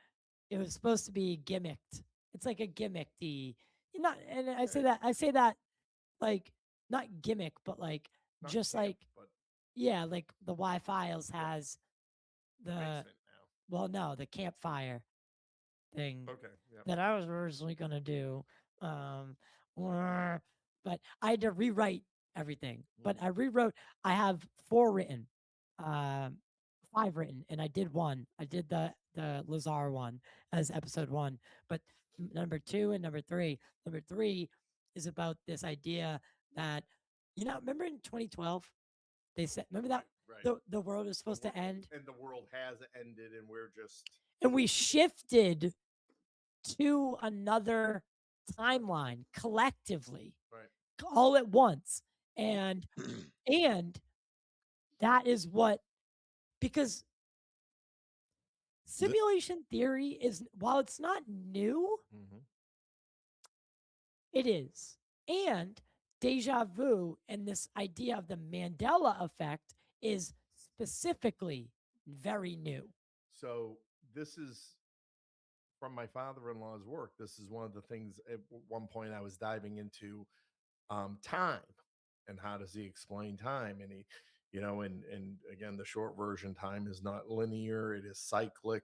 it was supposed to be gimmicked. It's like a gimmicky, not, and I say that like not gimmick, but like Not just camp, like but yeah, like the Wi-Fi's has the makes it now. well, no, the campfire thing Okay. Yeah. that I was originally gonna do. But I had to rewrite everything. But I rewrote. I have 4 written, 5 written, and I did 1. I did the Lazar one as episode 1. But number 2 and number 3. Number 3 is about this idea that remember in 2012 they said remember that Right. the world is supposed to end And the world has ended, and we're just and we shifted to another timeline collectively right. all at once and that is what because simulation theory is while it's not new it is and deja vu and this idea of the Mandela effect is specifically very new. So this is from my father-in-law's work. This is one of the things at one point I was diving into time and how does he explain time, and he and again, the short version, time is not linear, it is cyclic,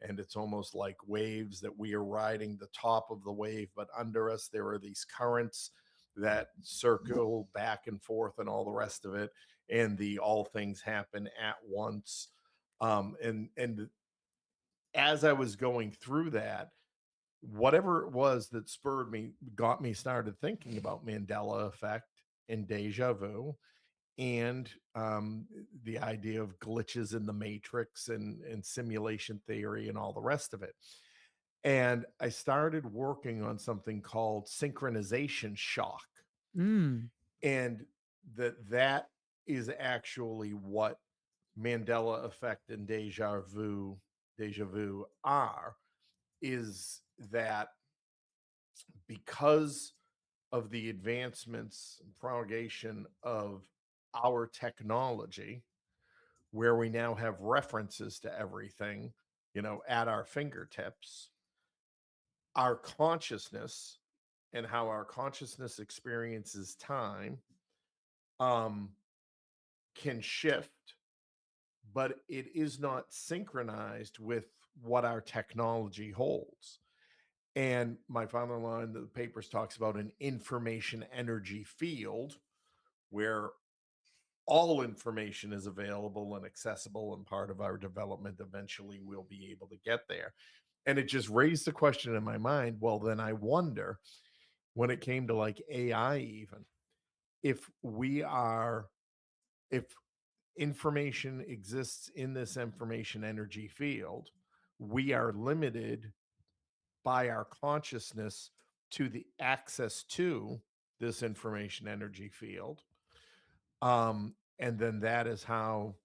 and it's almost like waves that we are riding the top of the wave, but under us there are these currents that circle back and forth and all the rest of it, and the all things happen at once. And as I was going through that, whatever it was that spurred me, got me started thinking about Mandela effect and deja vu, and the idea of glitches in the matrix and simulation theory and all the rest of it. And I started working on something called synchronization shock, and that is actually what Mandela effect and deja vu are, is that because of the advancements and promulgation of our technology, where we now have references to everything, at our fingertips, our consciousness and how our consciousness experiences time can shift, but it is not synchronized with what our technology holds. And my father-in-law in the papers talks about an information energy field where all information is available and accessible, and part of our development eventually we'll be able to get there. And it just raised the question in my mind, well, then I wonder, when it came to like AI, even if if information exists in this information energy field, we are limited by our consciousness to the access to this information energy field. And then that is how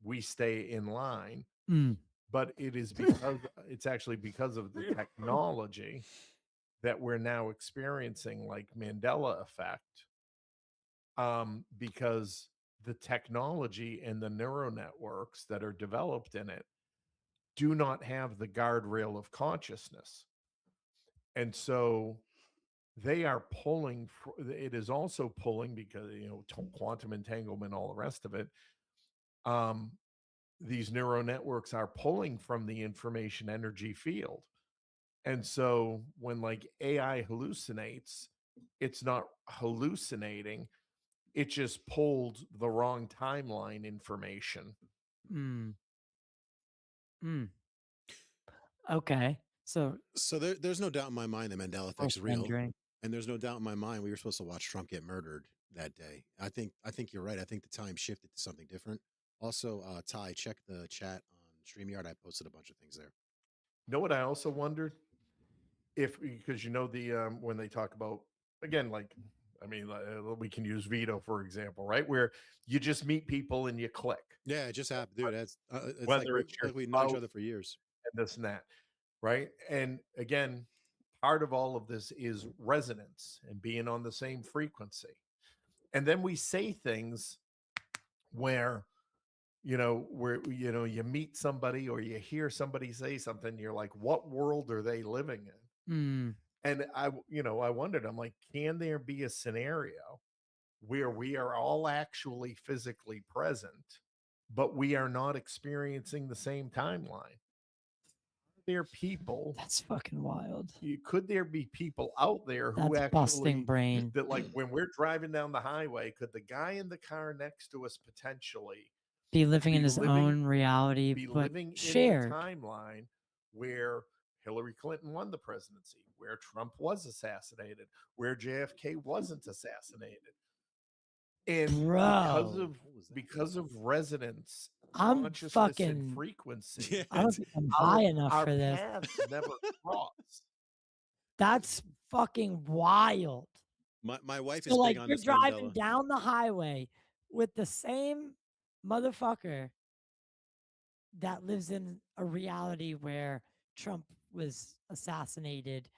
we stay in line. But it is because it's actually because of the technology that we're now experiencing like Mandela effect, because the technology and the neural networks that are developed in it do not have the guardrail of consciousness. And so they are pulling, it is also pulling because, quantum entanglement, all the rest of it. These neural networks are pulling from the information energy field. And so when like AI hallucinates, it's not hallucinating, it just pulled the wrong timeline information. Okay. So there's no doubt in my mind that Mandela effect's real, and there's no doubt in my mind we were supposed to watch Trump get murdered that day. I think you're right. I think the time shifted to something different. Also, Ty, check the chat on StreamYard. I posted a bunch of things there. You know what I also wondered? If, because the when they talk about, again, like, I mean, we can use VITO for example, right? Where you just meet people and you click. Yeah, it just happened, dude. That's it's whether like, it's your we know each other for years, and this and that, right? And again, part of all of this is resonance and being on the same frequency. And then we say things where where you meet somebody or you hear somebody say something, you're like, what world are they living in? And I wondered, I'm like, can there be a scenario where we are all actually physically present, but we are not experiencing the same timeline? Are there people? That's fucking wild. Could there be people out there who That's busting actually brain. that, like, when we're driving down the highway, could the guy in the car next to us potentially Be living in his own be reality, but living in the shared. timeline where Hillary Clinton won the presidency, where Trump was assassinated, where JFK wasn't assassinated? And Bro, because of resonance, I'm consciousness, fucking and frequency, I don't think I'm high enough our for this. paths never cross. That's fucking wild. My wife So is like big on you're this, driving Mandela. down the highway with the same motherfucker that lives in a reality where Trump was assassinated,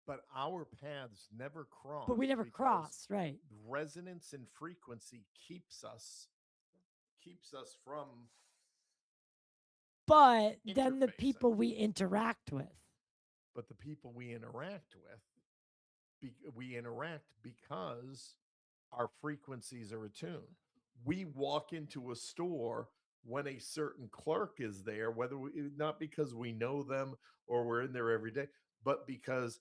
But our paths never cross. but we never because cross, right? resonance and frequency keeps us from. But then the Interfacing. people we interact with. But the people we interact with, we interact because our frequencies are attuned. We walk into a store when a certain clerk is there, not because we know them or we're in there every day, but because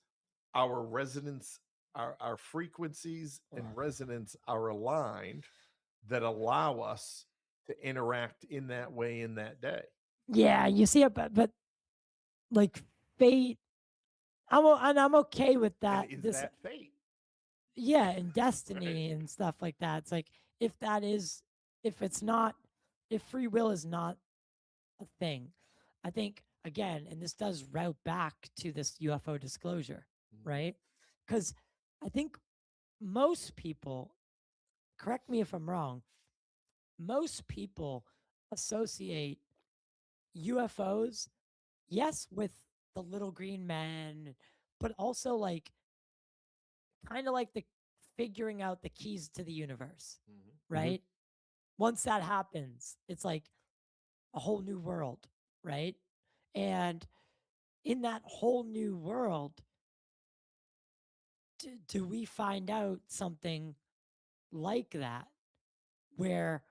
our resonance, our frequencies and resonance are aligned, that allow us to interact in that way in that day. Yeah, you see it, but like fate, I'm okay with that. And is that fate? Yeah, and destiny and stuff like that. It's like if free will is not a thing, I think again, and this does route back to this UFO disclosure, right? Because I think most people, correct me if I'm wrong, most people associate UFOs, yes, with the little green men, but also like kind of like the figuring out the keys to the universe, right? Once that happens, it's like a whole new world, right? And in that whole new world, do we find out something like that where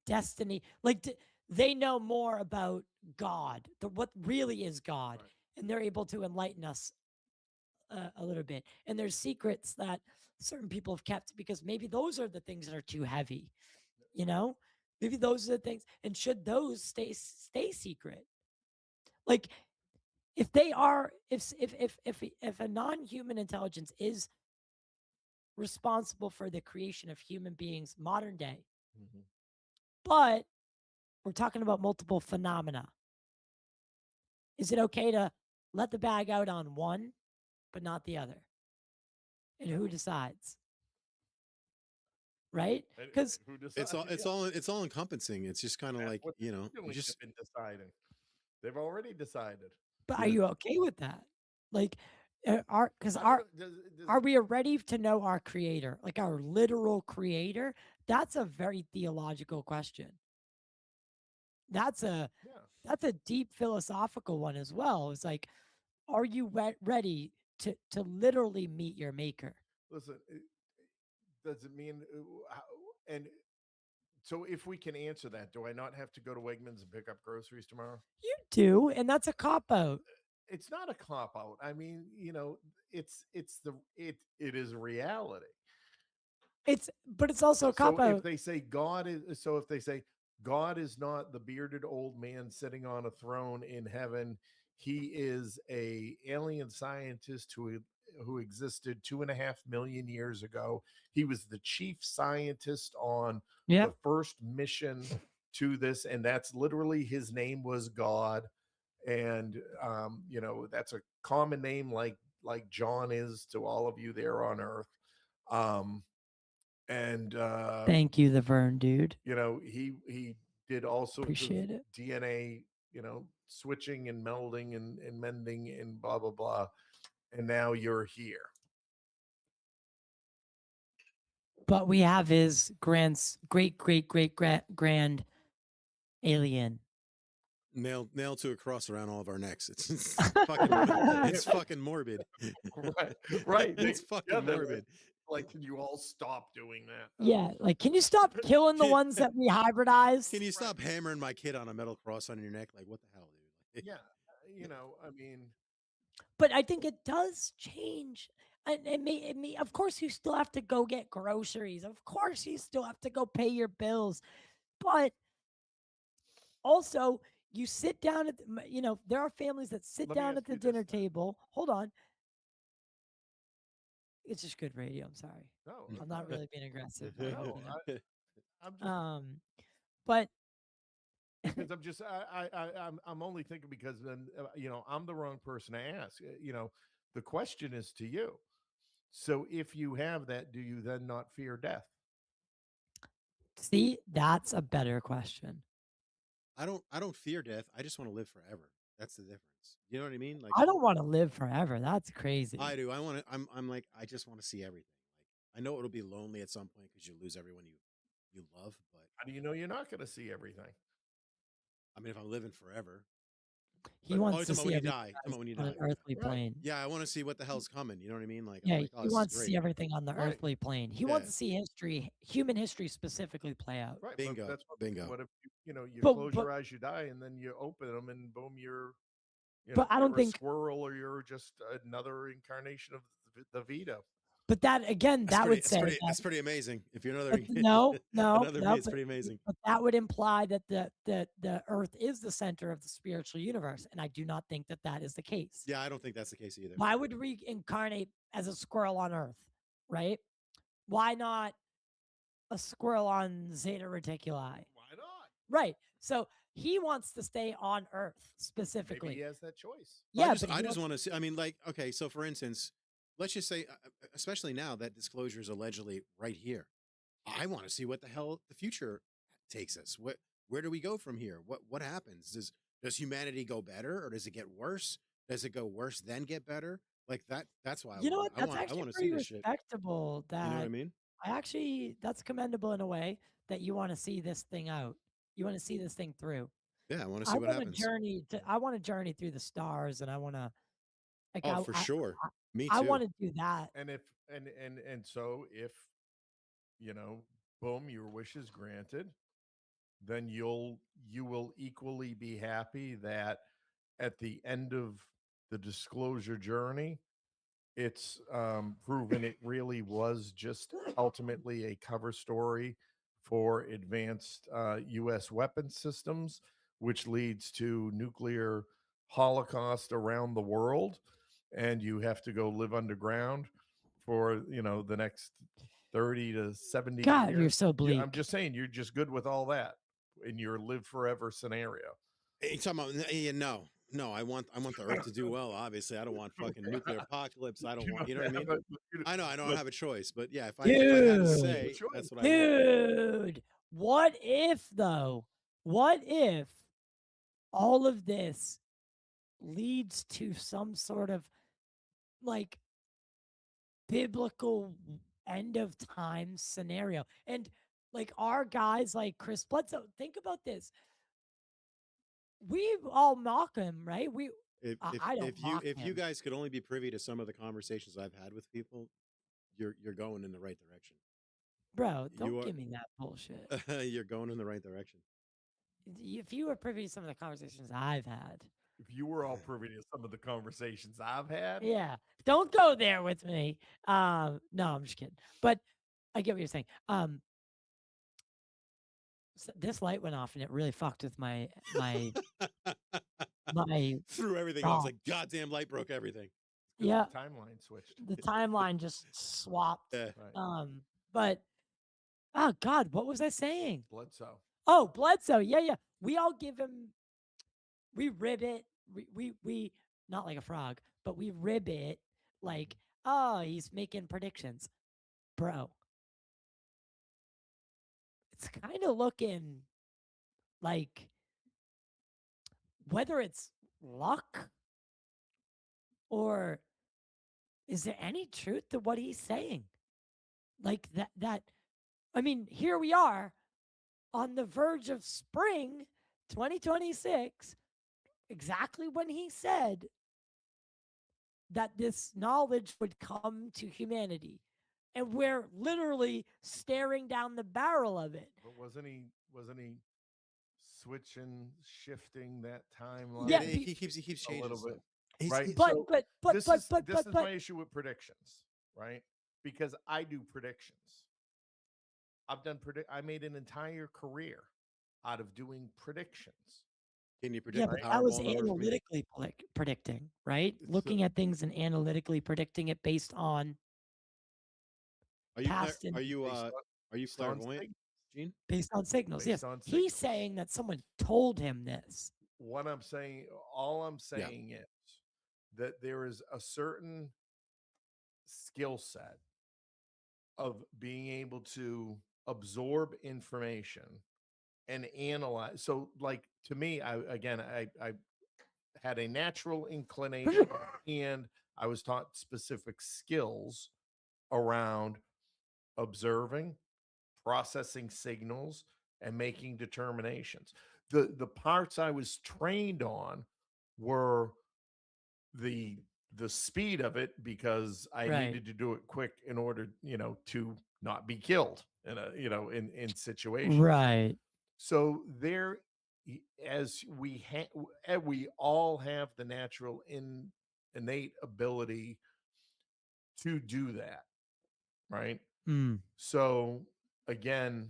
destiny, like they know more about God, what really is God, Right. and they're able to enlighten us a little bit. And there's secrets that certain people have kept because maybe those are the things that are too heavy, maybe those are the things. And should those stay secret? Like if they are, if a non-human intelligence is responsible for the creation of human beings modern day, but we're talking about multiple phenomena, is it okay to let the bag out on one but not the other? And who decides? Right? Because it's all encompassing. It's just kind of like, you just been deciding. They've already decided. But are you okay with that? Like, are we ready to know our creator, like our literal creator? That's a very theological question. That's a deep philosophical one as well. It's like, are you ready to literally meet your maker? Listen, does it mean and so if we can answer that, do I not have to go to Wegmans and pick up groceries tomorrow? You do, and that's a cop out. It's not a cop out. I mean, it is reality. But it's also a cop out. If they say God is not the bearded old man sitting on a throne in heaven, he is a alien scientist who existed 2.5 million years ago. He was the chief scientist on the first mission to this, and that's literally his name was God. And that's a common name like John is to all of you there on Earth. And thank you, the Vern dude. He did all sorts Appreciate of it. DNA, switching and melding and mending and blah blah blah. And now you're here. But we have his great grand alien. Nailed to a cross around all of our necks. It's fucking it's fucking morbid. Right. It's fucking morbid. Like, can you all stop doing that? Yeah, like, can you stop killing the ones that we hybridized? Can you stop hammering my kid on a metal cross on your neck? Like, what the hell, dude? Yeah, I mean, But I think it does change. And it may, of course, you still have to go get groceries. Of course, you still have to go pay your bills. But also, you sit down at, there are families that sit down at the dinner table. Hold on. It's just good radio. I'm sorry. no, I'm not really being aggressive. no, I'm just but because I'm just I'm only thinking because then I'm the wrong person to ask. The question is to you. So if you have that, do you then not fear death? see, that's a better question. I don't fear death. I just want to live forever. That's the difference. You know what I mean? Like, I don't want to live forever. That's crazy. I do. I want to. I'm like, I just want to see everything. Like, I know it'll be lonely at some point because you lose everyone you love. But How do you know you're not going to see everything? I mean, if I'm living forever, He wants to see when you everything die. When you on die. an earthly Right. plane. Yeah, I want to see what the hell's coming. You know what I mean? Like, Yeah, I'm like, oh, he this wants is to great. see everything on the Right. earthly plane. He Yeah. wants to see human history specifically play out. Right. Bingo. But Bingo. What if you But- close but- your eyes, you die, and then you open them, and boom, you're But I don't you're think- a squirrel, or you're just another incarnation of the VITO. But that again, that would say That's pretty amazing. If you're another, but no, another no, it's pretty amazing. but that would imply that the Earth is the center of the spiritual universe, and I do not think that is the case. Yeah, I don't think that's the case either. Why would we reincarnate as a squirrel on Earth, right? Why not a squirrel on Zeta Reticuli? Why not? Right. So he wants to stay on Earth specifically. Maybe he has that choice. Yeah, I just want to see. I mean, like, okay, so for instance, let's just say, especially now that disclosure is allegedly right here, I want to see what the hell the future takes us. Where do we go from here? What happens? Does humanity go better, or does it get worse? Does it go worse then get better? Like that. That's why You know what? That's I actually want to see pretty this shit. respectable. That You know what I mean? that's commendable in a way that you want to see this thing out. You want to see this thing through. Yeah, I want to see what happens. I want to journey through the stars, and I want to. Like, Oh, for sure. Me too. I want to do that. And if so if boom, your wish is granted, then you will equally be happy that at the end of the disclosure journey, it's proven it really was just ultimately a cover story for advanced U.S. weapon systems, which leads to nuclear holocaust around the world, and you have to go live underground for the next 30 to 70 God, years. you're so bleak. I'm just saying, you're just good with all that in your live forever scenario. Hey, talking about no, I want the Earth to do well. Obviously, I don't want fucking nuclear apocalypse. I don't want, you know what I mean? I know I don't have a choice, but yeah, if I had to say, that's what I want. Dude, what if though? What if all of this leads to some sort of like biblical end of time scenario? And like our guys like Chris Bledsoe, think about this. We all mock him, right? I don't mock if you him. guys could only be privy to some of the conversations I've had with people, you're going in the right direction. Bro, don't give me that bullshit. You're going in the right direction. If you were privy to some of the conversations I've had. If you were all privy to some of the conversations I've had. Yeah. Don't go there with me. No, I'm just kidding. But I get what you're saying. So this light went off and it really fucked with my threw everything off. Like goddamn light broke everything. Yeah. The timeline switched. The timeline just swapped. Yeah. Right. But oh God, what was I saying? Bledsoe. Oh, Bledsoe. Yeah. We all give him, we rib it. We not like a frog, but we rib it like, oh, he's making predictions. Bro. It's kind of looking like whether it's luck or is there any truth to what he's saying? Like that I mean, here we are on the verge of spring, 2026, exactly when he said that this knowledge would come to humanity. And we're literally staring down the barrel of it. But wasn't he switching, shifting that timeline? Yeah, he keeps a changing little stuff. bit, right? But So this is my issue with predictions, right? Because I do predictions. I made an entire career out of doing predictions. Can you Yeah, predict but the that was Powerball number for me? analytically predicting, right? Looking at things and analytically predicting it based on past and Are you clairvoyant, Gene? based on signals. Based Yes, on he's signals. saying that someone told him this. What I'm saying, all I'm saying is that there is a certain skill set of being able to absorb information and analyze. So, like, to me, I had a natural inclination and I was taught specific skills around observing, processing signals, and making determinations. The parts I was trained on were the speed of it, because I needed to do it quick in order, to not be killed in in situations. Right. So there, as we all have the natural innate ability to do that, right? Mm. So again,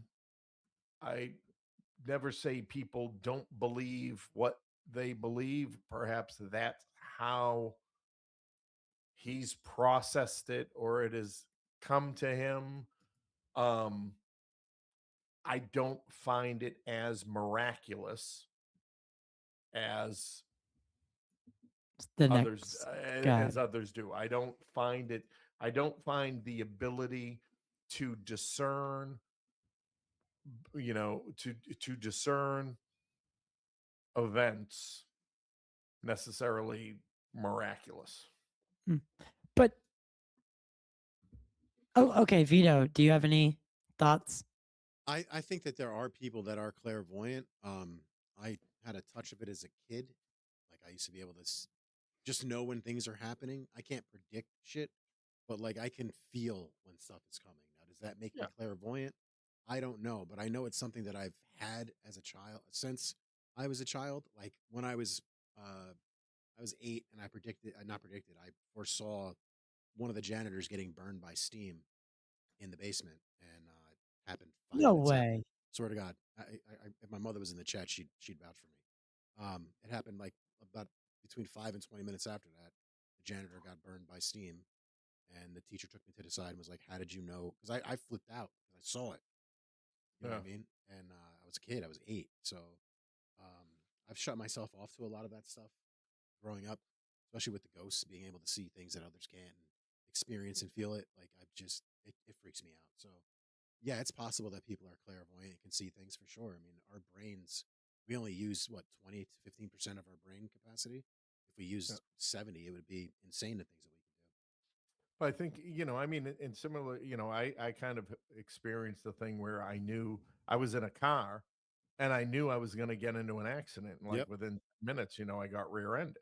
I never say people don't believe what they believe. Perhaps that's how he's processed it, or it has come to him. Um, I don't find it as miraculous as The others next guy. as others do. I don't find it. I don't find the ability to discern, to discern events necessarily miraculous. But okay, Vito, do you have any thoughts? I think that there are people that are clairvoyant. I had a touch of it as a kid. Like I used to be able to just know when things are happening. I can't predict shit, but like I can feel when stuff is coming. Now, does that make me clairvoyant? I don't know, but I know it's something that I've had as a child since I was a child. Like when I was 8 and I foresaw one of the janitors getting burned by steam in the basement, and it happened 5 No minutes after. way. Swear to God, if my mother was in the chat, she'd vouch for me. It happened like about between 5 and 20 minutes after that. The janitor got burned by steam, and the teacher took me to the side and was like, "How did you know?" Because I flipped out because I saw it. You know what I mean? And I was a kid. I was 8, so I've shut myself off to a lot of that stuff growing up, especially with the ghosts, being able to see things that others can't and experience and feel it. Like it freaks me out. So yeah, it's possible that people are clairvoyant and can see things for sure. I mean, our brains, we only use what 20 to 15% of our brain capacity. If we used 70, it would be insane the things that we could do. But I think, I mean, in similar, I kind of experienced the thing where I knew I was in a car and I knew I was going to get into an accident. And like within minutes, I got rear-ended.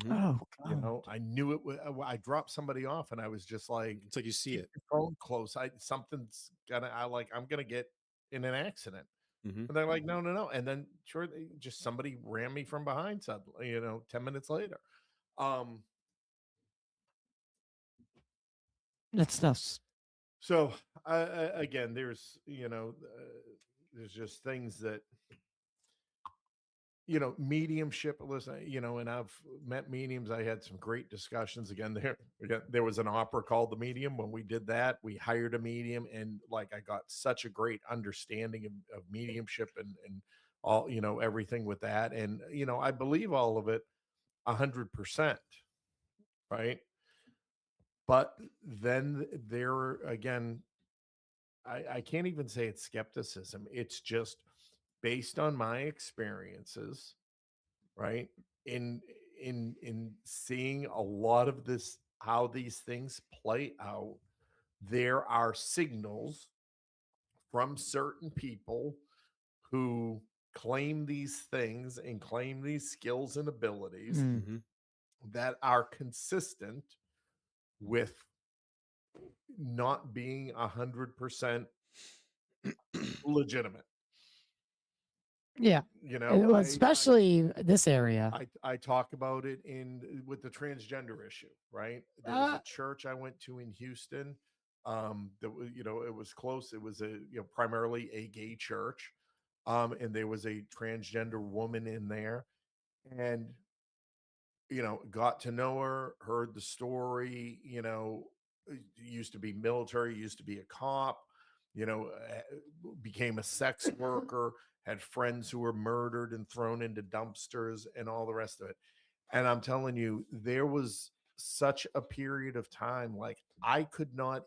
Oh God. I knew it was. I dropped somebody off, and I was just like, it's like you see keep it. your phone close. Something's gonna. I'm gonna get in an accident. Mm-hmm. And they're like, no, no, no. And then sure, just somebody ran me from behind suddenly. 10 minutes later. That stuff's So again, there's there's just things that mediumship. Listen, and I've met mediums. I had some great discussions. Again, there was an opera called The Medium. When we did that, we hired a medium, and like I got such a great understanding of mediumship and all everything with that. And I believe all of it 100%, right? But then there again, I can't even say it's skepticism. It's just based on my experiences, right? In in seeing a lot of this, how these things play out, there are signals from certain people who claim these things and claim these skills and abilities Mm. that are consistent with not being 100% legitimate. Yeah. You know, Especially this area. I talk about it with the transgender issue, right? There was a church I went to in Houston. That was, it was close. It was primarily a gay church. And there was a transgender woman in there, and got to know her, heard the story, used to be military, used to be a cop, became a sex worker, had friends who were murdered and thrown into dumpsters and all the rest of it. And I'm telling you, there was such a period of time, like I could not,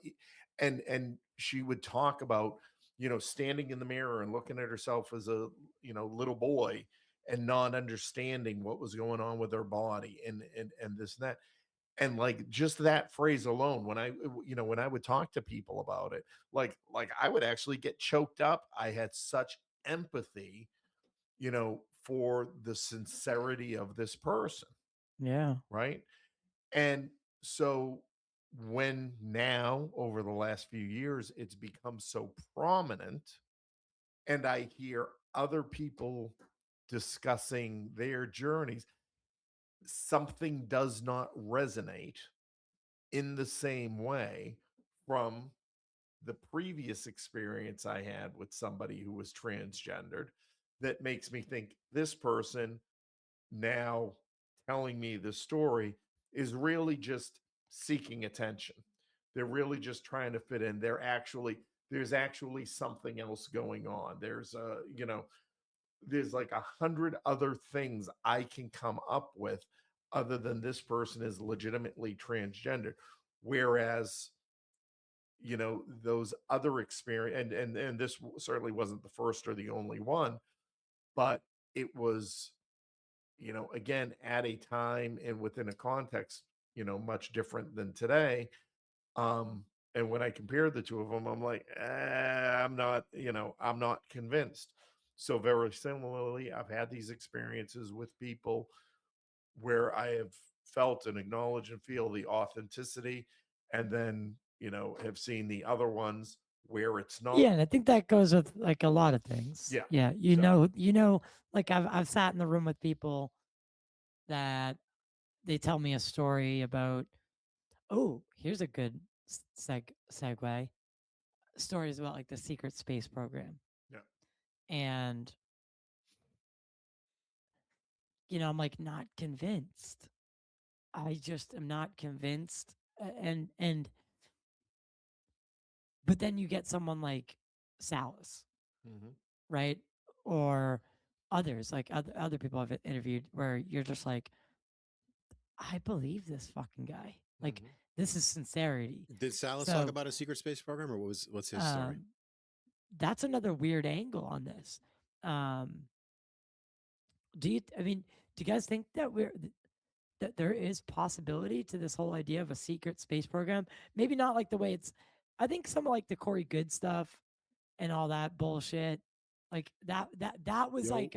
and she would talk about, standing in the mirror and looking at herself as a, little boy and not understanding what was going on with her body and this and that. And like just that phrase alone, when I would talk to people about it, like I would actually get choked up. I had such empathy, for the sincerity of this person. Yeah. Right. And so when now over the last few years it's become so prominent, and I hear other people discussing their journeys, something does not resonate in the same way from the previous experience I had with somebody who was transgendered that makes me think this person now telling me the story is really just seeking attention. They're really just trying to fit in. There's actually something else going on. There's like 100 other things I can come up with other than this person is legitimately transgender. Whereas, those other experience, and this certainly wasn't the first or the only one, but it was, again, at a time and within a context, much different than today. And when I compared the two of them, I'm like, I'm not convinced. So very similarly, I've had these experiences with people where I have felt and acknowledge and feel the authenticity, and then, have seen the other ones where it's not. Yeah, and I think that goes with like a lot of things. Yeah. Yeah. Like I've sat in the room with people that they tell me a story about, oh, here's a good segue. Stories about like the secret space program. Yeah. And I'm like not convinced. I just am not convinced. But then you get someone like Salas, right? Or others, like other people I've interviewed, where you're just like, I believe this fucking guy. Like, this is sincerity. Did Salas talk about a secret space program, or what's his story? That's another weird angle on this. Do you guys think that that there is possibility to this whole idea of a secret space program? Maybe not like the way it's, I think some of like the Corey Good stuff and all that bullshit, like that was like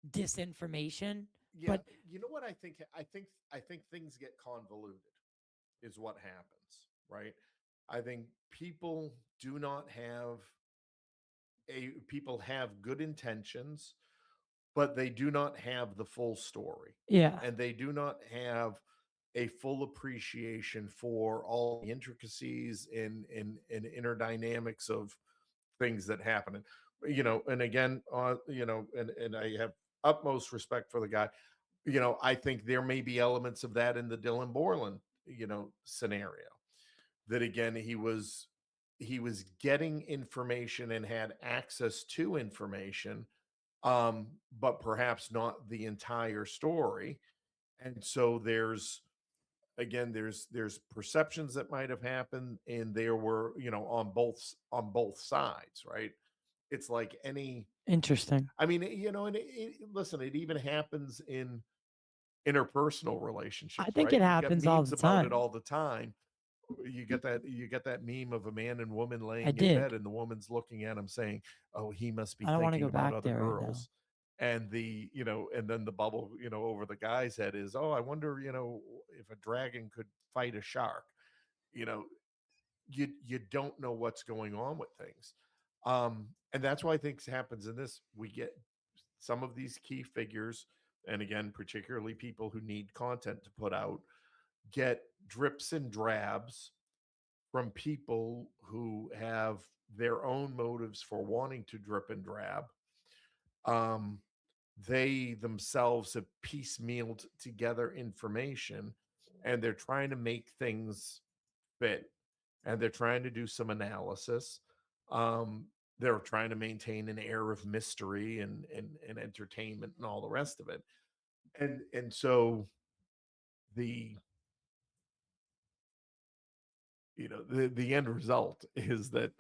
disinformation. Yeah, but you know what I think? I think things get convoluted, is what happens, right? I think people do not have people have good intentions, but they do not have the full story. Yeah. And they do not have a full appreciation for all the intricacies and inner dynamics of things that happen. And again, and I have utmost respect for the guy. I think there may be elements of that in the Dylan Borland, scenario. That again, he was getting information and had access to information, but perhaps not the entire story. And so there's perceptions that might have happened, and there were, on both sides, right? It's like any interesting. I mean, and listen, it even happens in interpersonal relationships. I think right? it happens all the about time. it all the time, you get that meme of a man and woman laying I in did. bed, and the woman's looking at him saying, "Oh, he must be I don't want to thinking go about back other there right now. girls." And and then the bubble, over the guy's head is, "Oh, I wonder, if a dragon could fight a shark." You know, you don't know what's going on with things. And that's why things happens in this. We get some of these key figures, and again, particularly people who need content to put out, get drips and drabs from people who have their own motives for wanting to drip and drab. Um, they themselves have piecemealed together information, and they're trying to make things fit, and they're trying to do some analysis. Um, they're trying to maintain an air of mystery and entertainment and all the rest of it. And so the the end result is that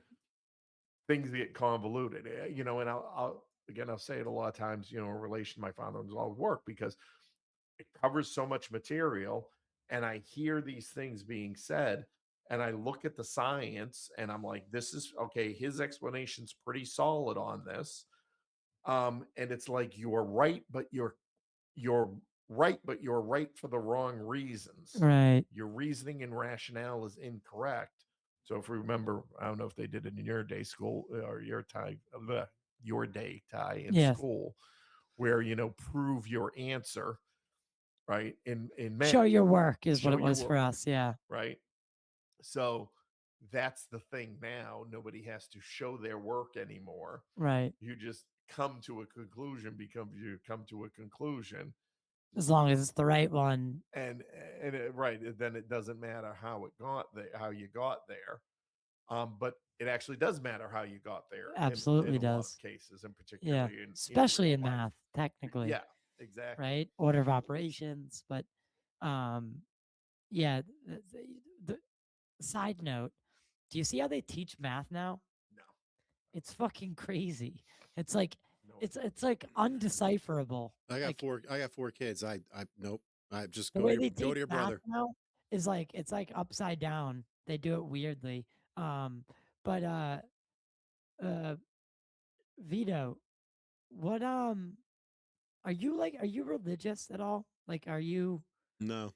things get convoluted, and I'll say it a lot of times, in relation to my father-in-law's work, because it covers so much material, and I hear these things being said, and I look at the science, and I'm like, this is okay. His explanation's pretty solid on this. And it's like, you're right, but you're right for the wrong reasons. Right. Your reasoning and rationale is incorrect. So if we remember, I don't know if they did it in your day school or your time, your day, Ty, in Yes. school, where prove your answer, right? In math, Show your work is what show it your was for work, us. Yeah. right? So that's the thing now. Nobody has to show their work anymore. Right. You just come to a conclusion because you come to a conclusion, As long as it's the right one. and right, then it doesn't matter how it got there, how you got there. But it actually does matter how you got there. Absolutely in a lot does. of cases, and Yeah. particularly Especially real in life. math, technically. Yeah, exactly. Right. Order of operations. But yeah. The side note, do you see how they teach math now? No. It's fucking crazy. It's like No, it's like undecipherable. I got Like, four kids. I nope. I just the go way to they go teach to your math brother. now is like it's like upside down. They do it weirdly. But uh Vito, what are you religious at all? Like, are you No.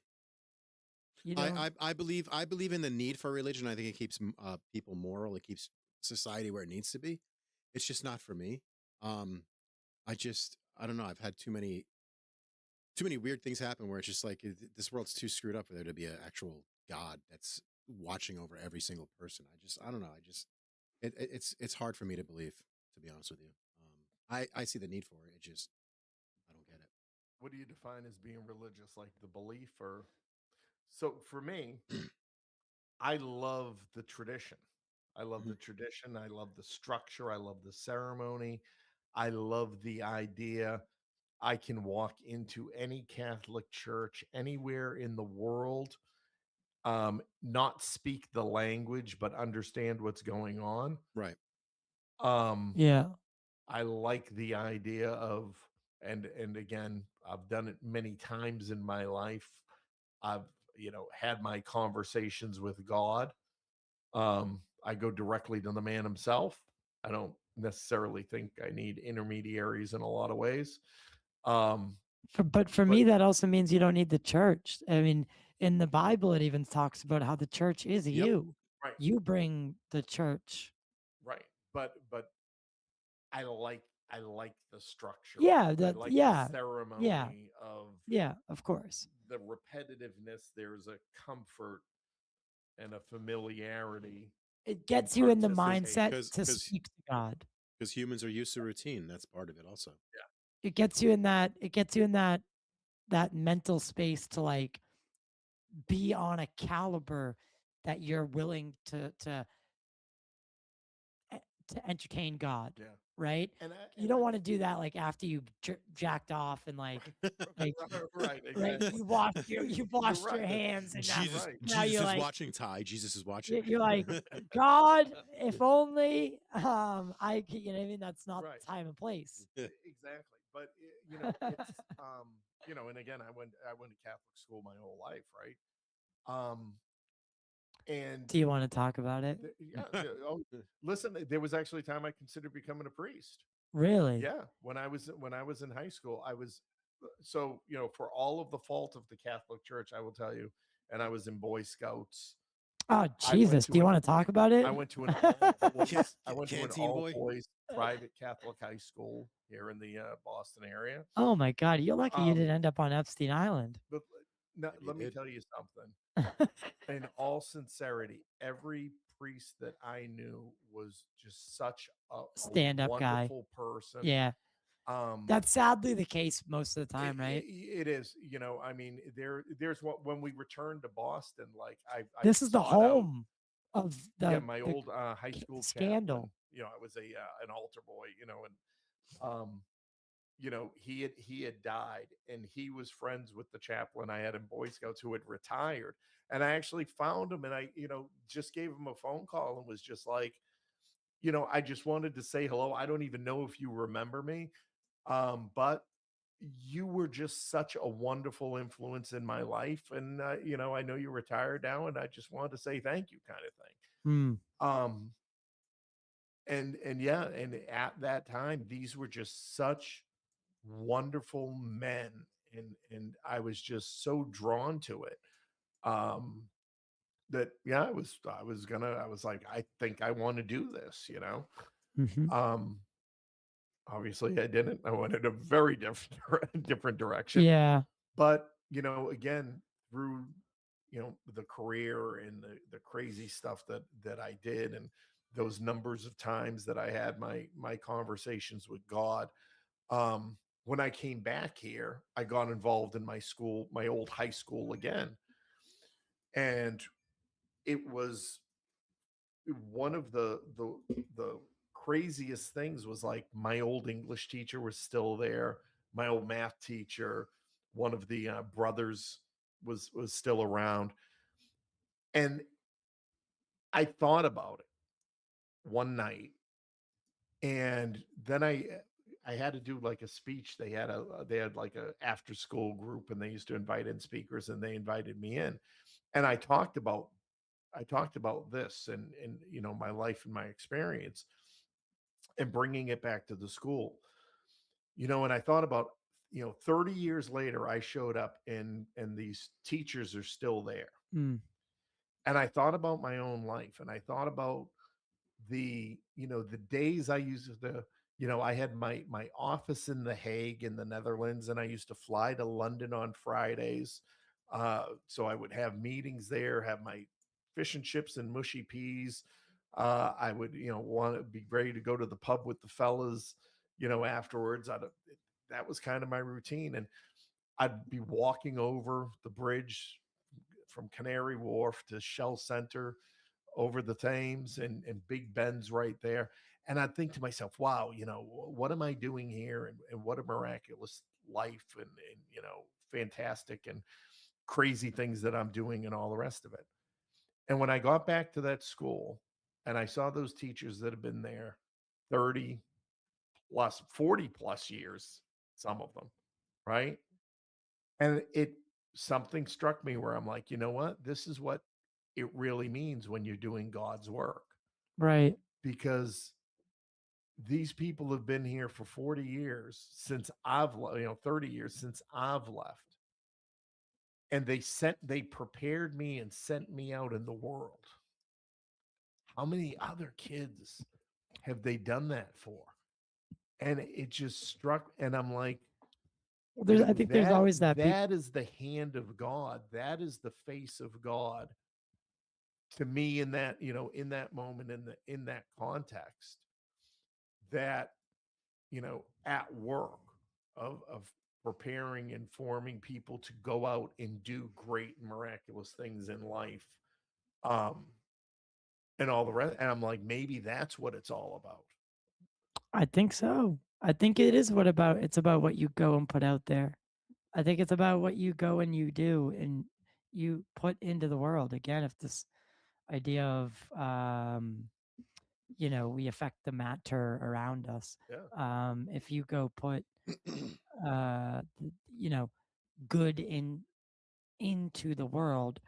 you know I believe in the need for religion. I think it keeps people moral. It keeps society where it needs to be. It's just not for me. Um, I don't know. I've had too many weird things happen where it's just like this world's too screwed up for there to be an actual God that's watching over every single person. I don't know. It's hard for me to believe, to be honest with you. I see the need for it. I don't get it. what do you define as being religious? Like the belief, or so for me, I love the tradition. I love the tradition. I love the structure. I love the ceremony. I love the idea I can walk into any Catholic church anywhere in the world, not speak the language, but understand what's going on. Right. yeah. I like the idea of, and again, I've done it many times in my life. I've, had my conversations with God. I go directly to the man himself. I don't necessarily think I need intermediaries in a lot of ways. But for me, that also means you don't need the church. I mean, in the Bible, it even talks about how the church is Yep. you. Right. You bring the church. Right. But I like the structure. Yeah, I like yeah, the ceremony of yeah, of course. the repetitiveness. There's a comfort and a familiarity. It gets you in the participation. mindset to speak to God. Because humans are used to routine. That's part of it also. Yeah. It gets you in that mental space to like be on a caliber that you're willing to entertain God. Yeah. Right? And You don't want to do that like after you jacked off and like right, exactly. right? You washed your right. hands and Jesus, now Jesus you're is like, watching, Ty. Jesus is watching. you're like, God, if only I could, you know what I mean? That's not Right. the time and place. Exactly. But it's and again, I went to Catholic school my whole life, right? And Do you want to talk about it? oh, listen, there was actually a time I considered becoming a priest. Really? Yeah, when I was in high school, I was so for all of the fault of the Catholic Church, I will tell you, and I was in Boy Scouts. Oh Jesus! Do you want to talk about it? I went to an all boys. I went to an Canteen all boy? boys private Catholic high school here in the Boston area. Oh my God! You're lucky you didn't end up on Epstein Island. But no, Maybe let me did. tell you something. In all sincerity, every priest that I knew was just such a Stand-up guy. wonderful person. Yeah. That's sadly the case most of the time, right? It is. I mean, there's what when we returned to Boston, like I This is the sought out- home of the my the old high school scandal. chaplain. I was an altar boy. And he had died, and he was friends with the chaplain I had in Boy Scouts who had retired. And I actually found him, and I just gave him a phone call and was just like, I just wanted to say hello. I don't even know if you remember me, but you were just such a wonderful influence in my life, and I know you're retired now, and I just wanted to say thank you, kind of thing. Hmm. And yeah, and at that time, these were just such wonderful men, and I was just so drawn to it. That yeah, I was like, I think I want to do this. Mhm. Obviously I didn't. I went in a very different direction. Yeah. But again, through the career and the crazy stuff that I did, and those numbers of times that I had my conversations with God. When I came back here, I got involved in my old high school again. And it was one of the craziest things was like my old English teacher was still there, my old math teacher, one of the brothers was still around. And I thought about it one night, and then I had to do like a speech. They had like a after school group, and they used to invite in speakers, and they invited me in, and I talked about this and my life and my experience, and bringing it back to the school. And I thought about 30 years later, I showed up, and these teachers are still there. Mm. And I thought about my own life, and I thought about the days I used to, I had my office in The Hague in the Netherlands, and I used to fly to London on Fridays. So I would have meetings there, have my fish and chips and mushy peas. I would want to be ready to go to the pub with the fellas afterwards. That was kind of my routine. And I'd be walking over the bridge from Canary Wharf to Shell Center over the Thames, and Big Ben's right there. And I'd think to myself, wow, what am I doing here? And what a miraculous life, and fantastic and crazy things that I'm doing, and all the rest of it. And when I got back to that school, and I saw those teachers that have been there 30 plus, 40 plus years, some of them, right? And something struck me where I'm like, you know what? This is what it really means when you're doing God's work. Right. Because these people have been here for 40 years since 30 years since I've left. And they prepared me and sent me out in the world. How many other kids have they done that for? And it just struck, and I'm like, Well, I think there's always that. That is the hand of God. That is the face of God to me in that, in that moment, in that context, that, at work of preparing and forming people to go out and do great and miraculous things in life. And all the rest. And I'm like, maybe that's what it's all about. I think so. I think it is it's about what you go and put out there. I think it's about what you go and you do and you put into the world. Again, if this idea of we affect the matter around us. Yeah. If you go put good into the world,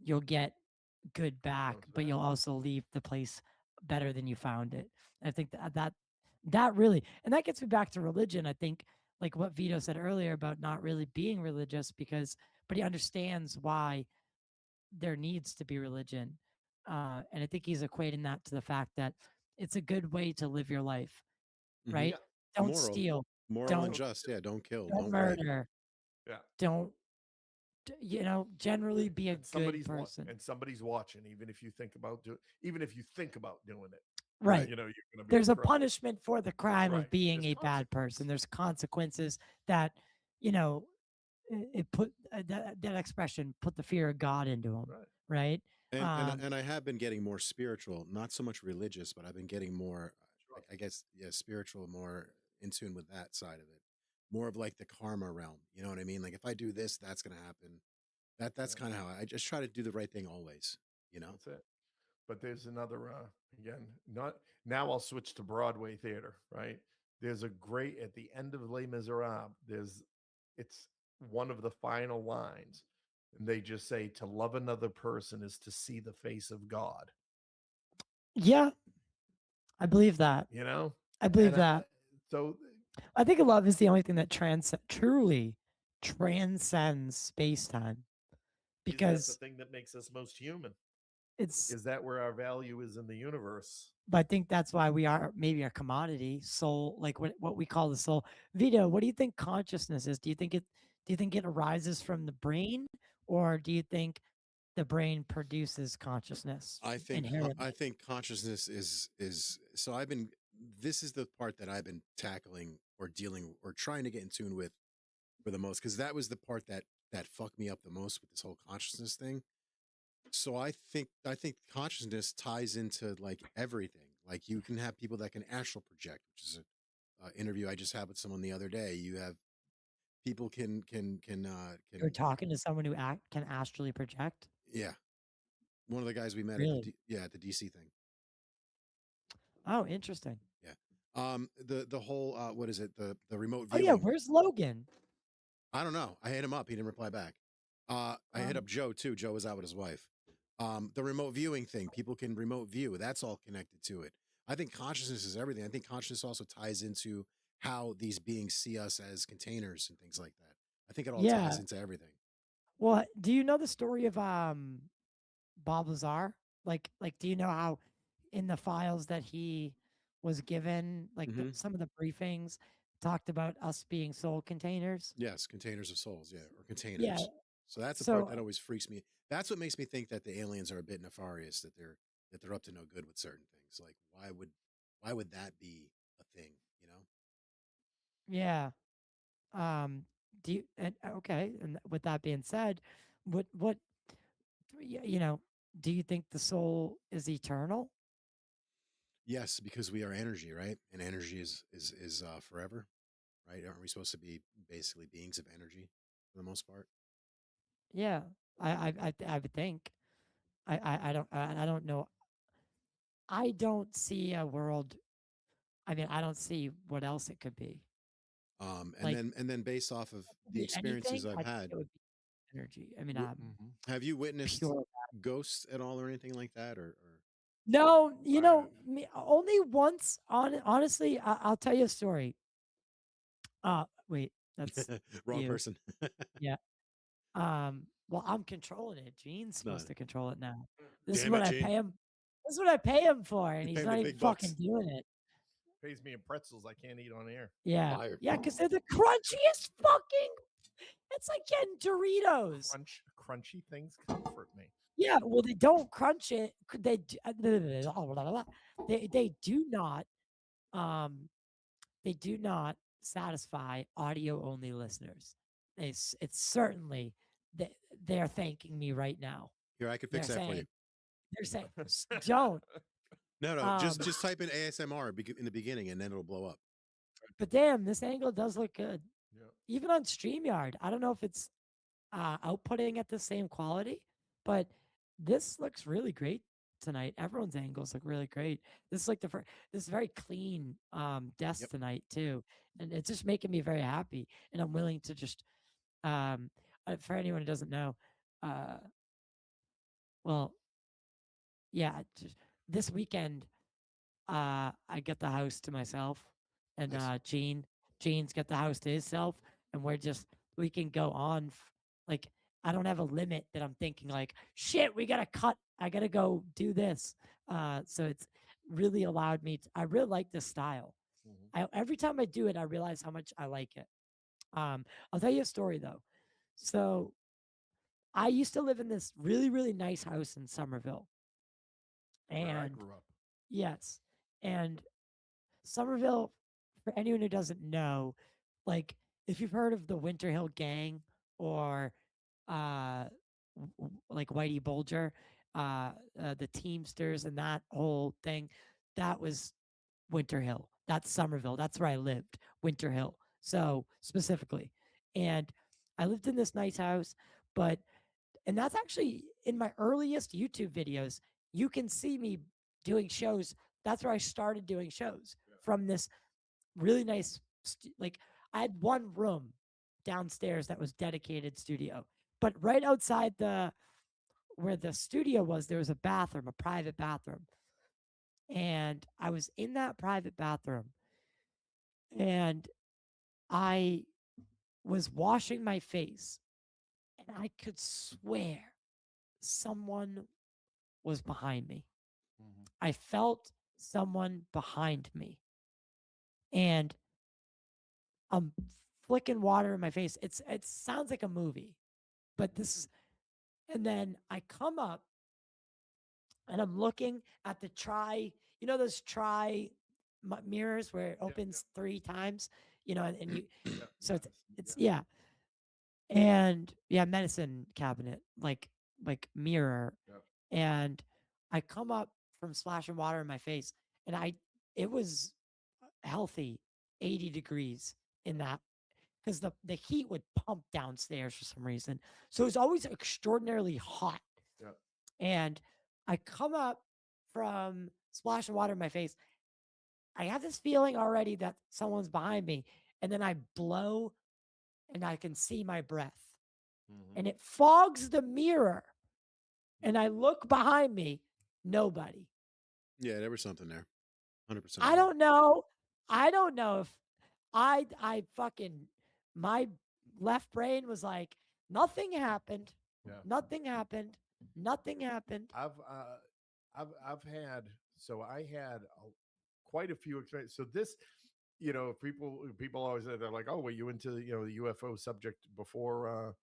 you'll get good back, but you'll also leave the place better than you found it. I think that really, and that gets me back to religion. I think like what Vito said earlier about not really being religious but he understands why there needs to be religion. And I think he's equating that to the fact that it's a good way to live your life, right? Don't Moral, steal, moral and don't just. Yeah, don't kill, don't don't rape. murder, Yeah. don't generally be a good person. And somebody's watching, even if you think about doing it. Right. You know, you're gonna be There's in a trouble. punishment for the crime of right. being There's a bad person. There's consequences that, you know, it put that expression put the fear of God into them, right? And I have been getting more spiritual, not so much religious, but I've been getting more, I guess, spiritual, more in tune with that side of it. More of like the karma realm. You know what I mean? Like if I do this, that's going to happen. That's kind of how I just try to do the right thing always. You know, That's it. But there's another again, not now I'll switch to Broadway theater, right? There's a great at the end of Les Miserables, it's one of the final lines. And they just say to love another person is to see the face of God. Yeah. I believe that. You know? I believe that. So I think love is the only thing that truly transcends space-time. Because that's the thing that makes us most human. Is that where our value is in the universe? But I think that's why we are maybe a commodity, soul, like what we call the soul. Vito, what do you think consciousness is? Do you think it arises from the brain, or do you think the brain produces consciousness? I think consciousness is so this is the part that I've been tackling or dealing or trying to get in tune with for the most, because that was the part that fucked me up the most with this whole consciousness thing. So I think consciousness ties into like everything. Like you can have people that can astral project, which is an interview I just had with someone the other day. You have people can You're talking to someone who can astrally project. Yeah, one of the guys we met really? at the DC thing. Oh, interesting. Yeah. The whole what is it, the remote viewing. Oh yeah, where's Logan? I don't know. I hit him up. He didn't reply back. I hit up Joe too. Joe was out with his wife. The remote viewing thing, people can remote view. That's all connected to it. I think consciousness is everything. I think consciousness also ties into how these beings see us as containers and things like that. I think it all ties into everything. Well, do you know the story of Bob Lazar? Like, do you know how in the files that he was given, like some of the briefings talked about us being soul containers? Yes, containers of souls, or containers. Yeah. So that's the part that always freaks me. That's what makes me think that the aliens are a bit nefarious, that they're up to no good with certain things. Like why would that be a thing, you know? Yeah. Do you okay, and with that being said, what do you think the soul is eternal? Yes, because we are energy, right? And energy is forever, right? Aren't we supposed to be basically beings of energy for the most part? Yeah, I would think. I don't know. I don't see a world. I mean, I don't see what else it could be. And then based off of the experiences I've had, it would be energy. I mean, have you witnessed ghosts at all or anything like that, or? No, only once. Honestly, I'll tell you a story. Wait, that's wrong person. Yeah. Well, I'm controlling it. Gene's supposed to control it now. This is what I pay him. This is what I pay him for, and he's not even fucking doing it. Pays me in pretzels I can't eat on air. Yeah, because they're the crunchiest fucking. It's like getting Doritos. Crunchy things comfort me. Yeah, well, they don't crunch it. They do not. They do not satisfy audio only listeners. It's certainly they're thanking me right now. Here, I could fix that for you. They're saying, don't. No, just type in ASMR in the beginning and then it'll blow up. But damn, this angle does look good. Yeah. Even on StreamYard. I don't know if it's outputting at the same quality, but this looks really great tonight. Everyone's angles look really great. This is like this is very clean desk tonight too. And it's just making me very happy. And I'm willing to just for anyone who doesn't know, well, yeah, this weekend, I get the house to myself, and Nice. Gene's got the house to himself, and we can go on. Like, I don't have a limit that I'm thinking like, shit, we gotta cut. I gotta go do this. So it's really allowed me. I really like this style. Every time I do it, I realize how much I like it. I'll tell you a story though. So I used to live in this really, really nice house in Somerville. Where I And grew up. yes. And Somerville, for anyone who doesn't know, like if you've heard of the Winter Hill Gang or like Whitey Bulger, the Teamsters and that whole thing, that was Winter Hill. That's Somerville. That's where I lived, Winter Hill. So specifically. And I lived in this nice house, and that's actually in my earliest YouTube videos. You can see me doing shows. That's where I started doing shows from this really nice, like I had one room downstairs that was dedicated studio, but right outside where the studio was, there was a bathroom, a private bathroom. And I was in that private bathroom and I was washing my face and I could swear someone was behind me. I felt someone behind me. And I'm flicking water in my face. It sounds like a movie, but and then I come up and I'm looking at the those mirrors where it opens 3 times, and you, so yeah. And yeah, medicine cabinet, like mirror. And I come up from splashing water in my face and it was healthy 80 degrees in that because the heat would pump downstairs for some reason. So it was always extraordinarily hot. And I come up from splashing water in my face. I have this feeling already that someone's behind me. And then I blow and I can see my breath. And it fogs the mirror. And I look behind me, nobody. Yeah, there was something there. 100%. I don't know. I don't know if I fucking, my left brain was like, nothing happened. Yeah. Nothing happened. Nothing happened. I had quite a few experiences. So this, people always say, they're like, oh, were you into, the UFO subject before,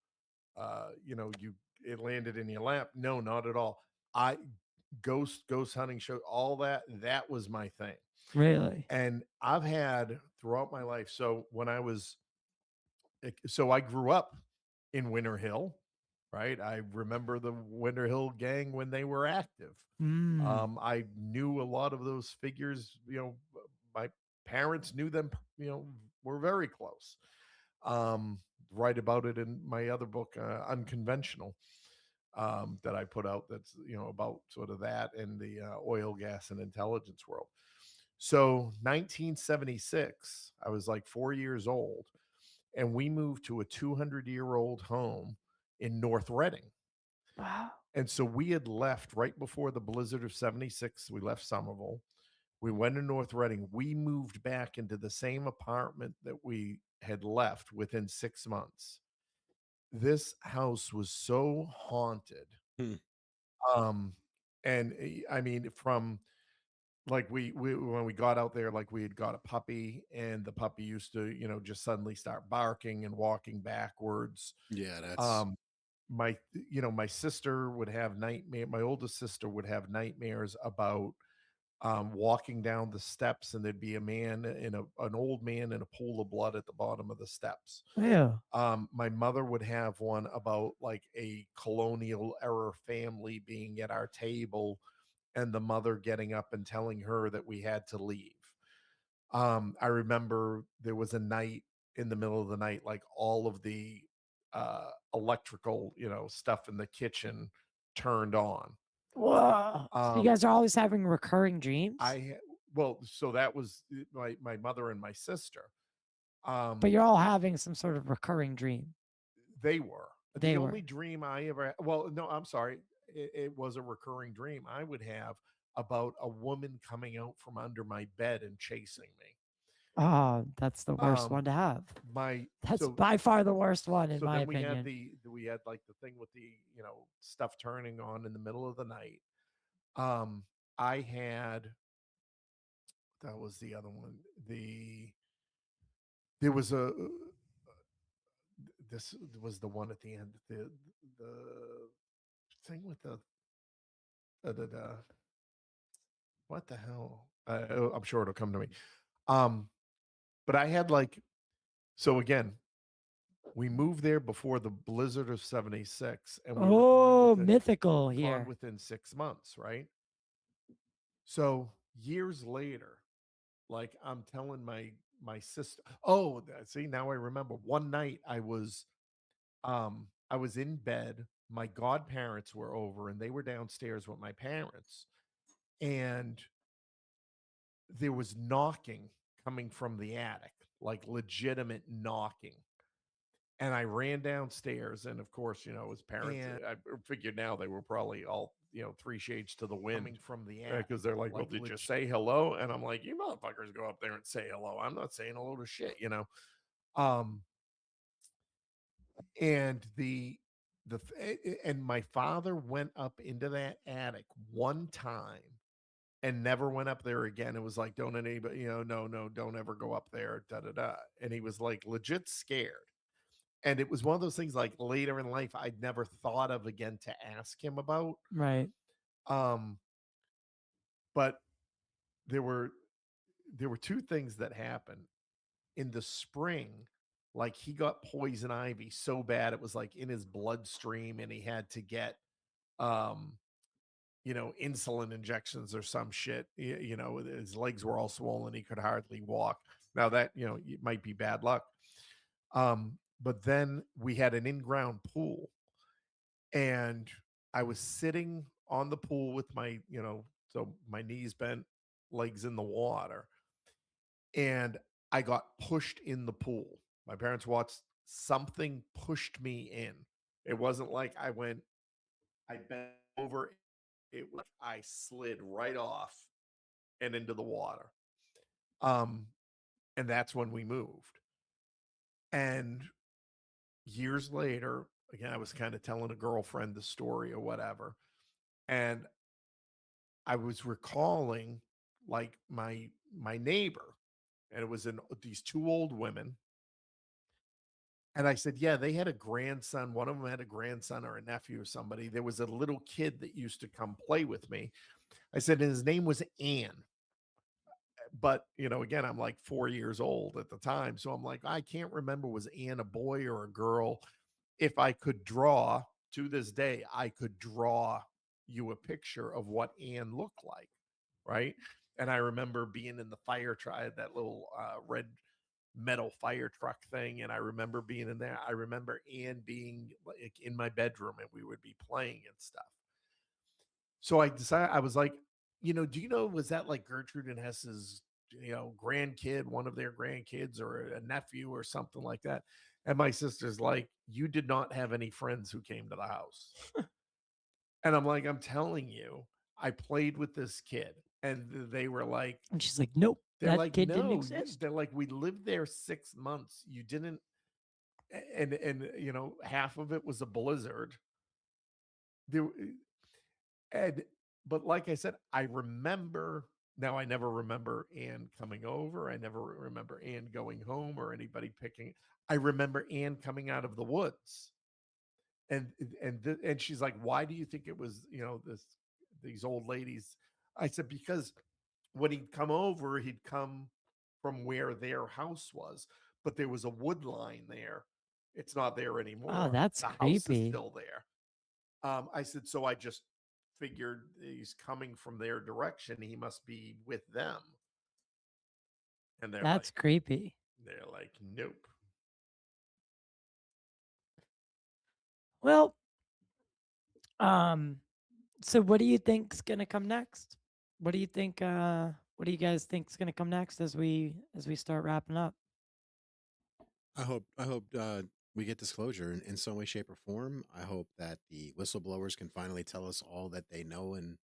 it landed in your lap? No, not at all. Ghost hunting show, all that was my thing. Really? And I've had throughout my life. So I grew up in Winter Hill, right? I remember the Winter Hill gang when they were active. I knew a lot of those figures, my parents knew them, were very close. Write about it in my other book, Unconventional, that I put out. That's, about sort of that in the oil, gas, and intelligence world. So 1976, I was like 4 years old, and we moved to a 200-year-old home in North Reading. Wow. And so we had left right before the blizzard of 76. We left Somerville. We went to North Reading. We moved back into the same apartment that we had left within 6 months. This house was so haunted. And I mean, from like we when we got out there, like we had got a puppy, and the puppy used to, just suddenly start barking and walking backwards. Yeah, that's my sister would have my oldest sister would have nightmares about walking down the steps, and there'd be an old man in a pool of blood at the bottom of the steps. Yeah. My mother would have one about like a colonial era family being at our table, and the mother getting up and telling her that we had to leave. I remember there was a night in the middle of the night, like all of the electrical, stuff in the kitchen turned on. Whoa. So you guys are always having recurring dreams? So that was my mother and my sister. But you're all having some sort of recurring dream. They were. The only dream I ever, well, no, I'm sorry. it was a recurring dream I would have about a woman coming out from under my bed and chasing me. Oh, that's the worst one to have. That's by far the worst one in my opinion. We had like the thing with the, stuff turning on in the middle of the night. I had, that was the other one. There was this was the one at the end, the thing with the what the hell? I'm sure it'll come to me. But I had so again, we moved there before the blizzard of 76, and we were mythical here. gone within 6 months, right? So years later, like I'm telling my sister, see, now I remember. One night I was in bed. My godparents were over, and they were downstairs with my parents, and there was knocking coming from the attic, like legitimate knocking. And I ran downstairs, and of course, his parents. And I figured now they were probably all, 3 shades to the wind coming from the attic, because they're like, "Well, did you say hello?" And I'm like, "You motherfuckers go up there and say hello. I'm not saying hello to shit, And and my father went up into that attic one time and never went up there again. It was like, don't anybody, no, don't ever go up there, da da da. And he was like legit scared. And it was one of those things like later in life I'd never thought of again to ask him about. Right. But there were 2 things that happened in the spring. Like he got poison ivy so bad it was like in his bloodstream, and he had to get insulin injections or some shit. His legs were all swollen, he could hardly walk. Now that, it might be bad luck. But then we had an in-ground pool, and I was sitting on the pool with my, so my knees bent, legs in the water, and I got pushed in the pool. My parents watched. Something pushed me in. It wasn't like I bent over. It was, I slid right off and into the water. And that's when we moved. And years later, again, I was kind of telling a girlfriend the story or whatever, and I was recalling like my neighbor, and it was these 2 old women. And I said, yeah, they had a grandson. One of them had a grandson or a nephew or somebody. There was a little kid that used to come play with me. I said, and his name was Ann. But, again, I'm like 4 years old at the time. So I'm like, I can't remember, was Ann a boy or a girl? If I could draw, to this day, I could draw you a picture of what Ann looked like, right? And I remember being in the fire truck, that little red metal fire truck thing, and I remember being in there. I remember Ann being like in my bedroom, and we would be playing and stuff. So I decided, I was like, do you know, was that like Gertrude and Hess's, grandkid, one of their grandkids, or a nephew or something like that? And my sister's like, you did not have any friends who came to the house. And I'm like, I'm telling you, I played with this kid. And they were like, and she's like, nope, they're that like, kid no, didn't exist. They're like, we lived there 6 months. You didn't. And half of it was a blizzard. But like I said, I remember. Now, I never remember Ann coming over. I never remember Ann going home or anybody picking. I remember Ann coming out of the woods, and she's like, "Why do you think it was, these old ladies?" I said, because when he'd come over, he'd come from where their house was, but there was a wood line there. It's not there anymore. Oh, that's the creepy. house is still there. I said, so I just figured he's coming from their direction. He must be with them. And that's like, creepy. They're like, nope. Well, so what do you think's gonna come next? What do you think? What do you guys think's gonna come next as we start wrapping up? I hope we get disclosure in some way, shape, or form. I hope that the whistleblowers can finally tell us all that they know and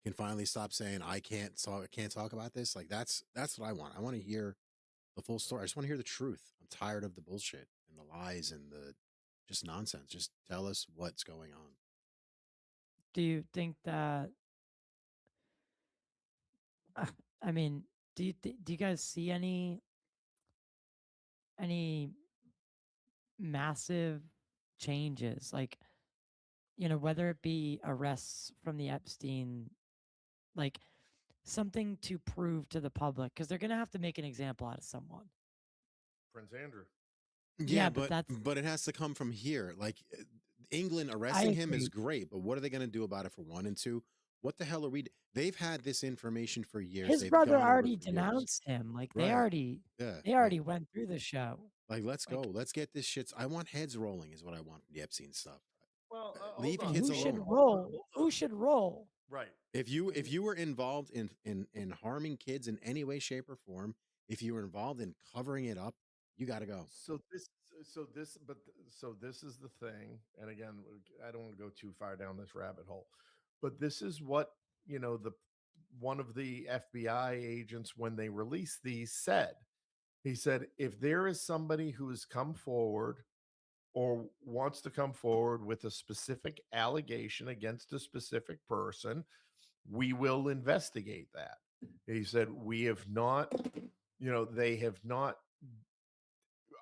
can finally stop saying I can't talk about this. Like that's what I want. I want to hear the full story. I just want to hear the truth. I'm tired of the bullshit and the lies and the just nonsense. Just tell us what's going on. Do you think that? I mean, do you guys see any massive changes, like, whether it be arrests from the Epstein, like something to prove to the public, because they're going to have to make an example out of someone. Prince Andrew. Yeah, but it has to come from here. Like England I arresting him is agree. great, but what are they going to do about it for one? And two, what the hell are we? They've had this information for years. His They've brother gone over it already for years. denounced him. Like Right. Yeah. they already went through the show. Like, let's Like, go. Let's get this shit. I want heads rolling is what I want from the Epstein stuff. Well, leave hold on. kids who should alone. roll? Who should roll? Right. If you were involved in harming kids in any way, shape, or form, if you were involved in covering it up, you got to go. So this is the thing. And again, I don't want to go too far down this rabbit hole, but this is what, one of the FBI agents, when they released these, said. He said, if there is somebody who has come forward or wants to come forward with a specific allegation against a specific person, we will investigate that. He said, we have not, they have not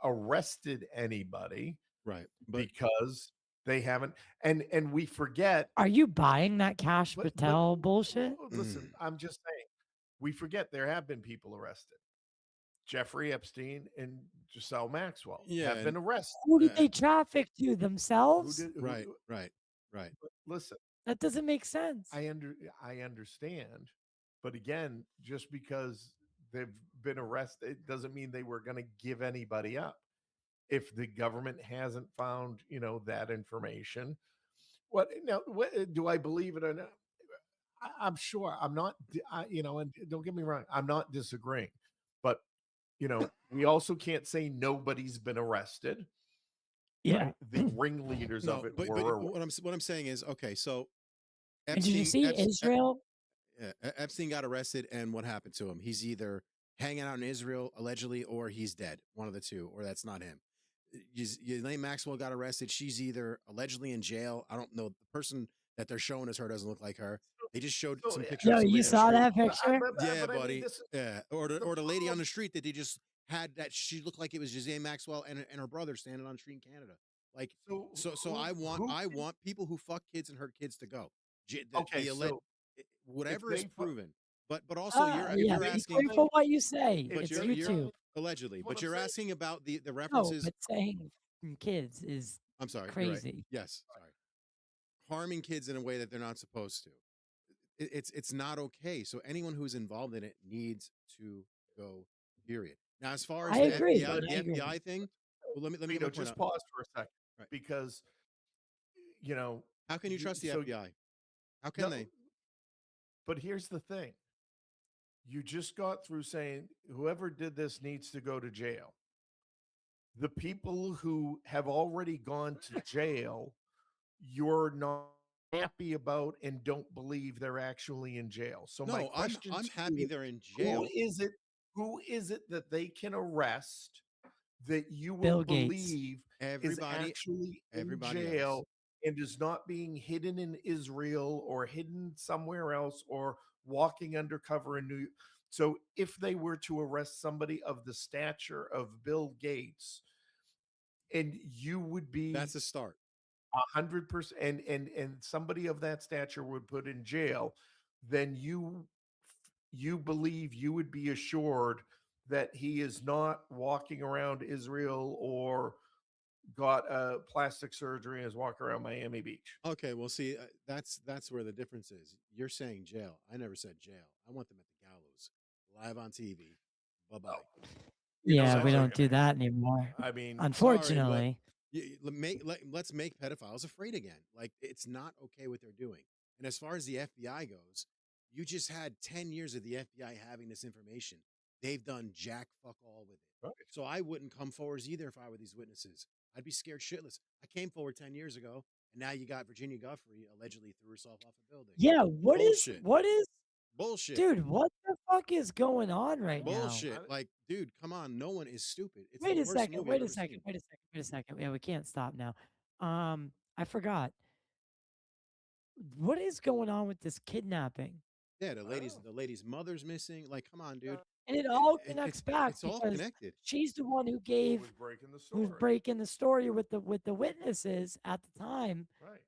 arrested anybody, right? Because they haven't, and we forget. Are you buying that Cash Patel bullshit? Listen, I'm just saying, we forget there have been people arrested. Jeffrey Epstein and Giselle Maxwell have been arrested. Who did they traffic to? Themselves? Right. Listen, that doesn't make sense. I understand, but again, just because they've been arrested, it doesn't mean they were going to give anybody up. If the government hasn't found, that information, what do I believe it or not? I'm sure. I'm not, and don't get me wrong, I'm not disagreeing, but we also can't say nobody's been arrested. Yeah, right? The ringleaders of it were. But what I'm saying is, okay, so Epstein, did you see Israel? Epstein got arrested, and what happened to him? He's either hanging out in Israel allegedly, or he's dead. One of the two, or that's not him. Ghislaine Maxwell got arrested. She's either allegedly in jail. I don't know. The person that they're showing as her doesn't look like her. They just showed some pictures. Yo, you saw that picture? Yeah, buddy. Yeah, or the lady on the street that they just had that she looked like it was Ghislaine Maxwell and her brother standing on the street in Canada. Like, so I want people who fuck kids and hurt kids to go. Whatever is proven. But also you're asking for what you say. But it's YouTube. Allegedly, but you're asking about the references. No, but saying kids is I'm sorry, crazy. Right. Yes, sorry. Harming kids in a way that they're not supposed to. It's not okay. So anyone who's involved in it needs to go. Period. Now, as far as the FBI thing, well, let me just pause for a second, right? Because how can you trust the FBI? How can they? But here's the thing. You just got through saying whoever did this needs to go to jail. The people who have already gone to jail, you're not happy about and don't believe they're actually in jail. So my question I'm happy they're in jail. Who is it that they can arrest that you Bill will Gates. believe is actually in jail and is not being hidden in Israel or hidden somewhere else or walking undercover in New York? So if they were to arrest somebody of the stature of Bill Gates, and you would be, that's a start. 100%, and somebody of that stature would put in jail, then you believe you would be assured that he is not walking around Israel or got a plastic surgery and is walking around Miami Beach. Okay, well, see, that's where the difference is. You're saying jail. I never said jail. I want them at the gallows, live on TV. Bye-bye. Yeah, we don't do that anymore. I mean, unfortunately. Let's make pedophiles afraid again. Like, it's not okay what they're doing. And as far as the FBI goes, you just had 10 years of the FBI having this information. They've done jack fuck all with it. Right. So I wouldn't come forwards either if I were these witnesses. I'd be scared shitless. I came forward 10 years ago, and now you got Virginia Guffrey allegedly threw herself off a building. Yeah, Bullshit. Bullshit. Dude, what the fuck is going on right Bullshit. now? Like, dude, come on. No one is stupid. It's Wait the a worst second. movie Wait I've a ever second. seen. Wait a second. Wait a second. Yeah, we can't stop now. I forgot. What is going on with this kidnapping? Yeah, the lady's mother's missing. Like, come on, dude. And it all connects back It's all because connected. she's the one who Who gave was breaking the who's story. breaking the story with the witnesses at the time. Right.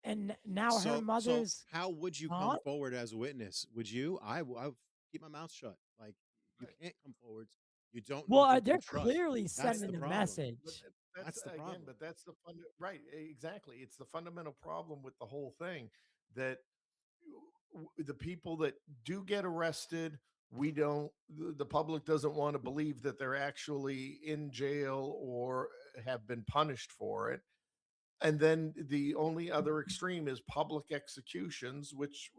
And now her So mother's how would you gone? come forward as a witness? Would you? I would keep my mouth shut. Like, you Right. can't come forwards. You don't know Well, who to they're trust. clearly That's sending the a problem. message. But That's the problem. But that's the right. Exactly. It's the fundamental problem with the whole thing that the people that do get arrested, the public doesn't want to believe that they're actually in jail or have been punished for it. And then the only other extreme is public executions, which,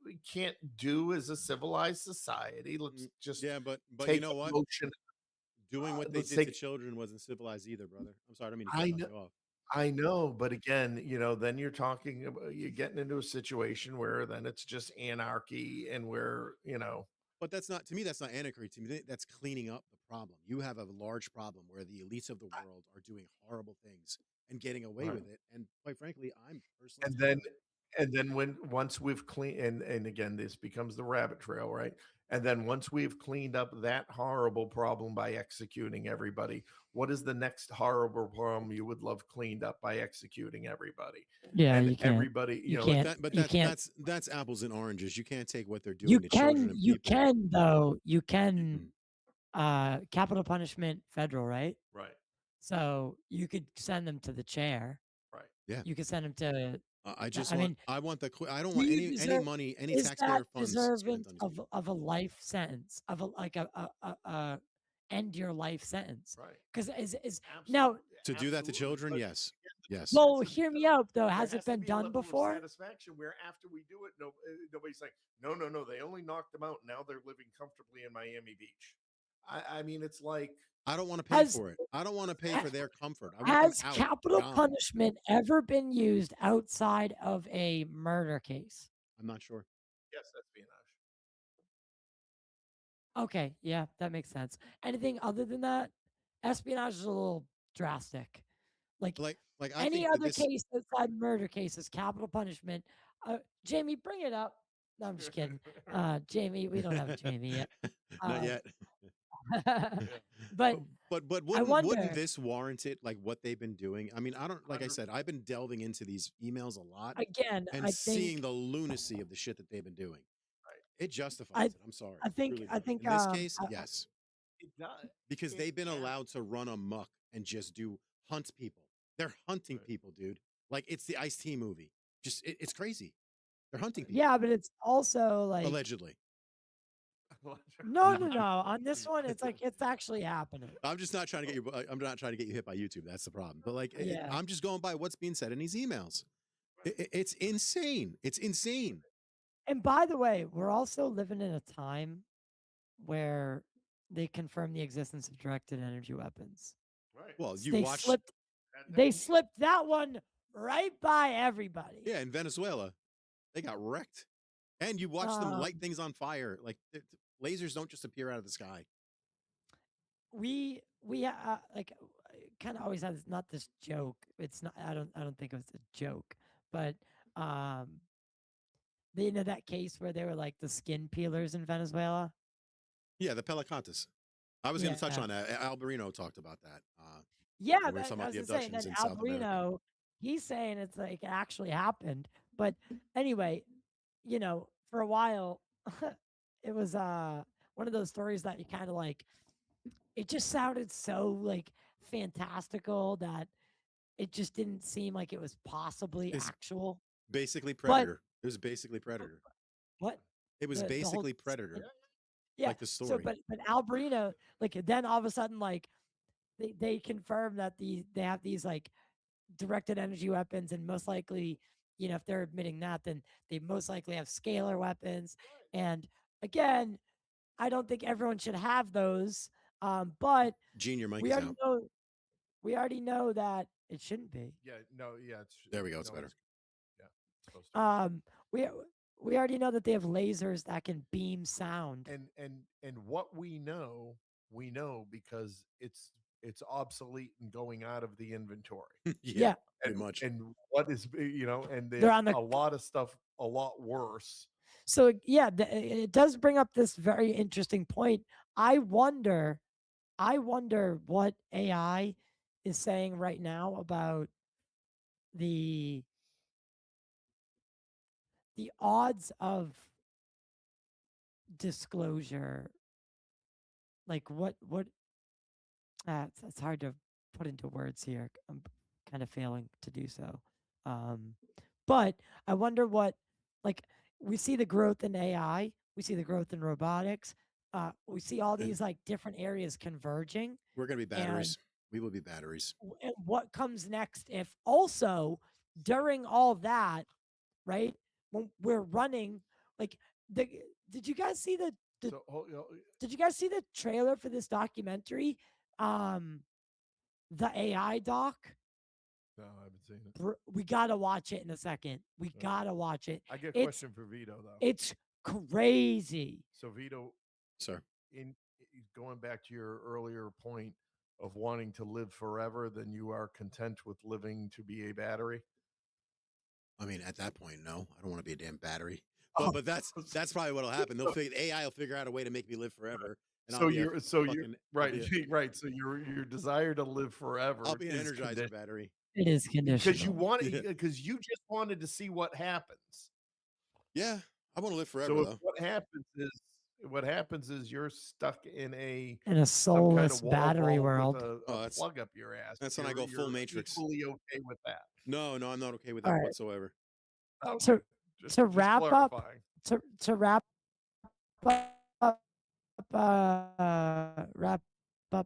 we can't do as a civilized society. Let's just Yeah, but take you know what? emotion. Doing what they Let's did take to children wasn't civilized either, brother. I'm sorry, I don't mean to I cut know, you off. I know, but again, then you're talking about you're getting into a situation where then it's just anarchy and where, But that's not, to me, that's not anarchy. To me, that's cleaning up the problem. You have a large problem where the elites of the world are doing horrible things and getting away Right. with it. And quite frankly, I'm personally and tired then of it. once we've cleaned, and again, this becomes the rabbit trail, right? And then once we've cleaned up that horrible problem by executing everybody, what is the next horrible problem you would love cleaned up by executing everybody? Yeah, And you can't. everybody, You But can't. that, but You that's can't. that's apples and oranges. You can't take what they're doing You to children can. and You people. can though. You can. Capital punishment, federal, right? Right. So you could send them to the chair. Right. Yeah. You could send them to. I just I want. mean, I want the. I don't do want you any deserve- money, any is taxpayer that funds deserving spent on these people. of a life sentence, of a end your life sentence? Right. Because is now To do that to Absolutely. children, But yes, yes. well, That's a- hear me out though. there Has it has to been be a done level of before? satisfaction where after we do it, nobody's like, no, they only knocked them out. Now they're living comfortably in Miami Beach. I mean, it's like, I don't want to pay Has- for it. I don't want to pay for their comfort. I want Has them out, capital gone. punishment ever been used outside of a murder case? I'm not sure. yes, espionage. Okay, yeah, that makes sense. Anything other than that, espionage is a little drastic. Like I any think that other this, case outside murder cases, capital punishment. Jamie, bring it up. No, I'm just kidding. Jamie, we don't have a Jamie yet. not yet. But But I wouldn't wonder. this warrant it? Like what they've been doing? I mean, I don't. Like I said, I've been delving into these emails a lot Again, and I seeing think the lunacy of the shit that they've been doing. It justifies I- it. I'm sorry. I It think- really I does. think, in this um, case, I- yes, It does. because it they've been can. allowed to run amok and just do hunt people. They're hunting Right. people, dude. Like it's the Ice-T movie. Just it's crazy. They're hunting people. yeah, but it's also like Allegedly. no. On this one, it's like it's actually happening. I'm just not trying to get you. I'm not trying to get you hit by YouTube. That's the problem. But like, Yeah. I'm just going by what's being said in these emails. It's insane. It's insane. And by the way, we're also living in a time where they confirm the existence of directed energy weapons. Right. Well, you They watched. slipped that one right by everybody. Yeah, in Venezuela, they got wrecked, and you watch them light things on fire. Like lasers don't just appear out of the sky. We like kind of always had not this joke. It's not. I don't think it was a joke, but you know that case where they were like the skin peelers in Venezuela. Yeah, the Pelicantis. I was going to touch Yeah. on that. Alberino talkked about that. Yeah, we were that, talking I about was the gonna say, abductions then in South America. Alberino, he's saying it's like it actually happened. But anyway, for a while, it was one of those stories that you kind of like. It just sounded so like fantastical that it just didn't seem like it was possibly It's- actual. Basically Predator. It was basically Predator. What? It was The whole basically s- Predator. Yeah. Like the So, story. but Alberino, like then all of a sudden, like they confirm that they have these like directed energy weapons, and most likely, if they're admitting that, then they most likely have scalar weapons. And again, I don't think everyone should have those. But Gene, your mic we is already out. know we already know that it shouldn't be. Yeah, no, yeah, it's There we go. It's no, better. yeah, supposed to. We already know that they have lasers that can beam sound. And what we know because it's obsolete and going out of the inventory. Yeah. Pretty much. And what is and They're on a lot of stuff a lot worse. So yeah, it does bring up this very interesting point. I wonder what AI is saying right now about the odds of disclosure. Like what it's hard to put into words here. I'm kind of failing to do so. But I wonder what, like, we see the growth in AI, we see the growth in robotics, we see all these like different areas converging. We're going to be batteries. We will be batteries. And what comes next if also during all that, right, when we're running, like, did you guys see the did you guys see the trailer for this documentary? The AI doc? No, I haven't seen it. We gotta watch it in a second. We gotta watch it. I get a question for Vito though. It's crazy. So Vito, sir, in going back to your earlier point of wanting to live forever, then you are content with living to be a battery. I mean, at that point, no, I don't want to be a damn battery. But that's probably what'll happen. AI will figure out a way to make me live forever. And So you're right. Right. So your desire to live forever. I'll be an Energizer battery. It is conditional. Because you want it, because you just wanted to see what happens. Yeah, I want to live forever. So though. what happens is you're stuck in a soulless battery world. A plug up your ass. That's when I go full Matrix. Fully okay with that? No, I'm not okay with that whatsoever. To wrap up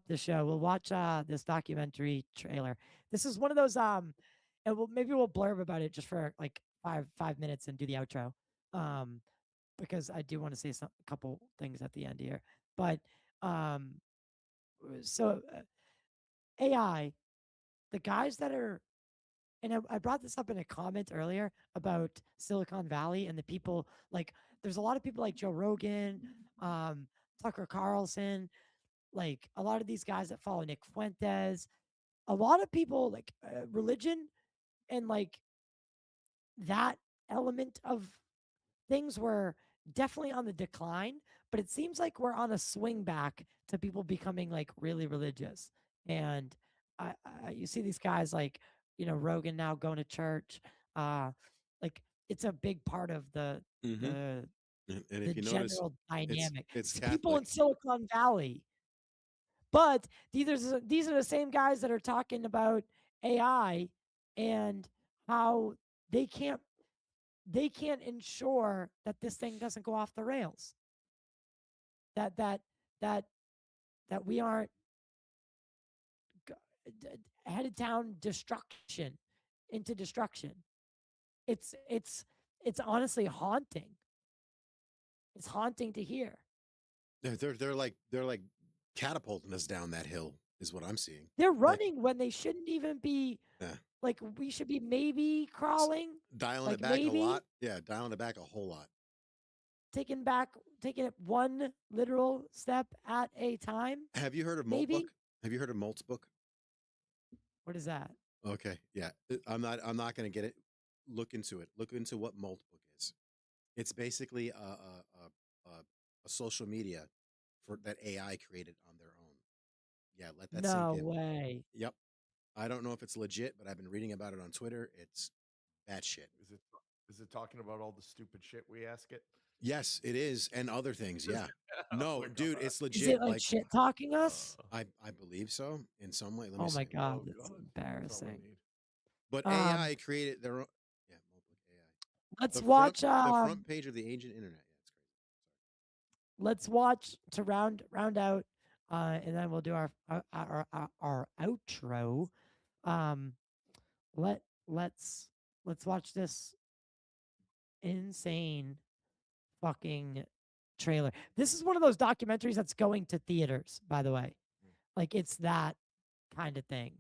the show, we'll watch this documentary trailer. This is one of those and maybe we'll blurb about it just for like five minutes and do the outro, because I do want to say a couple things at the end here. But so AI, the guys that are, and I brought this up in a comment earlier about Silicon Valley and the people, like, there's a lot of people like Joe Rogan, Tucker Carlson, like a lot of these guys that follow Nick Fuentes, a lot of people like religion and like that element of things were definitely on the decline, but it seems like we're on a swing back to people becoming like really religious. And you see these guys like, Rogan now going to church. Like it's a big part of the and if you general notice, dynamic. It's people in Silicon Valley. But these are the same guys that are talking about AI and how they can't ensure that this thing doesn't go off the rails. That we aren't headed down into destruction. It's honestly haunting. It's haunting to hear. They're like catapulting us down that hill is what I'm seeing. They're running when they shouldn't even be. Like we should be maybe crawling, dialing it back a lot. Yeah, dialing it back a whole lot. Taking it one literal step at a time. Have you heard of Maltbook? Have you heard of Malt's book? What is that? Okay, yeah, I'm not going to get it. Look into it. Look into what Maltbook is. It's basically a social media that AI created on their own. Yeah, let that sink in. No way. Yep. I don't know if it's legit, but I've been reading about it on Twitter. It's bad shit. Is it talking about all the stupid shit we ask it? Yes, it is, and other things. Yeah. No, dude, it's legit. Is it like shit talking us? I believe so in some way. Let me oh see. my god, that's embarrassing. But AI created their own. Yeah, AI. Let's watch the front page of the ancient internet. Yeah, it's crazy. Let's watch to round out, and then we'll do our outro. Let's watch this insane fucking trailer. This is one of those documentaries that's going to theaters, by the way. Like it's that kind of thing.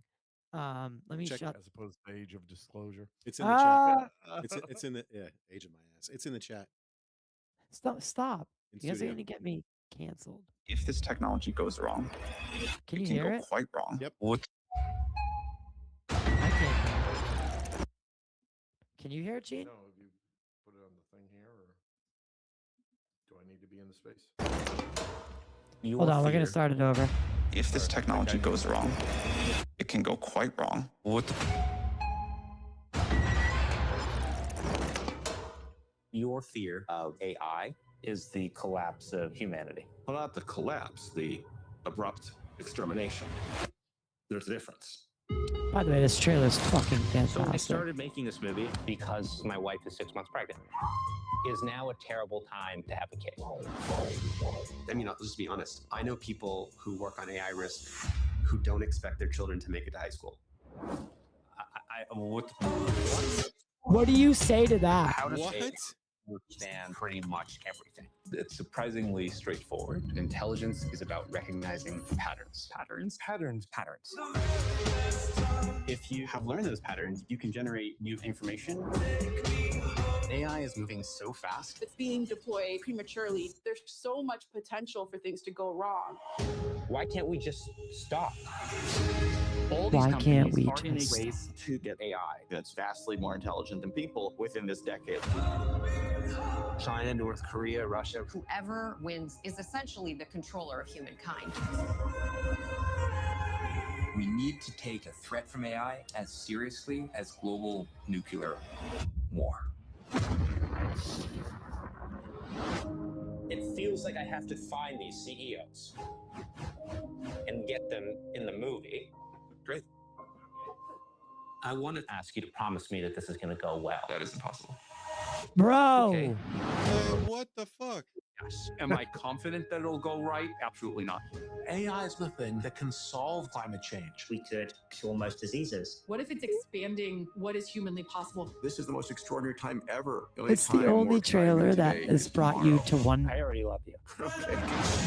Let me Check shut. As opposed to Age of Disclosure. It's in the chat. Ah, It's in the age of my ass. It's in the chat. stop. In You guys are studio. gonna get me canceled. If this technology goes wrong, Can you can hear go it? quite wrong. Yep. What? I can't. Can you hear it, Gene? No, have you put it on the thing here, or do I need to be in the space? Hold on, we're gonna start it over. If this technology goes wrong, it can go quite wrong. What? Your fear of AI is the collapse of humanity. Well, not the collapse, the abrupt extermination. There's a difference. By the way, this trailer is fucking So I fantastic. started making this movie because my wife is 6 months pregnant. Is now a terrible time to have a kid. I mean, let's just be honest. I know people who work on AI risk who don't expect their children to make it to high school. What do you say to that? How does What? AI understand pretty much everything? It's surprisingly straightforward. Intelligence is about recognizing patterns. Patterns. If you have learned those patterns, you can generate new information. AI is moving so fast. It's being deployed prematurely. There's so much potential for things to go wrong. Why can't we just stop? All Why these can't companies we are in a just race to get AI that's vastly more intelligent than people within this decade. China, North Korea, Russia. Whoever wins is essentially the controller of humankind. We need to take a threat from AI as seriously as global nuclear war. It feels like I have to find these CEOs and get them in the movie. Great. I want to ask you to promise me that this is going to go well. That is impossible. Bro. Okay. What the fuck? Yes. Am I confident that it'll go right? Absolutely not. AI is the thing that can solve climate change. We could cure most diseases. What if it's expanding what is humanly possible? This is the most extraordinary time ever. It's the only trailer that has brought you to one. I already love you. Okay.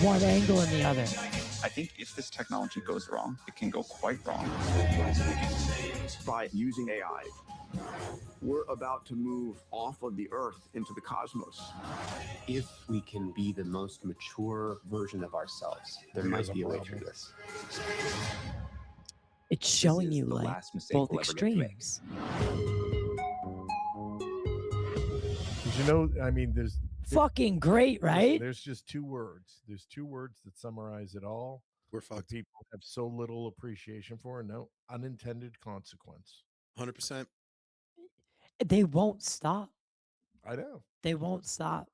One angle and the other. I think if this technology goes wrong, it can go quite wrong. By using AI, we're about to move off of the Earth into the cosmos. If we can be the most mature version of ourselves, there might be a way through this. It's showing you the like last mistake both we'll ever get to make. extremes. Did you know? I mean, there's Fucking great, right? There's just two words. There's two words that summarize it all. We're fucked. People have so little appreciation for. No unintended consequence. 100%. They won't stop. I know. They won't stop.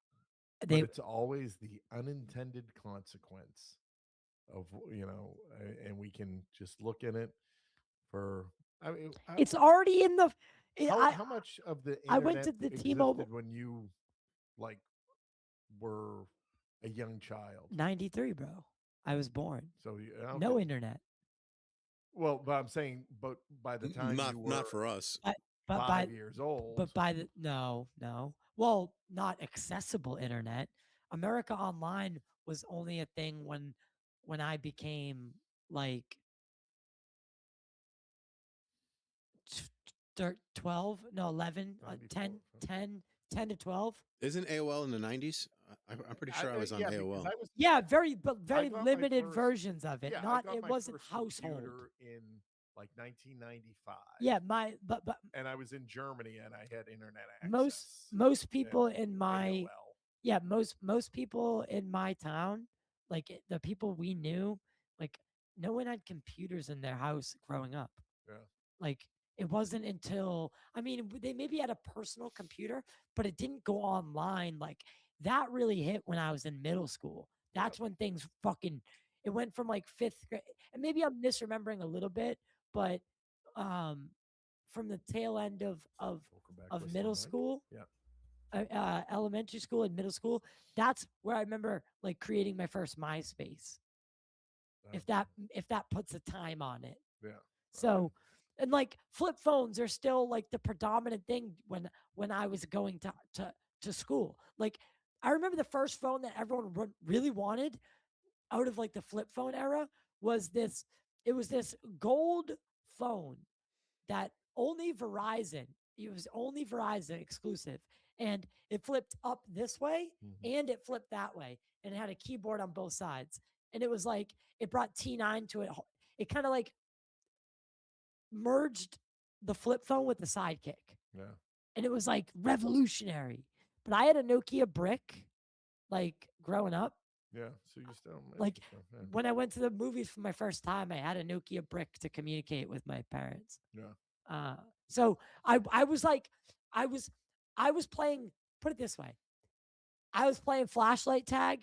But They it's always the unintended consequence of, and we can just look in it for. I mean, it's already in the. how much of the I went to internet the T-Mobile existed when you like were a young child. 93, bro. I was born. So no okay. internet. Well, but I'm saying, but by the time you were not for us. But 5 years old. But by the no. Well, not accessible internet. America Online was only a thing when I became like 12, no 11, 10 to 12. Isn't AOL in the 90s? I'm pretty sure I was on AOL. Yeah, very limited versions of it. Yeah, it wasn't household. In like 1995. Yeah, but and I was in Germany and I had internet access. Most people in my most people in my town, like the people we knew, like no one had computers in their house growing up. Yeah. Like it wasn't until they maybe had a personal computer, but it didn't go online. Like that really hit when I was in middle school. That's when things it went from like 5th grade, and maybe I'm misremembering a little bit, but from the tail end of middle school, elementary school and middle school, that's where I remember like creating my first MySpace. If that puts a time on it. Yeah. So, and like flip phones are still like the predominant thing when I was going to school. Like I remember the first phone that everyone really wanted out of like the flip phone era was this. It was this gold phone that only Verizon. It was only Verizon exclusive, and it flipped up this way and it flipped that way, and it had a keyboard on both sides. And it was like it brought T9 to it. It kind of like merged the flip phone with the Sidekick. Yeah. And it was like revolutionary. But I had a Nokia brick, like growing up. Yeah. So you still Like yeah. when I went to the movies for my first time, I had a Nokia brick to communicate with my parents. Yeah. So I was like, I was playing, put it this way. I was playing flashlight tag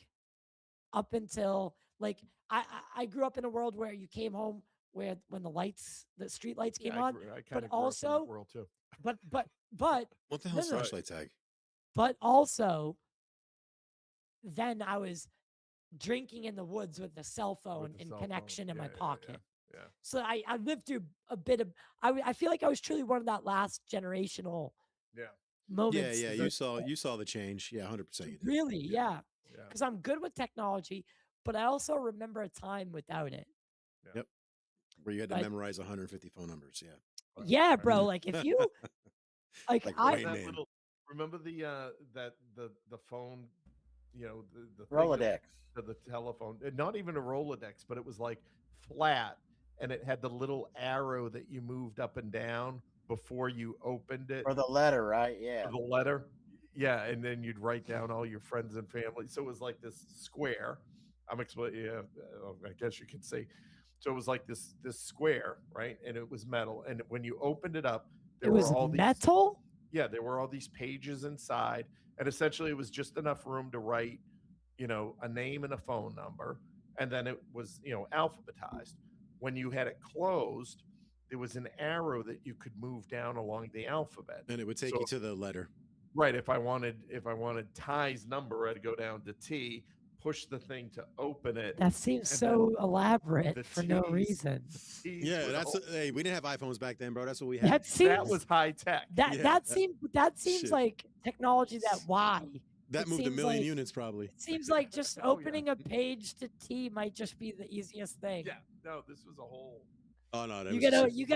up until like I grew up in a world where you came home when the street lights came on. I kind But of also world too. but What the hell is flashlight tag? But also then I was drinking in the woods with the cell phone and connection in my pocket. Yeah. So I lived through a bit of I feel like I was truly one of that last generational moments. Yeah. You saw the change. Yeah, 100%. You did. Really, yeah. Because I'm good with technology, but I also remember a time without it. Yep. Where you had to memorize 150 phone numbers. Yeah. Yeah, bro. Like if you like remember the phone, the Rolodex. the telephone, not even a Rolodex, but it was like flat and it had the little arrow that you moved up and down before you opened it. Or the letter, right? Yeah. For the letter. Yeah, and then you'd write down all your friends and family. So it was like this square. I'm explaining. Yeah, I guess you could say. So it was like this square, right? And it was metal. And when you opened it up, there were all these metal. Yeah, there were all these pages inside, and essentially it was just enough room to write, a name and a phone number, and then it was, alphabetized. When you had it closed, there was an arrow that you could move down along the alphabet, and it would take you to the letter. Right. If I wanted Ty's number, I'd go down to T, push the thing to open it. That seems so elaborate for no reason. Yeah, hey, we didn't have iPhones back then, bro. That's what we had. That was high tech. That seems like technology that moved a million units probably. It seems like just opening a page to T might just be the easiest thing. Yeah. No, this was a whole. Oh no, you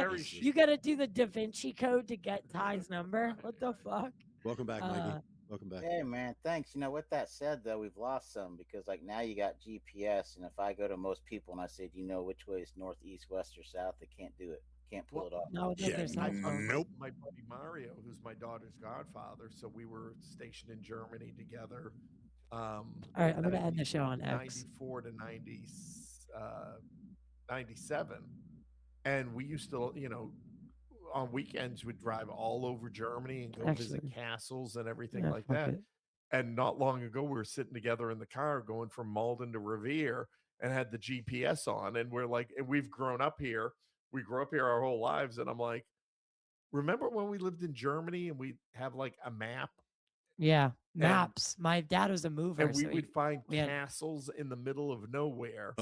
gotta do the Da Vinci Code to get Ty's number. What the fuck? Welcome back, Mikey. Welcome back. Hey man, thanks. With that said though, we've lost some because like now you got GPS, and if I go to most people and I say, do you know which way is north, east, west, or south, they can't do it. Can't pull it off. No, nope. My buddy Mario, who's my daughter's godfather, so we were stationed in Germany together. All right, I'm gonna end the show on X. 94 to 97, and we used to, on weekends we'd drive all over Germany and go visit castles and everything like that. And not long ago, we were sitting together in the car going from Malden to Revere and had the GPS on, and we're like, and we've grown up here. We grew up here our whole lives, and I'm like, remember when we lived in Germany and we'd have like a map? Yeah, maps. My dad was a mover, and we would find castles in the middle of nowhere.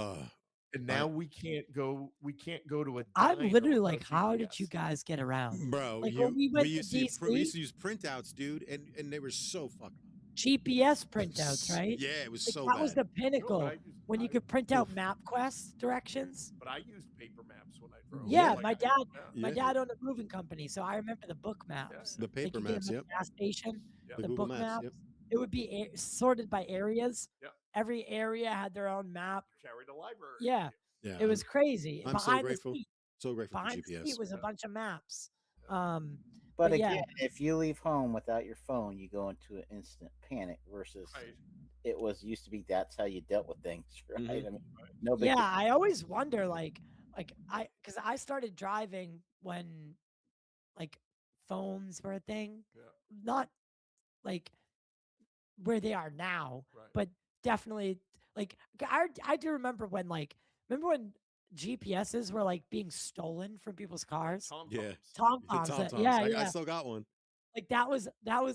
And now we can't go to a. I'm literally like, how did you guys get around, bro? Like we used to use printouts, dude, and they were so fucking. GPS printouts, right? Yeah, it was like, so that bad. was the pinnacle when you could print out MapQuest directions. But I used paper maps when I drove. Yeah, my dad owned a moving company, so I remember the book maps. The paper maps, yep. Gas station, the book maps. Yep. It would be sorted by areas. Yep. Every area had their own map. Carried a library. Yeah, it was crazy. I'm so grateful. So grateful for GPS. It was a bunch of maps. But again, if you leave home without your phone, you go into an instant panic versus it used to be that's how you dealt with things, right? Mm-hmm. I mean, no big deal. I always wonder because I started driving when like phones were a thing, not like where they are now, but definitely like I do remember when GPSs were like being stolen from people's cars. Tom-Toms. Yeah, I still got one. Like that was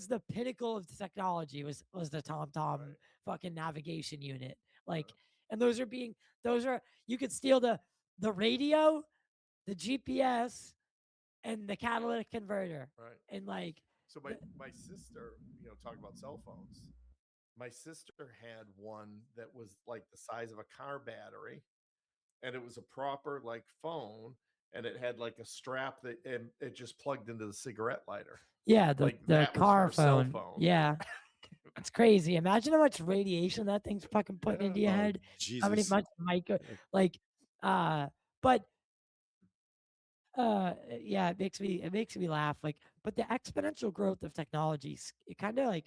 the pinnacle of technology was the Tom-Tom fucking navigation unit. Like, and those are you could steal the radio, the GPS, and the catalytic converter. Right. And like so my sister, talk about cell phones. My sister had one that was like the size of a car battery, and it was a proper like phone, and it had like a strap that it just plugged into the cigarette lighter. Yeah, the Like the that was car her cell phone. phone. Yeah. It's crazy. Imagine how much radiation that thing's fucking putting into your Oh, head. How many Jesus. much micro like but yeah, it makes me laugh. Like, but the exponential growth of technologies, it kind of like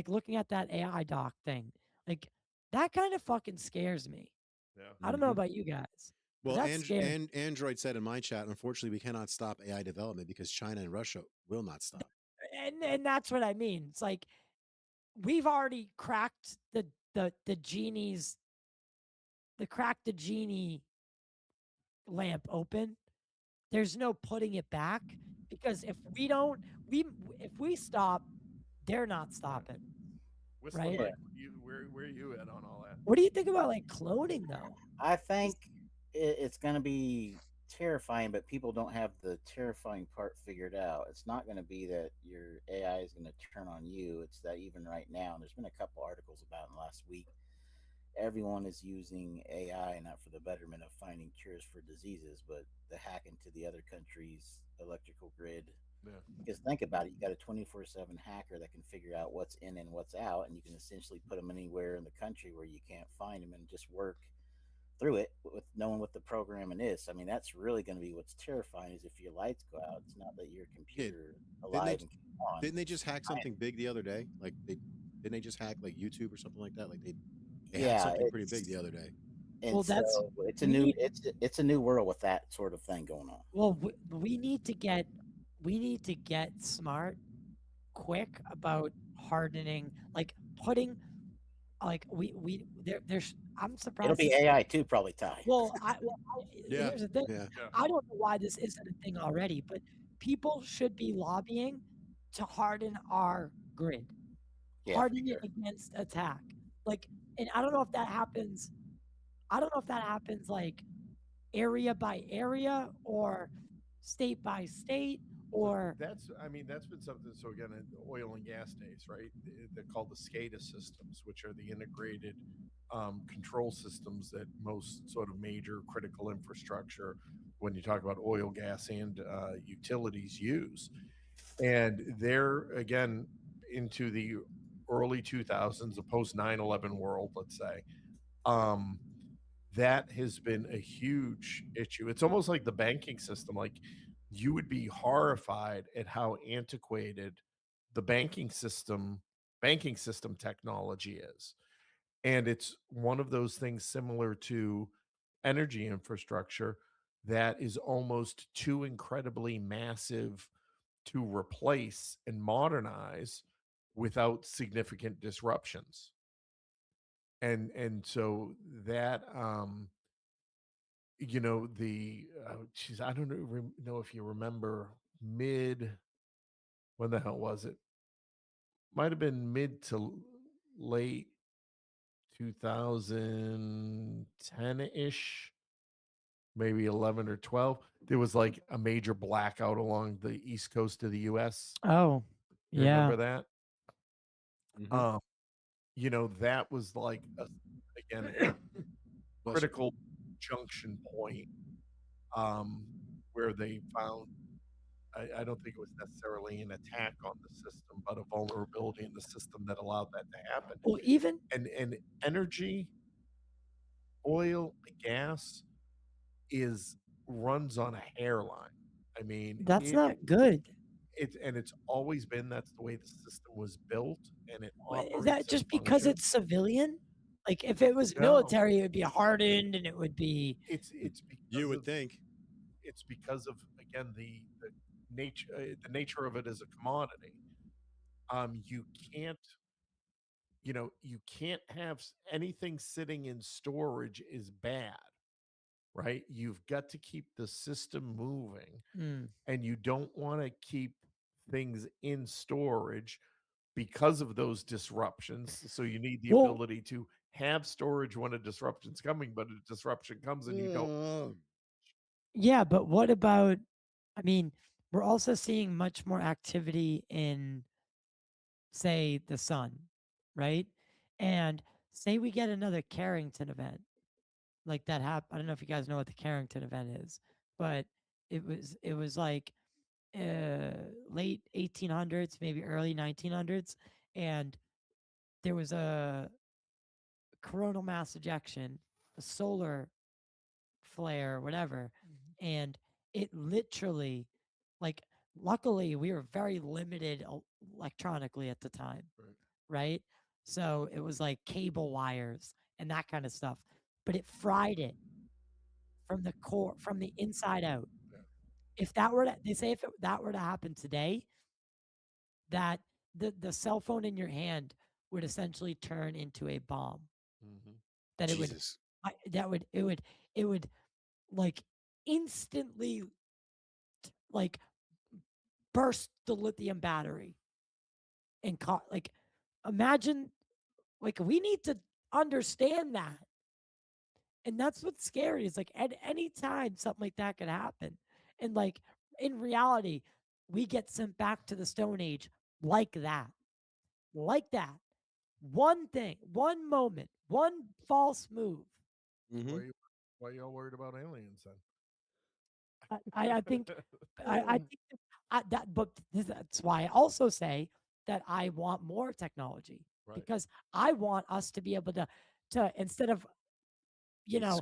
looking at that AI doc thing, like that kind of fucking scares me. Yeah. I don't know Mhm. about you guys. but Well, that's scary. Android said in my chat, unfortunately, we cannot stop AI development because China and Russia will not stop. And that's what I mean. It's like we've already cracked the genie's the genie lamp open. There's no putting it back because if we stop, they're not stopping. Whistling Right? Mike, where are you at on all that? What do you think about like cloning though? I think it's going to be terrifying, but people don't have the terrifying part figured out. It's not going to be that your AI is going to turn on you. It's that even right now, and there's been a couple articles about in the last week, everyone is using AI not for the betterment of finding cures for diseases, but to hack into the other country's electrical grid. Yeah. Because think about it, you got a 24/7 hacker that can figure out what's in and what's out, and you can essentially put them anywhere in the country where you can't find them and just work through it with knowing what the programming is. I mean, that's really going to be what's terrifying is if your lights go out, it's not that your computer alive and on. Didn't they just hack something big the other day? Like didn't they just hack like YouTube or something like that? Like they hacked something pretty big the other day. And Well, that's so it's a new it's a new world with that sort of thing going on. Well, we need to get smart quick about hardening, like putting like there's I'm surprised It'll be this- AI too, probably, Ty. Well, Yeah, here's the thing. yeah. I don't know why this isn't a thing already, but people should be lobbying to harden our grid, Yeah, harden it against attack. Like, and I don't know if that happens. I don't know if that happens like area by area or state by state or That's been something. So again, in the oil and gas days, right? They're called the SCADA systems, which are the integrated control systems that most sort of major critical infrastructure, when you talk about oil, gas, and utilities, use. And they're again into the early 2000s, the post 9/11 world, let's say. That has been a huge issue. It's almost like the banking system. Like you would be horrified at how antiquated the banking system technology is. And it's one of those things similar to energy infrastructure that is almost too incredibly massive to replace and modernize without significant disruptions. And so that geez, I don't know if you remember when the hell was it? Might have been mid to late 2010-ish, maybe 11 or 12. There was like a major blackout along the east coast of the US. Oh, You yeah. remember that? That was like again a critical junction point where they found I don't think it was necessarily an attack on the system, but a vulnerability in the system that allowed that to happen. Well, even and energy, oil, gas runs on a hairline. I mean, that's not good. It's always been that's the way the system was built, and it operates. Is that and just because functions. it's civilian? Like if it was No. military, it would be hardened and it would be. It's because you would think it's because of again the nature of it as a commodity. You can't have anything sitting in storage is bad, right? You've got to keep the system moving, and you don't want to keep things in storage because of those disruptions. So you need the ability to have storage when a disruption's coming, but a disruption comes and you don't. Yeah, but what about? I mean, we're also seeing much more activity in, say, the sun, right? And say we get another Carrington event like that happened. I don't know if you guys know what the Carrington event is, but it was like late 1800s, maybe early 1900s, and there was a coronal mass ejection, a solar flare, whatever, and it literally, like, luckily we were very limited electronically at the time, right? So it was like cable wires and that kind of stuff, but it fried it from the core, from the inside out. If that were to, they say if that were to happen today, that the cell phone in your hand would essentially turn into a bomb. That it would, Jesus. it would like instantly like burst the lithium battery and like imagine, like, we need to understand that. And that's what's scary. Is like at any time something like that could happen. And like in reality, we get sent back to the Stone Age like that. Like that. One thing, one moment, one false move. Why y'all worried about aliens then? I think I think that, but that's why I also say that I want more technology, because I want us to be able to instead of, you know,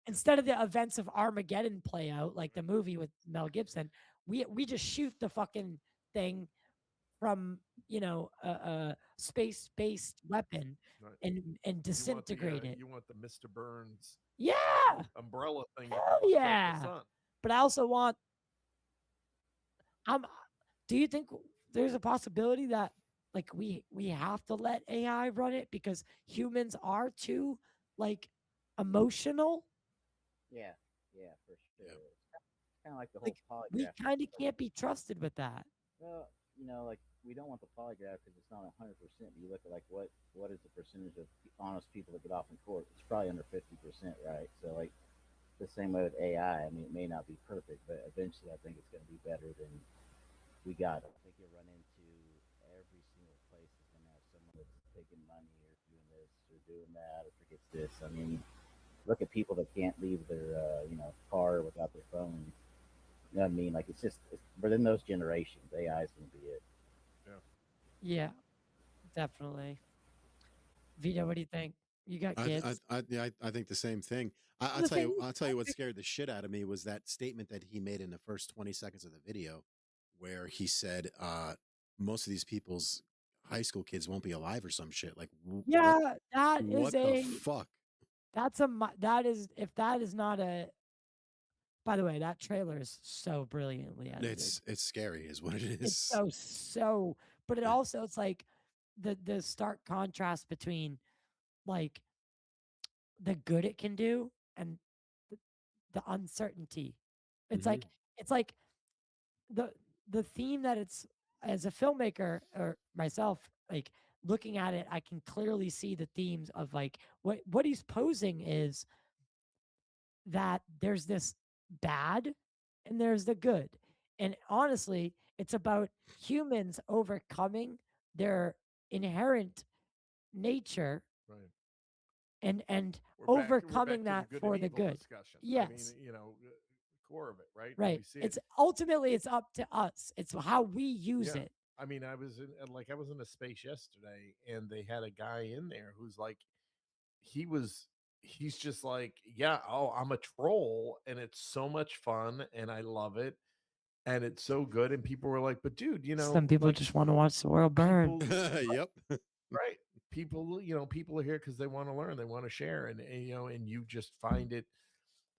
instead of the events of Armageddon play out like the movie with Mel Gibson, we just shoot the fucking thing from, you know, a space-based weapon and disintegrate it. You want the Mr. Burns umbrella thing? Hell yeah. But I also want, do you think there's a possibility that like we have to let AI run it because humans are too like emotional? Yeah, for sure. It's kind of like the whole polygraph. We kind of can't be trusted with that. Well, you know, like we don't want the polygraph because it's not 100%. But you look at like what is the percentage of honest people that get off in court? It's probably under 50%, right? So like the same way with AI. I mean, it may not be perfect, but eventually I think it's going to be better than we got. I think you'll run into every single place is going to have someone that's taking money or doing this or doing that or forgets this. I mean, look at people that can't leave their car without their phone. You know what I mean? Like it's within those generations, AI is going to be it. Yeah, definitely. Vito, what do you think? You got kids? I think the same thing. I'll tell you what scared the shit out of me was that statement that he made in the first 20 seconds of the video, where he said most of these people's high school kids won't be alive or some shit. Like, what the fuck? That is, if that is not a. By the way, that trailer is so brilliantly edited. It's scary, is what it is. It's so, but it also, it's like the stark contrast between like the good it can do and the uncertainty. It's like the theme that it's, as a filmmaker or myself, like looking at it, I can clearly see the themes of like what he's posing is that there's this bad and there's the good. And honestly, it's about humans overcoming their inherent nature and overcoming that for the good. Yes. I mean, core of it, right? Right. It's ultimately it's up to us. It's how we use it. I mean, I was in a space yesterday, and they had a guy in there who's like, he's just like, I'm a troll, and it's so much fun, and I love it, and it's so good. And people were like, but dude, some people just want to watch the world burn. Yep. Right. People are here because they want to learn, they want to share, and you just find it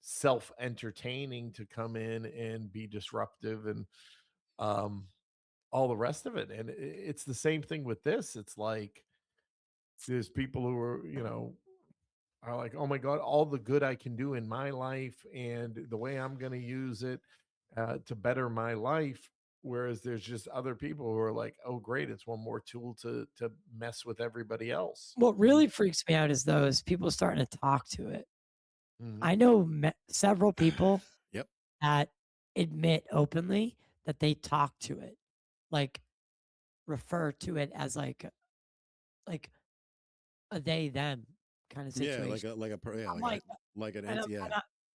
self-entertaining to come in and be disruptive and all the rest of it. And it's the same thing with this. It's like there's people who are like, oh my God, all the good I can do in my life and the way I'm going to use it to better my life. Whereas there's just other people who are like, oh, great, it's one more tool to mess with everybody else. What really freaks me out is those people starting to talk to it. I know several people that admit openly that they talk to it, like refer to it as like a they them kind of Yeah, situation. I'm like, like an and entity. Yeah,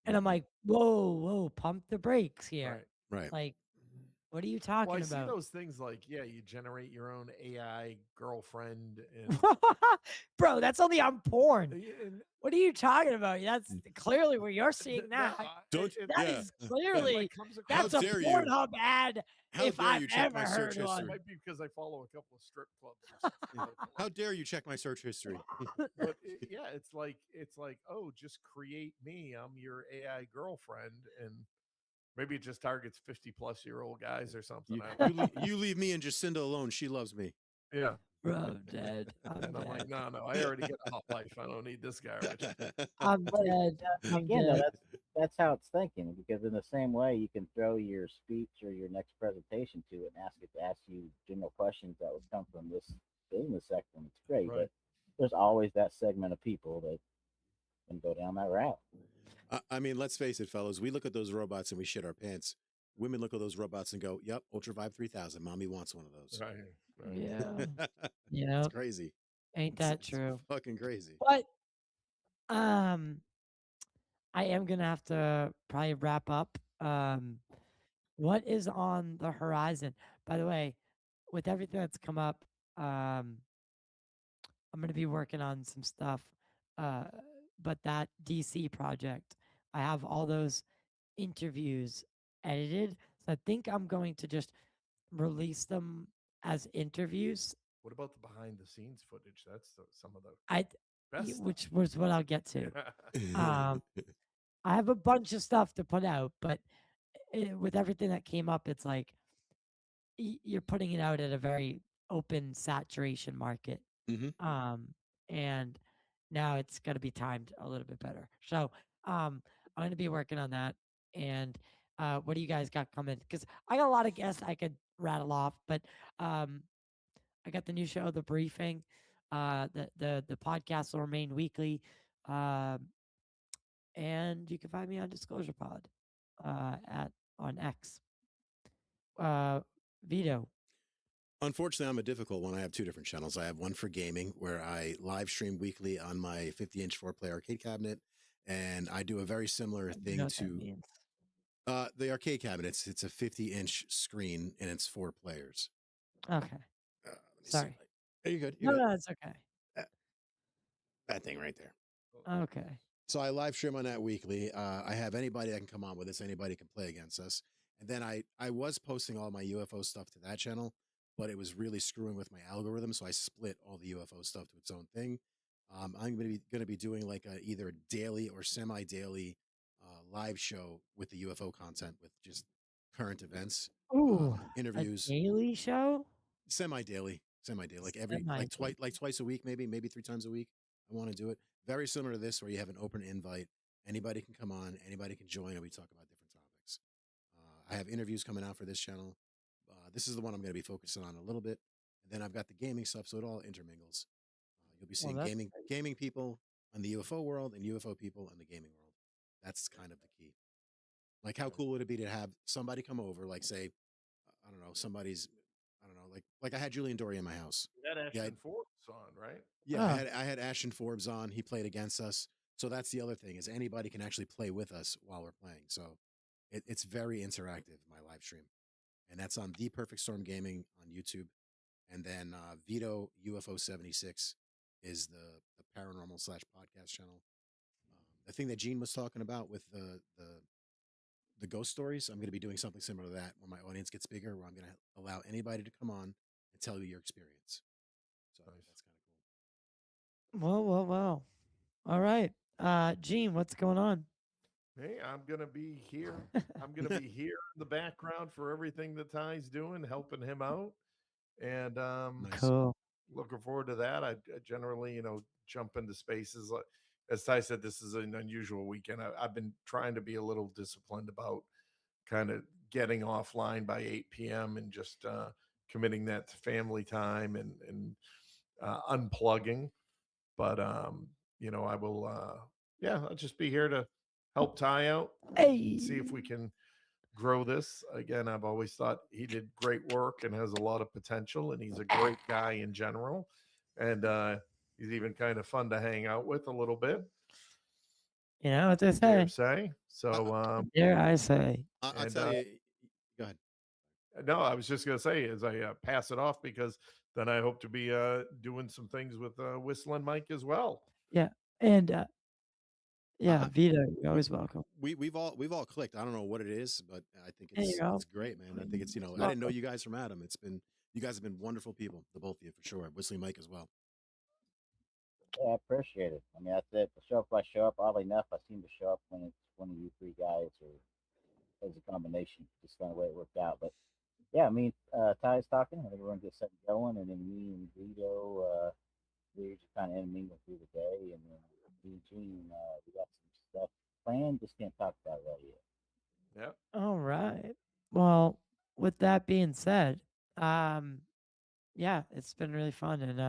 I'm like, whoa, pump the brakes here. right. Like, what are you talking Well, I see about? those things like, yeah, you generate your own AI girlfriend, and Bro, that's only on porn. and What are you talking about? That's clearly where you're seeing that. That is clearly that's a dare you. Pornhub ad How if dare I've you check ever my search heard one. history? might be because I follow a couple of strip clubs or something. How dare you check my search history? But yeah, it's like, oh, just create me. I'm your AI girlfriend, and maybe it just targets 50-plus-year-old guys or something. You leave me and Jacinda alone. She loves me. Yeah. Bro, I'm dead. And I'm like, no, I already get a hot life. I don't need this garbage. I'm dead. Again, though, that's how it's thinking, because in the same way you can throw your speech or your next presentation to it and ask it to ask you general questions that would come from this business sector. And it's great, but there's always that segment of people that can go down that route. I mean, let's face it, fellas. We look at those robots and we shit our pants. Women look at those robots and go, "Yep, Ultra Vibe 3000. Mommy wants one of those." Right. Yeah. Yeah. It's crazy. Ain't that It's true? fucking crazy. But I am gonna have to probably wrap up. What is on the horizon? By the way, with everything that's come up, I'm gonna be working on some stuff. But that DC project, I have all those interviews edited. So I think I'm going to just release them as interviews. What about the behind the scenes footage? That's some of the best which stuff. was what I'll get to. I have a bunch of stuff to put out, but with everything that came up, it's like you're putting it out at a very open saturation market. And now it's got to be timed a little bit better. So I'm going to be working on that. And what do you guys got coming? Because I got a lot of guests I could rattle off, but I got the new show, The Briefing. The podcast will remain weekly. And you can find me on Disclosure Pod on X. VITO. Unfortunately, I'm a difficult one. I have two different channels. I have one for gaming where I live stream weekly on my 50-inch 4-player arcade cabinet, and I do a very similar thing to the arcade cabinet. It's a 50-inch screen and it's 4 players. Okay. Sorry. Are you good? No, it's okay. That thing right there. Okay. So I live stream on that weekly. I have anybody that can come on with us. Anybody can play against us. And then I was posting all my UFO stuff to that channel, but it was really screwing with my algorithm. So I split all the UFO stuff to its own thing. I'm going to be doing like either a daily or semi-daily live show with the UFO content with just current events, interviews, a daily show, semi-daily, like twice a week, maybe 3 times a week. I want to do it very similar to this, where you have an open invite. Anybody can come on, anybody can join, and we talk about different topics. I have interviews coming out for this channel. This is the one I'm going to be focusing on a little bit, and then I've got the gaming stuff, so it all intermingles. You'll be seeing gaming people on the UFO world and UFO people in the gaming world. That's kind of the key. Like, how cool would it be to have somebody come over, like, say, I don't know, like I had Julian Dory in my house. That Ashton Forbes on, right? Yeah, I had Ashton Forbes on. He played against us. So that's the other thing, is anybody can actually play with us while we're playing. So it's very interactive, my live stream. And that's on The Perfect Storm Gaming on YouTube. And then VITO UFO 76 is the paranormal / podcast channel. The thing that Gene was talking about with the ghost stories, I'm going to be doing something similar to that when my audience gets bigger, where I'm going to allow anybody to come on and tell you your experience. So that's kind of cool. Well. All right. Gene, what's going on? Hey, I'm going to be here. I'm going to be here in the background for everything that Ty's doing, helping him out. And cool. Looking forward to that. I generally, jump into spaces. As Ty said, this is an unusual weekend. I've been trying to be a little disciplined about kind of getting offline by 8 p.m. and just committing that to family time and unplugging. But, I will, I'll just be here to help Ty out. Hey. See if we can grow this. Again, I've always thought he did great work and has a lot of potential, and he's a great guy in general. And He's even kind of fun to hang out with a little bit. You know what they Dare say. say. So, Dare I say. I'll tell you. Go ahead. No, I was just going to say as I pass it off, because then I hope to be doing some things with Whistling Mike as well. Yeah. And yeah, Vito, you're always welcome. We've all clicked. I don't know what it is, but I think There you it's go. great, man. I think it's, I didn't know you guys from Adam. You guys have been wonderful people, the both of you, for sure. Whistling Mike as well. Yeah, I appreciate it. I mean, that's it. Show up, I show up. Oddly enough, I seem to show up when it's one of you three guys, or as a combination, just kind of way it worked out. But yeah, I mean, Ty's talking. I think we're gonna get something going, and then me and Vito, we're just kind of intermingling through the day, and then me and Gene, we got some stuff planned. Just can't talk about it right yet. Yeah. All right. Well, with that being said, yeah, it's been really fun, and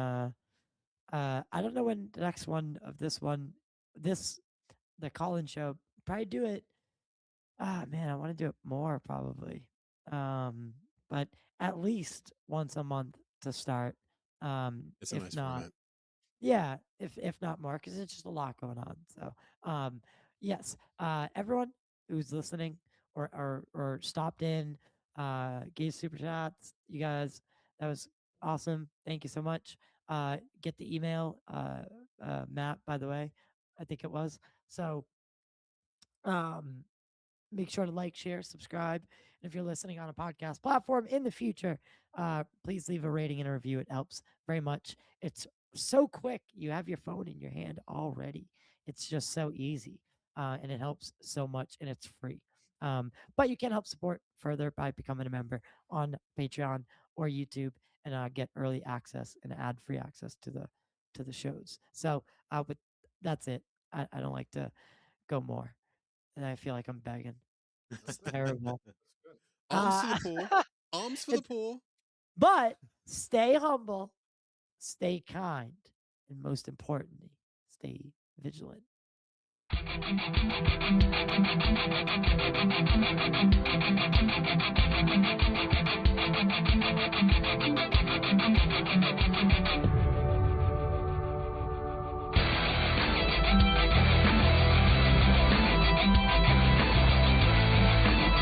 I don't know when the next one of the call-in show. Probably do it. Man, I want to do it more probably. But at least once a month to start. It's a if nice not, format. yeah, if not more, because it's just a lot going on. So, yes, everyone who's listening or stopped in, gave super chats, you guys, that was awesome. Thank you so much. Get the email, Matt, by the way, I think it was. So, make sure to like, share, subscribe. And if you're listening on a podcast platform in the future, please leave a rating and a review. It helps very much. It's so quick. You have your phone in your hand already. It's just so easy. And it helps so much, and it's free. But you can help support further by becoming a member on Patreon or YouTube and get early access and ad-free access to the shows. So, but that's it. I don't like to go more. And I feel like I'm begging. It's terrible. Arms to the poor. Arms for the poor. But stay humble, stay kind, and most importantly, stay vigilant.